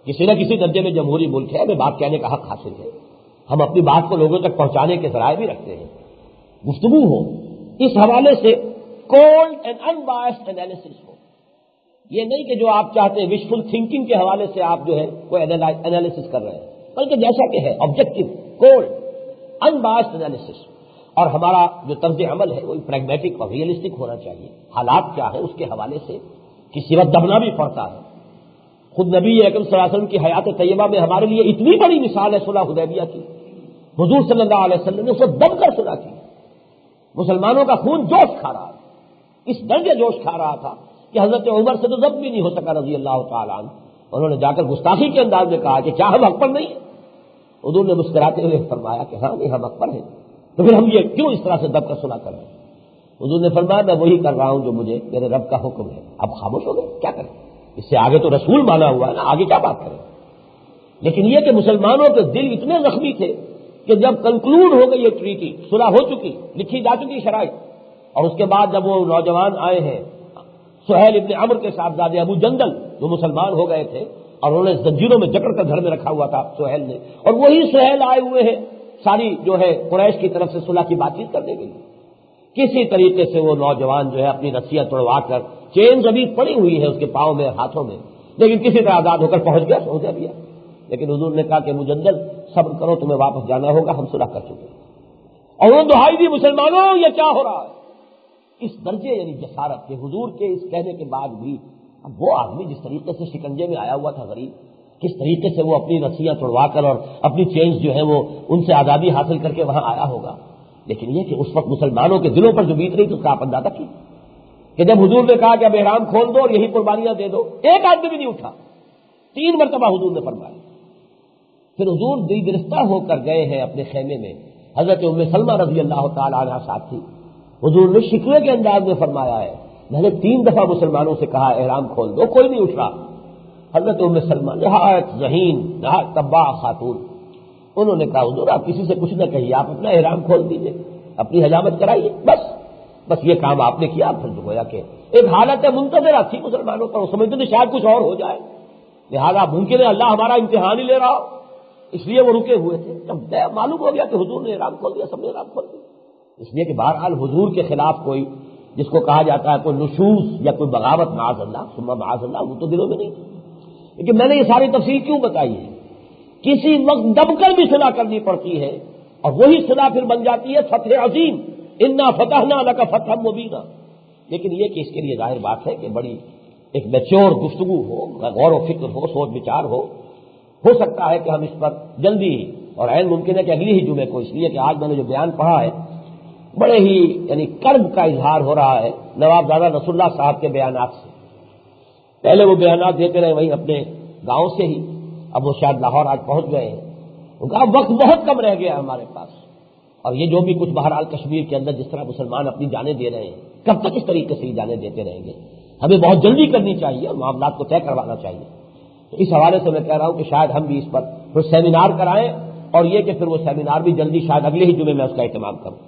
کسی نہ کسی درجے میں جمہوری ملک ہے، ہمیں بات کہنے کا حق حاصل ہے، ہم اپنی بات کو لوگوں تک پہنچانے کے ذرائع بھی رکھتے ہیں، گفتگو ہو، اس حوالے سے کولڈ اینڈ انبائسڈ انالیسس ہو، یہ نہیں کہ جو آپ چاہتے ہیں وشفل تھنکنگ کے حوالے سے آپ جو ہے کوئی انالیسس کر رہے ہیں، بلکہ جیسا کہ ہے آبجیکٹو کولڈ انبائسڈ انالیسس، اور ہمارا جو طرز عمل ہے وہ پریگمیٹک اور ریئلسٹک ہونا چاہیے، حالات کیا ہے اس کے حوالے سے کسی وقت دبنا بھی پڑتا ہے۔ خود نبی اکرم صلی اللہ علیہ وسلم کی حیات طیبہ میں ہمارے لیے اتنی بڑی مثال ہے صلح حدیبیہ کی، حضور صلی اللہ علیہ وسلم نے اس کو دب کر صلح کی، مسلمانوں کا خون جوش کھا رہا تھا، اس درجے جوش کھا رہا تھا کہ حضرت عمر سے تو ضبط بھی نہیں ہو سکا رضی اللہ تعالیٰ عنہ، انہوں نے جا کر گستاخی کے انداز میں کہا کہ کیا ہم حق پر نہیں ہیں؟ حضور نے مسکراتے ہوئے فرمایا کہ ہاں نہیں ہم حق پر ہیں، تو پھر ہم یہ کیوں اس طرح سے دب کر صلح کر رہے ہیں؟ حضور نے فرمایا میں وہی کر رہا ہوں جو مجھے میرے رب کا حکم ہے، اب خاموش ہو گئے، کیا کریں، اس سے آگے تو رسول مانا ہوا ہے نا، آگے کیا بات کریں۔ لیکن یہ کہ مسلمانوں کے دل اتنے زخمی تھے کہ جب کنکلوڈ ہو گئی یہ ٹریٹی، صلح ہو چکی، لکھی جا چکی شرائط، اور اس کے بعد جب وہ نوجوان آئے ہیں سہیل ابن عمرو کے صاحبزادے ابو جندل جو مسلمان ہو گئے تھے اور انہوں نے زنجیروں میں جکڑ کر گھر میں رکھا ہوا تھا سہیل نے، اور وہی سہیل آئے ہوئے ہیں ساری جو ہے قریش کی طرف سے صلح کی بات چیت کرنے کے لیے، کسی طریقے سے وہ نوجوان جو ہے اپنی رسیاں توڑوا کر، چینز ابھی پڑی ہوئی ہے اس کے پاؤں میں ہاتھوں میں، لیکن کسی طرح آزاد ہو کر پہنچ گیا، سعودی عربیہ۔ لیکن حضور نے کہا کہ مجدد صبر کرو، تمہیں واپس جانا ہوگا، ہم صلح کر چکے ہیں۔ اور انہوں نے دہائی دی، مسلمانوں یہ کیا ہو رہا ہے؟ اس درجے یعنی جسارت کے حضور کے اس کہنے کے بعد بھی اب وہ آدمی جس طریقے سے شکنجے میں آیا ہوا تھا غریب، کس طریقے سے وہ اپنی رسیاں توڑوا کر اور اپنی چینز جو ہے وہ ان سے آزادی حاصل کر کے وہاں آیا ہوگا، لیکن یہ کہ اس وقت مسلمانوں کے دلوں پر جو بیت رہی تھی اس کا آپ اندازہ کی کہ جب حضور نے کہا کہ اب احرام کھول دو اور یہی قربانیاں دے دو، ایک آدمی بھی نہیں اٹھا، 3 مرتبہ حضور نے فرمایا۔ پھر حضور دل گرفتہ ہو کر گئے ہیں اپنے خیمے میں، حضرت ام سلمہ رضی اللہ تعالی عنہا ساتھ تھی۔ حضور نے شکوے کے انداز میں فرمایا ہے، میں نے 3 دفعہ مسلمانوں سے کہا احرام کھول دو، کوئی نہیں اٹھ رہا۔ حضرت ام سلمہ نہایت ذہین، نہایت تباہ خاتون، انہوں نے کہا حضور آپ کسی سے کچھ نہ کہیے، آپ اپنا احرام کھول دیجیے، اپنی حجامت کرائیے، بس یہ کام آپ نے کیا۔ پھر جو گویا کہ ایک حالت منتظرہ تھی مسلمانوں پر، وہ سمجھتے تھے شاید کچھ اور ہو جائے، لہذا ممکن ہے اللہ ہمارا امتحان ہی لے رہا ہو، اس لیے وہ رکے ہوئے تھے۔ جب معلوم ہو گیا کہ حضور نے احرام کھول دیا، سب نے احرام کھول دیا، اس لیے کہ بہرحال حضور کے خلاف کوئی جس کو کہا جاتا ہے کوئی نشوز یا کوئی بغاوت معاذ اللہ ثم معاذ اللہ، وہ تو دلوں میں نہیں تھی۔ لیکن میں نے یہ ساری تفصیل کیوں بتائی ہے؟ کسی وقت دب کر بھی صلح کرنی پڑتی ہے، اور وہی صلح پھر بن جاتی ہے فتح عظیم، انا فتحنا لک فتحا مبینا۔ لیکن یہ کہ اس کے لیے ظاہر بات ہے کہ بڑی ایک میچور گفتگو ہو، غور و فکر ہو، سوچ بچار ہو سکتا ہے کہ ہم اس پر جلدی ہی، اور عین ممکن ہے کہ اگلی ہی جمعے کو، اس لیے کہ آج میں نے جو بیان پڑھا ہے بڑے ہی یعنی کرب کا اظہار ہو رہا ہے نوابزادہ نصر اللہ صاحب کے بیانات سے۔ پہلے وہ بیانات دیتے رہے وہیں اپنے گاؤں سے ہی، اب وہ شاید لاہور آج پہنچ گئے ہیں، ان کا وقت بہت کم رہ گیا ہمارے پاس، اور یہ جو بھی کچھ بہرحال کشمیر کے اندر جس طرح مسلمان اپنی جانیں دے رہے ہیں، کب تک اس طریقے سے یہ جانیں دیتے رہیں گے؟ ہمیں بہت جلدی کرنی چاہیے اور معاملات کو طے کروانا چاہیے۔ تو اس حوالے سے میں کہہ رہا ہوں کہ شاید ہم بھی اس پر پھر سیمینار کرائیں، اور یہ کہ پھر وہ سیمینار بھی جلدی شاید اگلے ہی جمعے میں اس کا اہتمام کروں۔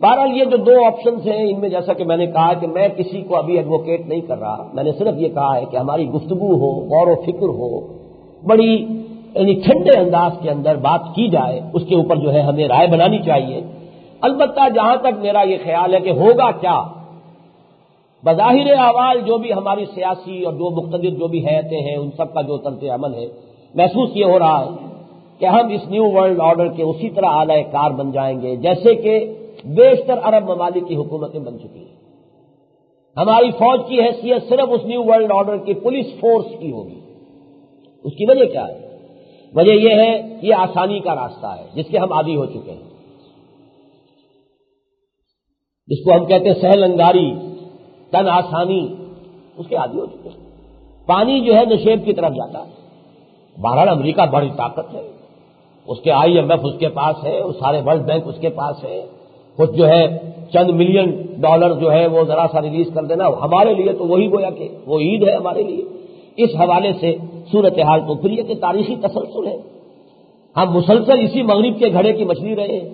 بہرحال یہ جو 2 آپشنز ہیں، ان میں جیسا کہ میں نے کہا کہ میں کسی کو ابھی ایڈوکیٹ نہیں کر رہا، میں نے صرف یہ کہا ہے کہ ہماری گفتگو ہو، غور و فکر ہو، بڑی یعنی ٹھنڈے انداز کے اندر بات کی جائے، اس کے اوپر جو ہے ہمیں رائے بنانی چاہیے۔ البتہ جہاں تک میرا یہ خیال ہے کہ ہوگا کیا، بظاہر احوال جو بھی ہماری سیاسی اور جو مقتدر جو بھی حیتیں ہیں، ان سب کا جو طرز عمل ہے، محسوس یہ ہو رہا ہے کہ ہم اس نیو ورلڈ آرڈر کے اسی طرح اعلی کار بن جائیں گے جیسے کہ بیشتر عرب ممالک کی حکومتیں بن چکی ہیں۔ ہماری فوج کی حیثیت صرف اس نیو ورلڈ آرڈر کی پولیس فورس کی ہوگی۔ اس کی وجہ کیا ہے؟ وجہ یہ ہے یہ آسانی کا راستہ ہے جس کے ہم عادی ہو چکے ہیں، جس کو ہم کہتے ہیں سہل انگاری، تن آسانی، اس کے عادی ہو چکے ہیں۔ پانی جو ہے نشیب کی طرف جاتا ہے۔ بہرحال امریکہ بڑی طاقت ہے، اس کے IMF اس کے پاس ہے، وہ سارے ورلڈ بینک اس کے پاس ہے، کچھ جو ہے چند ملین ڈالر جو ہے وہ ذرا سا ریلیز کر دینا، ہمارے لیے تو وہی گویا کہ وہ عید ہے ہمارے لیے۔ اس حوالے سے صورتحال تو پھر یہ کہ تاریخی تسلسل ہے، ہم مسلسل اسی مغرب کے گھڑے کی مچھلی رہے ہیں۔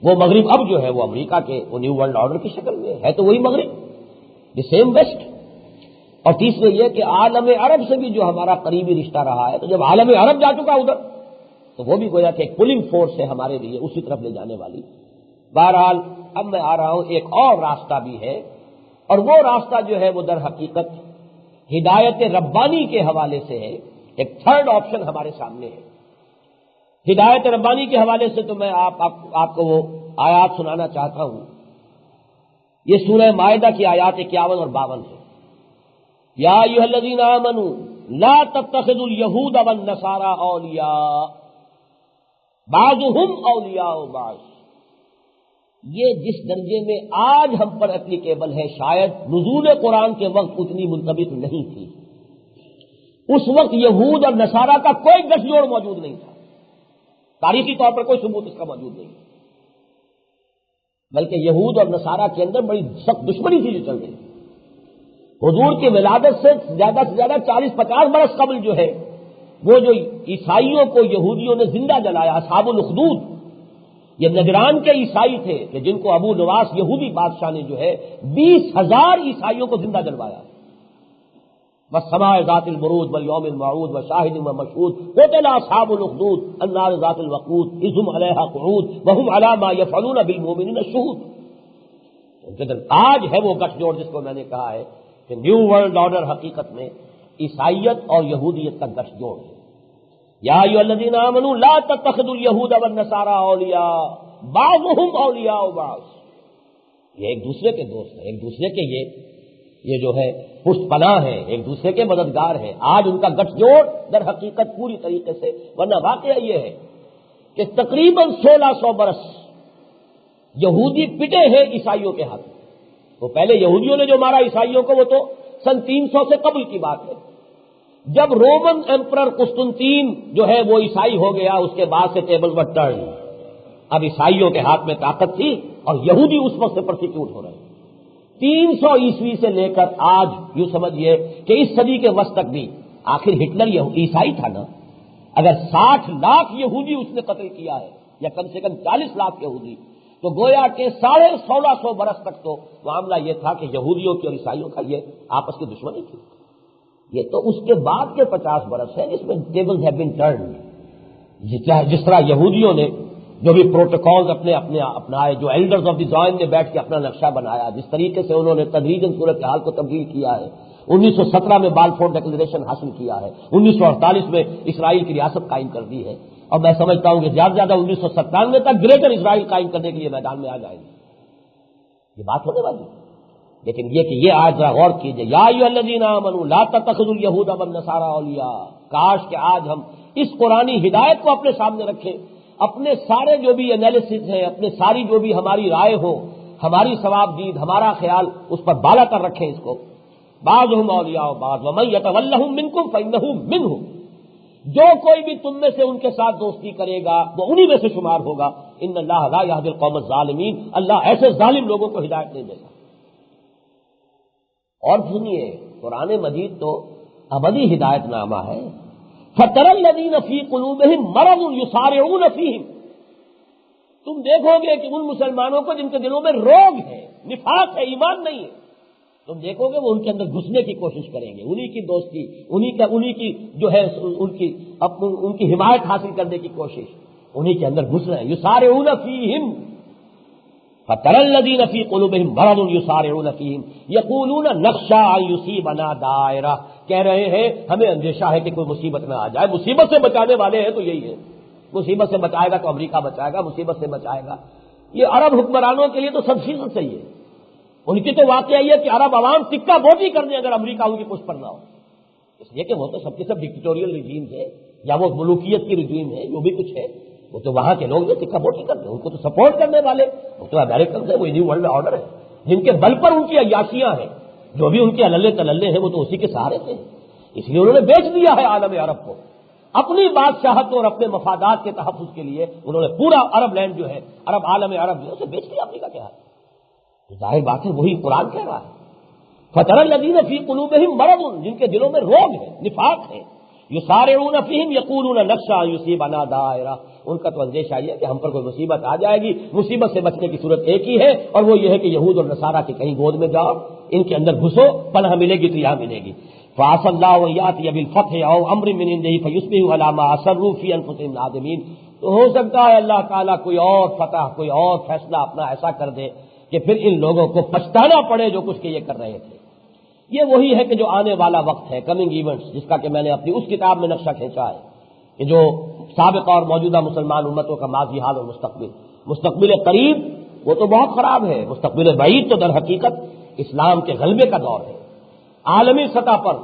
وہ مغرب اب جو ہے وہ امریکہ کے وہ نیو ورلڈ آرڈر کی شکل میں ہے، تو وہی مغرب، دی سیم ویسٹ۔ اور تیسرے یہ کہ عالم عرب سے بھی جو ہمارا قریبی رشتہ رہا ہے، تو جب عالم عرب جا چکا ادھر تو وہ بھی گویا کہ ایک پولنگ فورس ہے ہمارے لیے اسی طرف لے جانے والی۔ بہرحال اب میں آ رہا ہوں، ایک اور راستہ بھی ہے، اور وہ راستہ جو ہے وہ در حقیقت ہدایت ربانی کے حوالے سے ہے۔ ایک 3rd آپشن ہمارے سامنے ہے ہدایت ربانی کے حوالے سے۔ تو میں آپ کو وہ آیات سنانا چاہتا ہوں۔ یہ سورہ مائدہ کی آیات 51 اور 52 ہے۔ یا ایھا الذین آمنوا لا تتخذوا اليہود والنصارى اولیاء بعضهم اولیاء بعض۔ یہ جس درجے میں آج ہم پر اپلیکیبل ہے شاید نزول قرآن کے وقت اتنی منطبق نہیں تھی۔ اس وقت یہود اور نصارہ کا کوئی گٹھ جوڑ موجود نہیں تھا، تاریخی طور پر کوئی ثبوت اس کا موجود نہیں، بلکہ یہود اور نصارہ کے اندر بڑی سخت دشمنی تھی جو چل رہی۔ حضور کی ولادت سے زیادہ 40-50 برس قبل جو ہے وہ جو عیسائیوں کو یہودیوں نے زندہ جلایا، اصحاب الاخدود، یہ نجران کے عیسائی تھے کہ جن کو ابو نواس یہودی بادشاہ نے جو ہے 20,000 عیسائیوں کو زندہ جلوایا۔ والسماء ذات البروج والیوم الموعود وشاہد ومشہود قتل اصحاب الاخدود النار ذات الوقود اذ هم علیہا قعود وهم علی ما یفعلون بالمؤمنین شہود۔ آج ہے وہ گٹھ جوڑ جس کو میں نے کہا ہے کہ نیو ورلڈ آرڈر حقیقت میں عیسائیت اور یہودیت کا گٹھ جوڑ ہے۔ یا ایھا الذین آمنوا لا تتخذوا اليہود والنصارى اولیاء بعضهم اولیاء بعض، یہ ایک دوسرے کے دوست ہیں، ایک دوسرے کے یہ جو ہے پشت پناہ ہیں، ایک دوسرے کے مددگار ہیں۔ آج ان کا گٹھ جوڑ در حقیقت پوری طریقے سے، ورنہ واقعہ یہ ہے کہ تقریباً 1600 برس یہودی پٹے ہیں عیسائیوں کے ہاتھ۔ تو پہلے یہودیوں نے جو مارا عیسائیوں کو وہ تو سن 300 سے قبل کی بات ہے، جب رومن ایمپرر قسطنطین جو ہے وہ عیسائی ہو گیا، اس کے بعد سے ٹیبل ور ٹرن۔ اب عیسائیوں کے ہاتھ میں طاقت تھی اور یہودی اس وقت سے پرسیکیوٹ ہو رہے ہیں۔ 300 عیسوی سے لے کر آج یوں سمجھیے کہ اس صدی کے وسط تک بھی، آخر ہٹلر عیسائی تھا نا، اگر 60 لاکھ یہودی اس نے قتل کیا ہے یا کم سے کم 40 لاکھ یہودی، تو گویا کہ 1650 برس تک تو معاملہ یہ تھا کہ یہودیوں کی اور عیسائیوں کا یہ آپس کی دشمنی تھی۔ یہ تو اس کے بعد کے 50 برس ہے جس میں ٹیبلز ہیو بین ٹرنڈ، جس طرح یہودیوں نے جو بھی پروٹوکالز اپنے اپنائے، جو ایلڈرز آف دی زائن نے بیٹھ کے اپنا نقشہ بنایا، جس طریقے سے انہوں نے تدریجاً صورتحال کو تبدیل کیا ہے، 1917 میں بالفور ڈکلریشن حاصل کیا ہے، 1948 میں اسرائیل کی ریاست قائم کر دی ہے، اور میں سمجھتا ہوں کہ زیادہ سے زیادہ 1997 تک گریٹر اسرائیل قائم کرنے کے لیے میدان میں آ جائیں گے۔ یہ بات ہونے والی ہے، لیکن یہ کہ یہ آج ذرا غور کیجیے، یا ایھا الذین آمنوا لا تتخذوا اليہود والنصارى اولیاء۔ کاش کہ آج ہم اس قرآنی ہدایت کو اپنے سامنے رکھیں، اپنے سارے جو بھی انالیسز ہیں، اپنے ساری جو بھی ہماری رائے ہو، ہماری ثواب دید، ہمارا خیال اس پر بالا کر رکھیں اس کو۔ بعضهم اولیاء بعض ومن یتولہم منکم فانہ منہم، جو کوئی بھی تم میں سے ان کے ساتھ دوستی کرے گا وہ انہی میں سے شمار ہوگا۔ ان اللہ لا یہدی القوم الظالمین، اللہ ایسے ظالم لوگوں کو ہدایت نہیں دے گا۔ اور سنیے، قرآن مجید تو ابدی ہدایت نامہ ہے۔ فَتَرَى الَّذِينَ فِي قُلُوبِهِم مَرَضٌ يُسَارِعُونَ فِيهِمْ، تم دیکھو گے کہ ان مسلمانوں کو جن کے دلوں میں روگ ہے، نفاق ہے، ایمان نہیں ہے، تم دیکھو گے وہ ان کے اندر گھسنے کی کوشش کریں گے، انہی کی دوستی، انہی کی جو ہے ان کی حمایت حاصل کرنے کی کوشش، انہی کے اندر گھس رہے ہیں۔ یسارعون فیہم فَتَرَى الَّذِينَ فِي قُلُوبِهِم مَرَضٌ يُسَارِعُونَ فِيهِمْ يَقُولُونَ نَخْشَىٰ أَن يُصِيبَنَا دَائِرَةٌ، کہہ رہے ہیں ہمیں اندیشہ ہے کہ کوئی مصیبت نہ آ جائے۔ مصیبت سے بچانے والے ہیں تو یہی ہے، مصیبت سے بچائے گا تو امریکہ بچائے گا، مصیبت سے بچائے گا۔ یہ عرب حکمرانوں کے لیے تو سب فیصد صحیح ہے، ان کی تو واقعہ یہ ہے کہ عرب عوام ٹکا بوٹی کر دیں اگر امریکہ ان کی پشت پر نہ ہو، اس لیے کہ وہ تو سب کے سب ڈکٹیٹوریل رجیمز ہے یا وہ ملوکیت کی رجیم ہے، جو بھی کچھ ہے وہ تو وہاں کے لوگ جو ٹکا بوٹی کرتے ہیں، ان کو تو سپورٹ کرنے والے وہ تو امریکن ہے، وہ نیو ورلڈ آرڈر ہے، جن کے بل پر ان کی عیاشیاں ہیں، جو بھی ان کے اللے تللے ہیں وہ تو اسی کے سہارے سے ہیں۔ اس لیے انہوں نے بیچ دیا ہے عالم عرب کو، اپنی بادشاہت اور اپنے مفادات کے تحفظ کے لیے انہوں نے پورا عرب لینڈ جو ہے، عرب عالم عرب جو ہے اسے بیچ دیا امریکہ کے ہاتھ۔ ظاہر بات ہے وہی قرآن کہہ رہا ہے، فَتَرَى الَّذِينَ فِي قُلُوبِهِم مَرَضٌ، جن کے دلوں میں روگ ہے، نفاق ہے، یسارعون فیہم یقولون نخشیٰ ان یصیبنا دائرہ، ان کا تو اندیشہ یہ ہے کہ ہم پر کوئی مصیبت آ جائے گی۔ مصیبت سے بچنے کی صورت ایک ہی ہے اور وہ یہ ہے کہ یہود اور نصارہ کی کہیں گود میں جاؤ، ان کے اندر گھسو، پناہ ملے گی تو یہاں ملے گی۔ فَعَسَى اللَّهُ أَن يَأْتِيَ بِالْفَتْحِ أَوْ أَمْرٍ مِّنْ عِندِهِ فَيُصْبِحُوا عَلَىٰ مَا أَسَرُّوا فِي أَنفُسِهِمْ نَادِمِينَ، تو ہو سکتا ہے اللہ تعالیٰ کوئی اور فتح، کوئی اور فیصلہ اپنا ایسا کر دے کہ پھر ان لوگوں کو پچھتانا پڑے جو کچھ کہ یہ کر رہے تھے۔ یہ وہی ہے کہ جو آنے والا وقت ہے، کمنگ ایونٹس، جس کا کہ میں نے اپنی اس کتاب میں نقشہ کھینچا ہے کہ جو سابقہ اور موجودہ مسلمان امتوں کا ماضی حال اور مستقبل قریب وہ تو بہت خراب ہے، مستقبل بعید تو در حقیقت اسلام کے غلبے کا دور ہے، عالمی سطح پر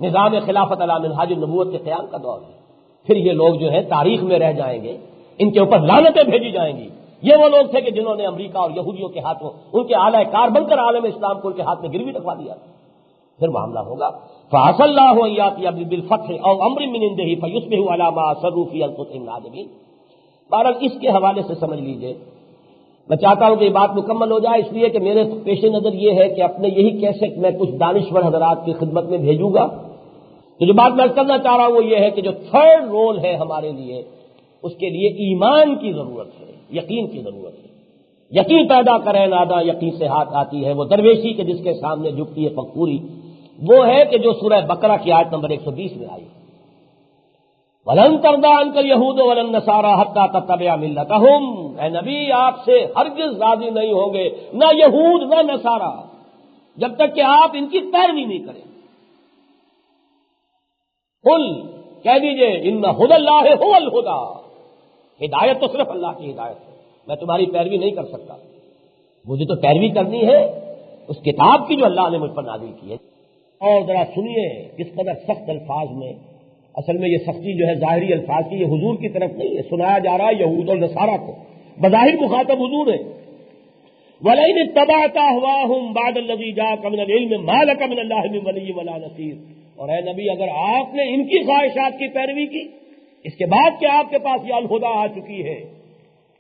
نظام خلافت علی منہاج النبوت کے قیام کا دور ہے۔ پھر یہ لوگ جو ہے تاریخ میں رہ جائیں گے، ان کے اوپر لعنتیں بھیجی جائیں گی۔ یہ وہ لوگ تھے کہ جنہوں نے امریکہ اور یہودیوں کے ہاتھوں ان کے اعلی کار بن کر عالم اسلام کو ان کے ہاتھ میں گروی رکھوا دیا۔ پھر معاملہ ہوگا فَعَسَى اللَّهُ أَن يَأْتِيَ بِالْفَتْحِ أَوْ أَمْرٍ مِّنْ عِندِهِ فَيُصْبِحُوا عَلَىٰ مَا أَسَرُّوا فِي أَنفُسِهِمْ نَادِمِينَ۔ بہرحال اس کے حوالے سے سمجھ لیجئے، میں چاہتا ہوں کہ یہ بات مکمل ہو جائے، اس لیے کہ میرے پیش نظر یہ ہے کہ اپنے یہی کیسٹ میں کچھ دانشور حضرات کی خدمت میں بھیجوں گا۔ تو جو بات میں کرنا چاہ رہا ہوں وہ یہ ہے کہ جو تھرڈ رول ہے ہمارے لیے، اس کے لیے ایمان کی ضرورت ہے، یقین کی ضرورت ہے۔ یقین پیدا کرے نادا یقین سے ہاتھ آتی ہے، وہ درویشی کے جس کے سامنے جھکتی ہے پگپوری، وہ ہے کہ جو سورہ بقرہ کی آیت نمبر 120 میں آئی، وَلَن تَرْضَىٰ عَنكَ الْيَهُودُ وَلَا النَّصَارَىٰ حَتَّىٰ تَتَّبِعَ مِلَّتَهُمْ، اے نبی آپ سے ہرگز راضی نہیں ہوں گے نہ یہود نہ نصارہ جب تک کہ آپ ان کی پیروی نہیں کریں۔ قل کہہ دیجئے ان ھدی اللہ ھو الھدی، ہدایت تو صرف اللہ کی ہدایت ہے، میں تمہاری پیروی نہیں کر سکتا، مجھے تو پیروی کرنی ہے اس کتاب کی جو اللہ نے مجھ پر نازل کی ہے۔ اور ذرا سنیے کس قدر سخت الفاظ میں، اصل میں یہ سختی جو ہے ظاہری الفاظ کی، یہ حضور کی طرف نہیں ہے، سنایا جا رہا ہے یہود اور نصارہ کو، بظاہر مخاطب حضور ہے۔ وَلَئِنِ اتَّبَعْتَ أَهْوَاءَهُمْ بَعْدَ الَّذِي جَاءَكَ مِنَ الْعِلْمِ مَا لَكَ مِنَ اللَّهِ مِن وَلِيٍّ وَلَا نَصِيرٍ، اور اے نبی اگر آپ نے ان کی خواہشات کی پیروی کی اس کے بعد کہ آپ کے پاس یہ الہدیٰ آ چکی ہے،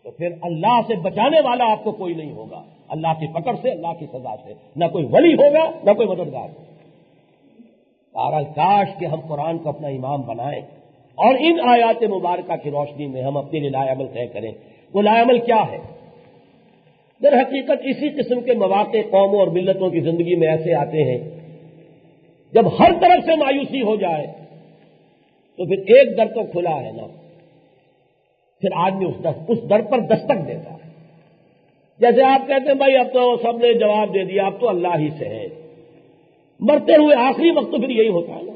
تو پھر اللہ سے بچانے والا آپ کو کوئی نہیں ہوگا، اللہ کی پکڑ سے، اللہ کی سزا سے نہ کوئی ولی ہوگا نہ کوئی مددگار ہوگا۔ بہرحال کاش کہ ہم قرآن کو اپنا امام بنائیں اور ان آیات مبارکہ کی روشنی میں ہم اپنے لیے لائے عمل طے کریں۔ وہ لائے عمل کیا ہے؟ در حقیقت اسی قسم کے مواقع قوموں اور ملتوں کی زندگی میں ایسے آتے ہیں جب ہر طرف سے مایوسی ہو جائے تو پھر ایک در تو کھلا ہے نا، پھر آدمی اس در پر دستک دیتا ہے۔ جیسے آپ کہتے ہیں بھائی اب تو سب نے جواب دے دیا، اب تو اللہ ہی سے ہے، مرتے ہوئے آخری وقت تو پھر یہی ہوتا ہے نا۔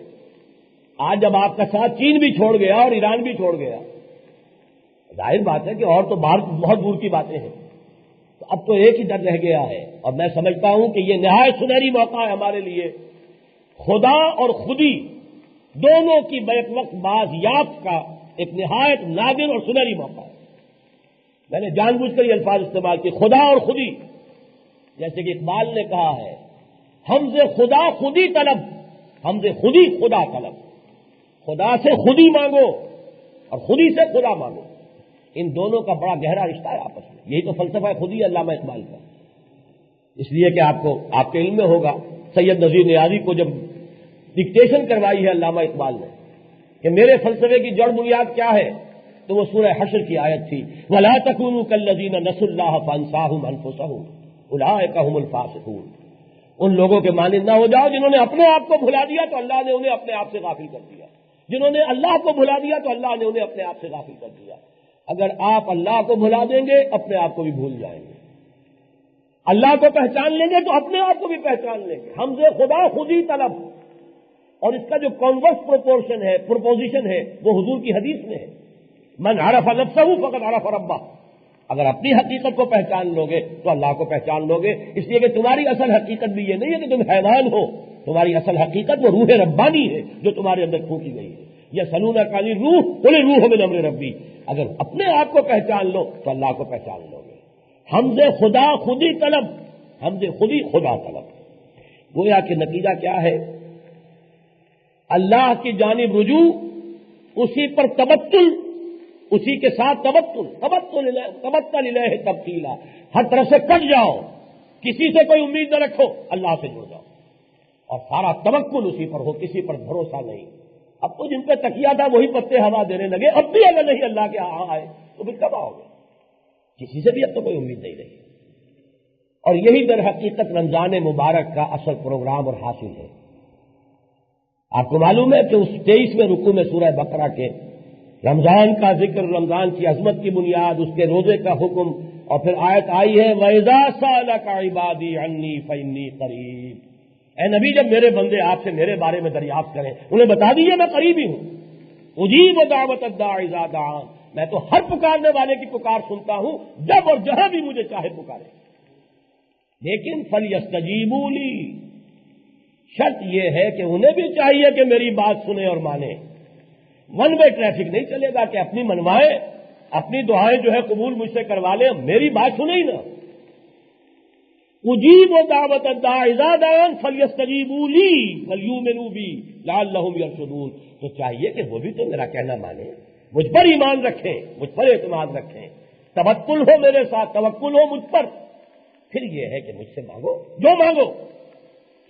آج جب آپ کا ساتھ چین بھی چھوڑ گیا اور ایران بھی چھوڑ گیا، ظاہر بات ہے کہ اور تو بہت دور کی باتیں ہیں، تو اب تو ایک ہی ڈر رہ گیا ہے، اور میں سمجھتا ہوں کہ یہ نہایت سنہری موقع ہے ہمارے لیے، خدا اور خودی دونوں کی بیک وقت باز یافت کا ایک نہایت نادر اور سنہری موقع ہے۔ میں نے جان بوجھ کر یہ الفاظ استعمال کیے، خدا اور خودی، جیسے کہ اقبال نے کہا ہے ہم سے خدا خودی طلب، ہم سے خودی خدا طلب، خدا سے خودی مانگو اور خودی سے خدا مانگو، ان دونوں کا بڑا گہرا رشتہ ہے آپس میں، یہی تو فلسفہ خودی علامہ اقبال کا۔ اس لیے کہ آپ کے علم میں ہوگا سید نذیر نیازی کو جب ڈکٹیشن کروائی ہے علامہ اقبال نے کہ میرے فلسفے کی جڑ بنیاد کیا ہے، تو وہ سورہ حشر کی آیت تھی وَلَا تَكُونُوا كَالَّذِينَ نَسُوا اللَّهَ فَأَنسَاهُمْ أَنفُسَهُمْ أُولَٰئِكَ هُمُ الْفَاسِقُونَ، ان لوگوں کے مانند نہ ہو جاؤ جنہوں نے اپنے آپ کو بھلا دیا تو اللہ نے انہیں اپنے آپ سے غافل کر دیا، جنہوں نے اللہ کو بھلا دیا تو اللہ نے انہیں اپنے آپ سے غافل کر دیا۔ اگر آپ اللہ کو بھلا دیں گے اپنے آپ کو بھی بھول جائیں گے، اللہ کو پہچان لیں گے تو اپنے آپ کو بھی پہچان لیں گے۔ ہم سے خدا خودی طلب، اور اس کا جو کانورس پروپوزیشن ہے وہ حضور کی حدیث میں ہے، من عرف نفسہ فقد عرف ربہ، اگر اپنی حقیقت کو پہچان لوگے تو اللہ کو پہچان لوگے، اس لیے کہ تمہاری اصل حقیقت بھی یہ نہیں ہے کہ تم حیوان ہو، تمہاری اصل حقیقت وہ روح ربانی ہے جو تمہارے اندر پھونکی گئی ہے۔ یسألونک عن الروح قل الروح من امر ربی، اگر اپنے آپ کو پہچان لو تو اللہ کو پہچان لوگے۔ ہم سے خدا خودی طلب، ہم سے خودی خدا طلب، گویا کہ نتیجہ کیا ہے؟ اللہ کی جانب رجوع، اسی پر تبتل، اسی کے ساتھ تبتل الیہ تبتیلا، ہر طرف سے کٹ جاؤ، کسی سے کوئی امید نہ رکھو، اللہ سے جڑ جاؤ، اور سارا توکل اسی پر ہو، کسی پر بھروسہ نہیں۔ اب تو جن پہ تکیہ تھا وہی پتے ہوا دینے لگے، اب بھی اگر نہیں اللہ کے ہاں آئے تو پھر کب آؤ گے؟ کسی سے بھی اب تو کوئی امید نہیں رہی۔ اور یہی در حقیقت رمضان مبارک کا اصل پروگرام اور حاصل ہے۔ آپ کو معلوم ہے کہ اس 23ویں رکوع میں سورہ بقرہ کے رمضان کا ذکر، رمضان کی عظمت کی بنیاد، اس کے روزے کا حکم، اور پھر آیت آئی ہے وَإِذَا سَأَلَكَ عِبَادِي عَنِّي فَإِنِّي قَرِيبٌ، اے نبی جب میرے بندے آپ سے میرے بارے میں دریافت کریں انہیں بتا دیجیے میں قریب ہی ہوں، اجیب دعوت الداعِ اذا دعان، میں تو ہر پکارنے والے کی پکار سنتا ہوں جب اور جہاں بھی مجھے چاہے پکارے، لیکن فَلْيَسْتَجِيبُوا لِي، شرط یہ ہے کہ انہیں بھی چاہیے کہ میری بات سنیں اور مانیں۔ ون وے ٹریفک نہیں چلے گا کہ اپنی منوائیں، اپنی دعائیں جو ہے قبول مجھ سے کروا لیں، میری بات سنیں ہی نہ۔ اجیب دعوت الداع اذا دعان فلیستجیبوا لی ولیؤمنوا بی لعلہم یرشدون، تو چاہیے کہ وہ بھی تو میرا کہنا مانیں، مجھ پر ایمان رکھیں، مجھ پر اعتماد رکھیں، توکل ہو میرے ساتھ، توکل ہو مجھ پر، پھر یہ ہے کہ مجھ سے مانگو جو مانگو۔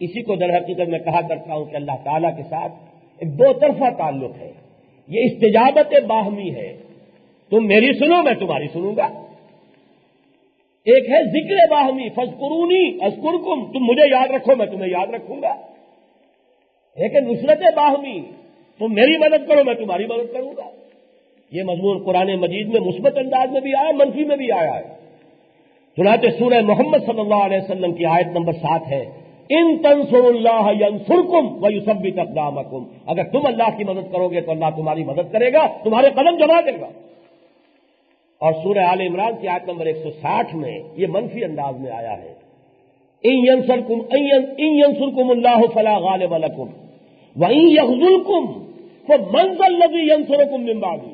اسی کو در حقیقت میں کہا کرتا ہوں کہ اللہ تعالیٰ کے ساتھ ایک دو طرفہ تعلق ہے، یہ استجابت باہمی ہے، تم میری سنو میں تمہاری سنوں گا۔ ایک ہے ذکر باہمی، فاذکرونی اذکرکم، تم مجھے یاد رکھو میں تمہیں یاد رکھوں گا۔ ایک ہے نصرت باہمی، تم میری مدد کرو میں تمہاری مدد کروں گا۔ یہ مضمون قرآن مجید میں مثبت انداز میں بھی آیا، منفی میں بھی آیا ہے۔ چنانچہ سورہ محمد صلی اللہ علیہ وسلم کی آیت نمبر 7 ہے ان تنصروا اللہ ینصرکم ویثبت اقدامکم، اگر تم اللہ کی مدد کرو گے تو اللہ تمہاری مدد کرے گا، تمہارے قدم جما دے گا۔ اور سورہ آل عمران کی آیت نمبر 160 میں یہ منفی انداز میں آیا ہے، ان ینصرکم اللہ فلا غالب لکم وان یخذلکم فمن ذا الذی ینصرکم من بعدہ،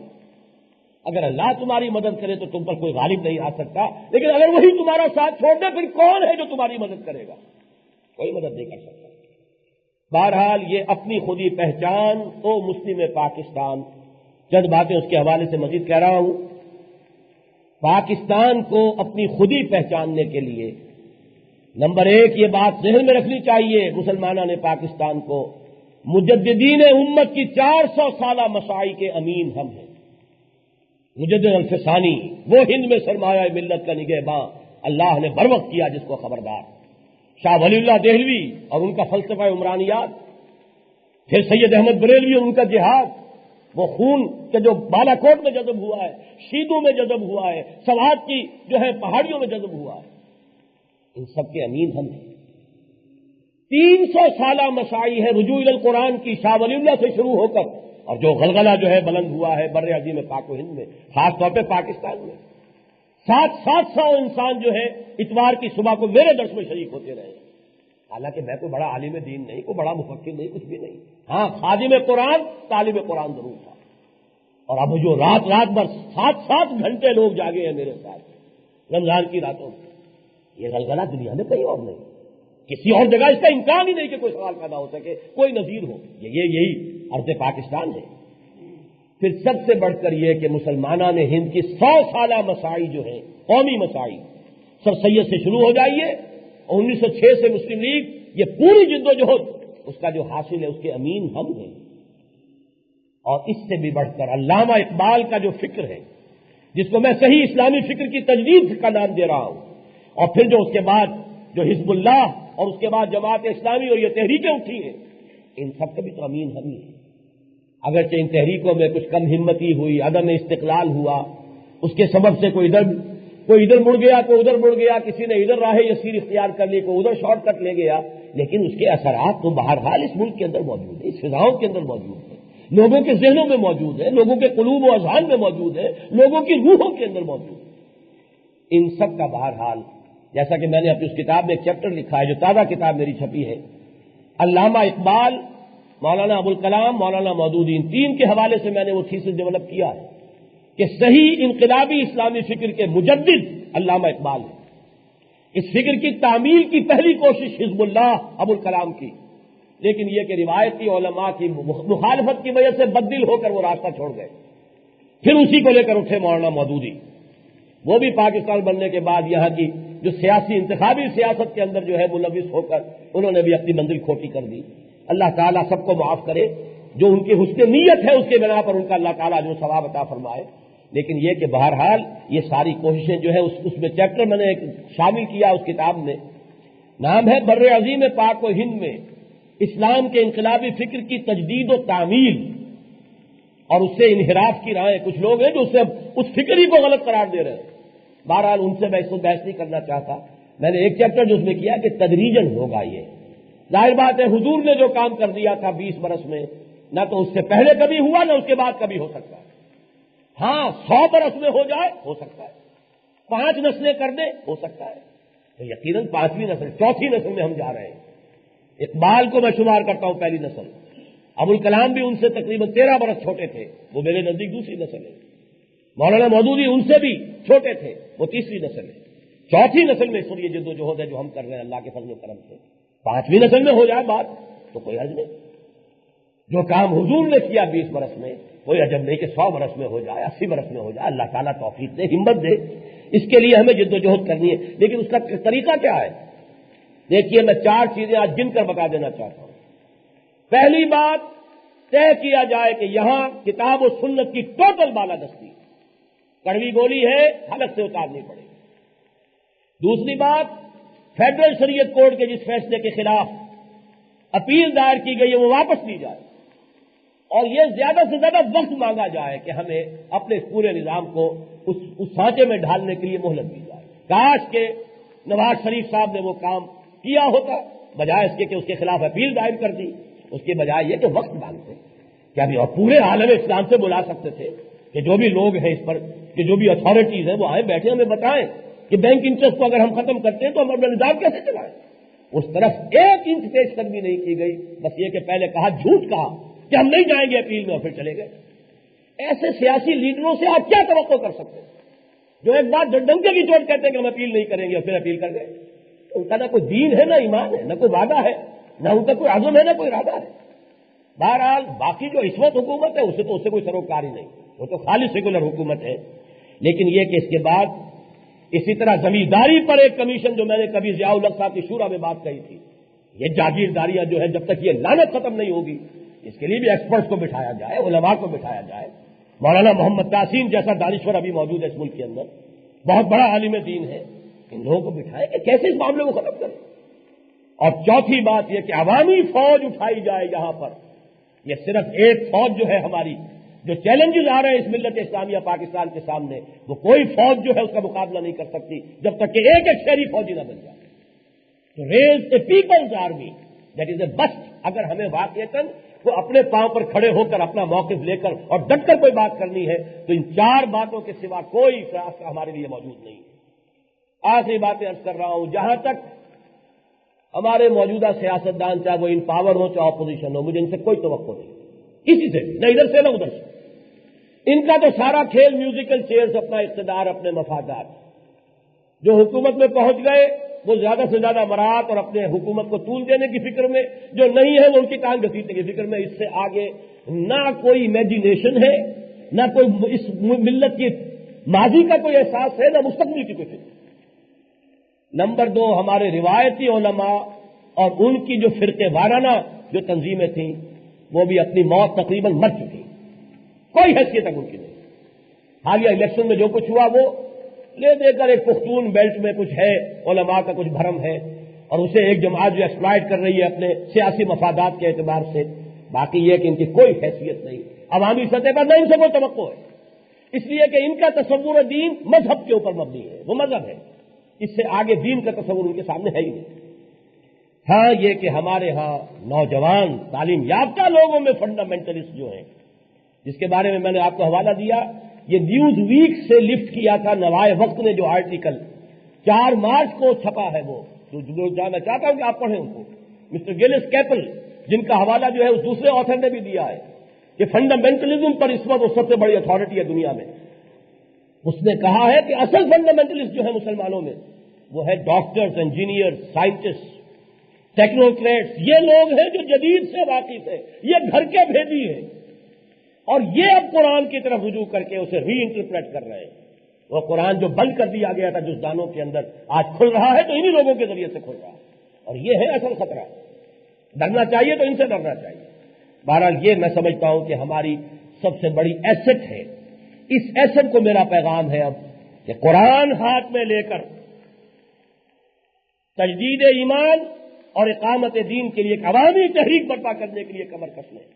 اگر اللہ تمہاری مدد کرے تو تم پر کوئی غالب نہیں آ سکتا، لیکن اگر وہی تمہارا ساتھ چھوڑ دے پھر کون ہے جو تمہاری مدد کرے گا؟ کوئی مدد نہیں کر سکتا۔ بہرحال یہ اپنی خودی پہچان تو مسلم پاکستان، چند باتیں اس کے حوالے سے مزید کہہ رہا ہوں۔ پاکستان کو اپنی خودی پہچاننے کے لیے نمبر 1 یہ بات ذہن میں رکھنی چاہیے، مسلمانوں نے پاکستان کو مجددین امت کی 400 سالہ مساعی کے امین ہم ہیں۔ مجدد الفسانی وہ ہند میں سرمایہ ملت کا نگہباں اللہ نے بر وقت کیا، جس کو خبردار شاہ ولی اللہ دہلوی اور ان کا فلسفہ عمرانیات، پھر سید احمد بریلوی اور ان کا جہاد، وہ خون کے جو بالا کوٹ میں جذب ہوا ہے، شیدوں میں جذب ہوا ہے، سوات کی جو ہے پہاڑیوں میں جذب ہوا ہے، ان سب کے امین ہم ہیں۔ 300 سالہ مساعی ہے رجوع القرآن کی، شاہ ولی اللہ سے شروع ہو کر، اور جو غلغلہ جو ہے بلند ہوا ہے بر عظیم پاک و ہند میں، خاص طور پہ پاکستان میں 700 انسان جو ہے اتوار کی صبح کو میرے درس میں شریک ہوتے رہے۔ حالانکہ میں کوئی بڑا عالم دین نہیں، کوئی بڑا مفکر نہیں، کچھ بھی نہیں، ہاں خادم قرآن، طالب قرآن ضرور تھا۔ اور اب جو رات بھر 7 گھنٹے لوگ جاگے ہیں میرے ساتھ رمضان کی راتوں میں، یہ غلغلہ دنیا میں کہیں اور نہیں، کسی اور جگہ اس کا امکان ہی نہیں کہ کوئی سوال پیدا ہو سکے، کوئی نظیر ہو۔ یہی عرض پاکستان ہے۔ پھر سب سے بڑھ کر یہ کہ مسلمانوں نے ہند کی 100 سالہ مساعی جو ہے، قومی مساعی، سر سید سے شروع ہو جائیے، 1906 سے مسلم لیگ، یہ پوری جد و جہد اس کا جو حاصل ہے اس کے امین ہم ہیں۔ اور اس سے بھی بڑھ کر علامہ اقبال کا جو فکر ہے، جس کو میں صحیح اسلامی فکر کی تجدید کا نام دے رہا ہوں، اور پھر جو اس کے بعد جو حزب اللہ اور اس کے بعد جماعت اسلامی اور یہ تحریکیں اٹھی ہیں، ان سب کا بھی تو امین ہم ہی ہیں۔ اگرچہ ان تحریکوں میں کچھ کم ہمتی ہوئی، عدم استقلال ہوا، اس کے سبب سے کوئی ادھر مڑ گیا، کوئی ادھر مڑ گیا، کسی نے ادھر راہ یسیر اختیار کر لی، کوئی ادھر شارٹ کٹ لے گیا، لیکن اس کے اثرات تو بہرحال اس ملک کے اندر موجود ہیں، اس فضاؤں کے اندر موجود ہیں، لوگوں کے ذہنوں میں موجود ہے، لوگوں کے قلوب و اذہان میں موجود ہے، لوگوں کی روحوں کے اندر موجود ہے۔ ان سب کا بہرحال، جیسا کہ میں نے اپنی اس کتاب میں ایک چیپٹر لکھا ہے، جو تازہ کتاب میری چھپی ہے، علامہ اقبال، مولانا ابوالکلام، مولانا مودودی، ان 3 کے حوالے سے میں نے وہ تھیسس ڈیولپ کیا ہے کہ صحیح انقلابی اسلامی فکر کے مجدد علامہ اقبال ہے۔ اس فکر کی تعمیل کی پہلی کوشش حزب اللہ ابوالکلام کی، لیکن یہ کہ روایتی علماء کی مخالفت کی وجہ سے بددل ہو کر وہ راستہ چھوڑ گئے۔ پھر اسی کو لے کر اٹھے مولانا مودودی، وہ بھی پاکستان بننے کے بعد یہاں کی جو سیاسی انتخابی سیاست کے اندر جو ہے ملوث ہو کر انہوں نے بھی اپنی منزل کھوٹی کر دی۔ اللہ تعالیٰ سب کو معاف کرے، جو ان کی حسن نیت ہے اس کے بنا پر ان کا اللہ تعالیٰ جو ثواب عطا فرمائے۔ لیکن یہ کہ بہرحال یہ ساری کوششیں جو ہے اس میں چیپٹر میں نے ایک شامل کیا اس کتاب میں، نام ہے بر عظیم پاک و ہند میں اسلام کے انقلابی فکر کی تجدید و تعمیل اور اس سے انحراف کی راہیں۔ کچھ لوگ ہیں جو اس فکر ہی کو غلط قرار دے رہے ہیں۔ بہرحال ان سے میں اس کو بحث نہیں کرنا چاہتا۔ میں نے ایک چیپٹر جو اس میں کیا کہ تدریجاً ہوگا یہ، ظاہر بات ہے حضور نے جو کام کر دیا تھا 20 برس میں، نہ تو اس سے پہلے کبھی ہوا نہ اس کے بعد کبھی ہو سکتا ہے۔ ہاں 100 برس میں ہو جائے ہو سکتا ہے، 5 نسلیں کر دیں ہو سکتا ہے، تو یقیناً 5ویں نسل 4تھی نسل میں ہم جا رہے ہیں۔ اقبال کو میں شمار کرتا ہوں پہلی نسل، ابوالکلام بھی ان سے تقریباً 13 برس چھوٹے تھے، وہ میرے نزدیک دوسری نسل ہے۔ مولانا مودودی ان سے بھی چھوٹے تھے، وہ تیسری نسل ہے۔ 4تھی نسل میں اس وقت یہ جد و جہد ہے جو ہم کر رہے ہیں اللہ کے فضل و کرم سے۔ 5ویں نسل میں ہو جائے بات تو کوئی حرج نہیں۔ جو کام حضور نے کیا 20 برس میں، کوئی عجب نہیں کہ 100 برس میں ہو جائے، 80 برس میں ہو جائے، اللہ تعالیٰ توفیق دے، ہمت دے، اس کے لیے ہمیں جد و جہد کرنی ہے۔ لیکن اس کا طریقہ کیا ہے؟ دیکھیے میں 4 چیزیں آج گن کر بتا دینا چاہتا ہوں۔ پہلی بات، طے کیا جائے کہ یہاں کتاب و سنت کی ٹوٹل بالادستی، کڑوی گولی ہے حلق سے اتارنی پڑے گی۔ دوسری بات، فیڈرل شریعت کورٹ کے جس فیصلے کے خلاف اپیل دائر کی گئی ہے وہ واپس لی جائے، اور یہ زیادہ سے زیادہ وقت مانگا جائے کہ ہمیں اپنے پورے نظام کو اس سانچے میں ڈھالنے کے لیے مہلت دی جائے۔ کاش کہ نواز شریف صاحب نے وہ کام کیا ہوتا، بجائے اس کے کہ اس کے خلاف اپیل دائر کر دی، اس کے بجائے یہ کہ وقت مانگتے کہ ابھی اور پورے عالم اسلام سے بلا سکتے تھے کہ جو بھی لوگ ہیں اس پر، کہ جو بھی اتھارٹیز ہیں وہ آئیں بیٹھے ہمیں بتائیں کہ بینک انٹرسٹ کو اگر ہم ختم کرتے ہیں تو ہم اپنا نظام کیسے چلائیں۔ اس طرف ایک انچ پیش قدمی نہیں کی گئی، بس یہ کہ پہلے کہا، جھوٹ کہا کہ ہم نہیں جائیں گے اپیل میں، اور پھر چلے گئے۔ ایسے سیاسی لیڈروں سے آپ کیا توقع کر سکتے ہیں جو ایک بات ڈنکے کی چوٹ کہتے ہیں کہ ہم اپیل نہیں کریں گے اور پھر اپیل کر گئے؟ ان کا نہ کوئی دین ہے، نہ ایمان ہے، نہ کوئی وعدہ ہے، نہ ان کا کوئی عزم ہے، نہ کوئی ارادہ ہے۔ بہرحال باقی جو اس وقت حکومت ہے اس سے کوئی سروکاری نہیں، وہ تو خالی سیکولر حکومت ہے۔ لیکن یہ کہ اس کے بعد اسی طرح زمینداری پر ایک کمیشن، جو میں نے کبھی ضیاء الحق صاحب کی شورا میں بات کہی تھی، یہ جاگیرداریاں جو ہے جب تک یہ لعنت ختم نہیں ہوگی، اس کے لیے بھی ایکسپرٹس کو بٹھایا جائے، علماء کو بٹھایا جائے۔ مولانا محمد تحسین جیسا دانشور ابھی موجود ہے اس ملک کے اندر، بہت بڑا عالم دین ہے، ان لوگوں کو بٹھائیں کہ کیسے اس معاملے کو ختم کریں۔ اور چوتھی بات یہ کہ عوامی فوج اٹھائی جائے یہاں پر۔ یہ صرف ایک فوج جو ہے ہماری، جو چیلنجز آ رہے ہیں اس ملت اسلامیہ پاکستان کے سامنے، وہ کوئی فوج جو ہے اس کا مقابلہ نہیں کر سکتی جب تک کہ ایک ایک شہری فوجی نہ بن جائے۔ تو raise a people's army that is a must. اگر ہمیں واقعتاً وہ اپنے پاؤں پر کھڑے ہو کر اپنا موقف لے کر اور ڈٹ کر کوئی بات کرنی ہے تو ان چار باتوں کے سوا کوئی راستہ ہمارے لیے موجود نہیں ہے۔ آخری باتیں عرض کر رہا ہوں، جہاں تک ہمارے موجودہ سیاستدان، چاہے وہ ان پاور ہو چاہے اپوزیشن ہو، مجھے ان سے کوئی توقع نہیں، کسی سے بھی، نہ ادھر سے نہ ادھر سے۔ ان کا تو سارا کھیل میوزیکل چیئرز، اپنا اقتدار، اپنے مفادات۔ جو حکومت میں پہنچ گئے وہ زیادہ سے زیادہ مراعات اور اپنے حکومت کو طول دینے کی فکر میں، جو نہیں ہے وہ ان کی ٹانگ گھسیٹنے کی فکر میں۔ اس سے آگے نہ کوئی امیجینیشن ہے، نہ کوئی اس ملت کی ماضی کا کوئی احساس ہے، نہ مستقبل کی کوئی فکر۔ نمبر 2، ہمارے روایتی علماء اور ان کی جو فرقے وارانہ جو تنظیمیں تھیں وہ بھی اپنی موت تقریباً مر چکی، کوئی حیثیت اب ان کی نہیں۔ حالیہ الیکشن میں جو کچھ ہوا وہ لے دے کر ایک پختون بیلٹ میں کچھ ہے، علماء کا کچھ بھرم ہے، اور اسے ایک جماعت جو ایکسپلائٹ کر رہی ہے اپنے سیاسی مفادات کے اعتبار سے۔ باقی یہ کہ ان کی کوئی حیثیت نہیں عوامی سطح پر، نہ ان سے کوئی توقع ہے، اس لیے کہ ان کا تصور دین مذہب کے اوپر مبنی ہے، وہ مذہب ہے، اس سے آگے دین کا تصور ان کے سامنے ہے ہی نہیں۔ ہاں یہ کہ ہمارے ہاں نوجوان تعلیم یافتہ لوگوں میں فنڈامنٹلسٹ جو ہیں، جس کے بارے میں نے آپ کو حوالہ دیا، یہ نیوز ویک سے لفٹ کیا تھا نوائے وقت نے، جو آرٹیکل 4 مارچ کو چھپا ہے، وہ جو جانا چاہتا ہوں کہ آپ پڑھیں ان کو، مسٹر گیلس کیپل، جن کا حوالہ جو ہے اس دوسرے آتھر نے بھی دیا ہے کہ فنڈامنٹلزم پر اس وقت وہ سب سے بڑی اتھارٹی ہے دنیا میں۔ اس نے کہا ہے کہ اصل فنڈامنٹلسٹ جو ہے مسلمانوں میں وہ ہے ڈاکٹرز، انجینئرز، سائنٹسٹ، ٹیکنوکریٹس، یہ لوگ ہیں جو جدید سے واقف ہیں، یہ گھر کے بھیدی ہیں، اور یہ اب قرآن کی طرف رجوع کر کے اسے ری انٹرپریٹ کر رہے ہیں۔ وہ قرآن جو بند کر دیا گیا تھا جزدانوں کے اندر، آج کھل رہا ہے تو انہی لوگوں کے ذریعے سے کھل رہا ہے، اور یہ ہے اصل خطرہ۔ ڈرنا چاہیے تو ان سے ڈرنا چاہیے۔ بہرحال یہ میں سمجھتا ہوں کہ ہماری سب سے بڑی ایسٹ ہے۔ اس ایسٹ کو میرا پیغام ہے اب کہ قرآن ہاتھ میں لے کر تجدید ایمان اور اقامت دین کے لیے ایک عوامی تحریک برپا کرنے کے لیے کمر کس لیں،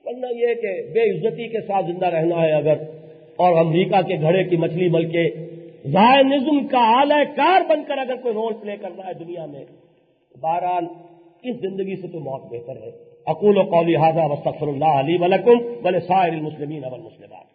ورنہ یہ کہ بے عزتی کے ساتھ زندہ رہنا ہے اگر، اور امریکہ کے گھڑے کی مچھلی بن کے زائنزم کا اعلی کار بن کر اگر کوئی رول پلے کرنا ہے دنیا میں، بہرحال اس زندگی سے تو موت بہتر ہے۔ اقول قولی ھذا واستغفر اللہ لی ولکم ولسائر المسلمین والمسلمات۔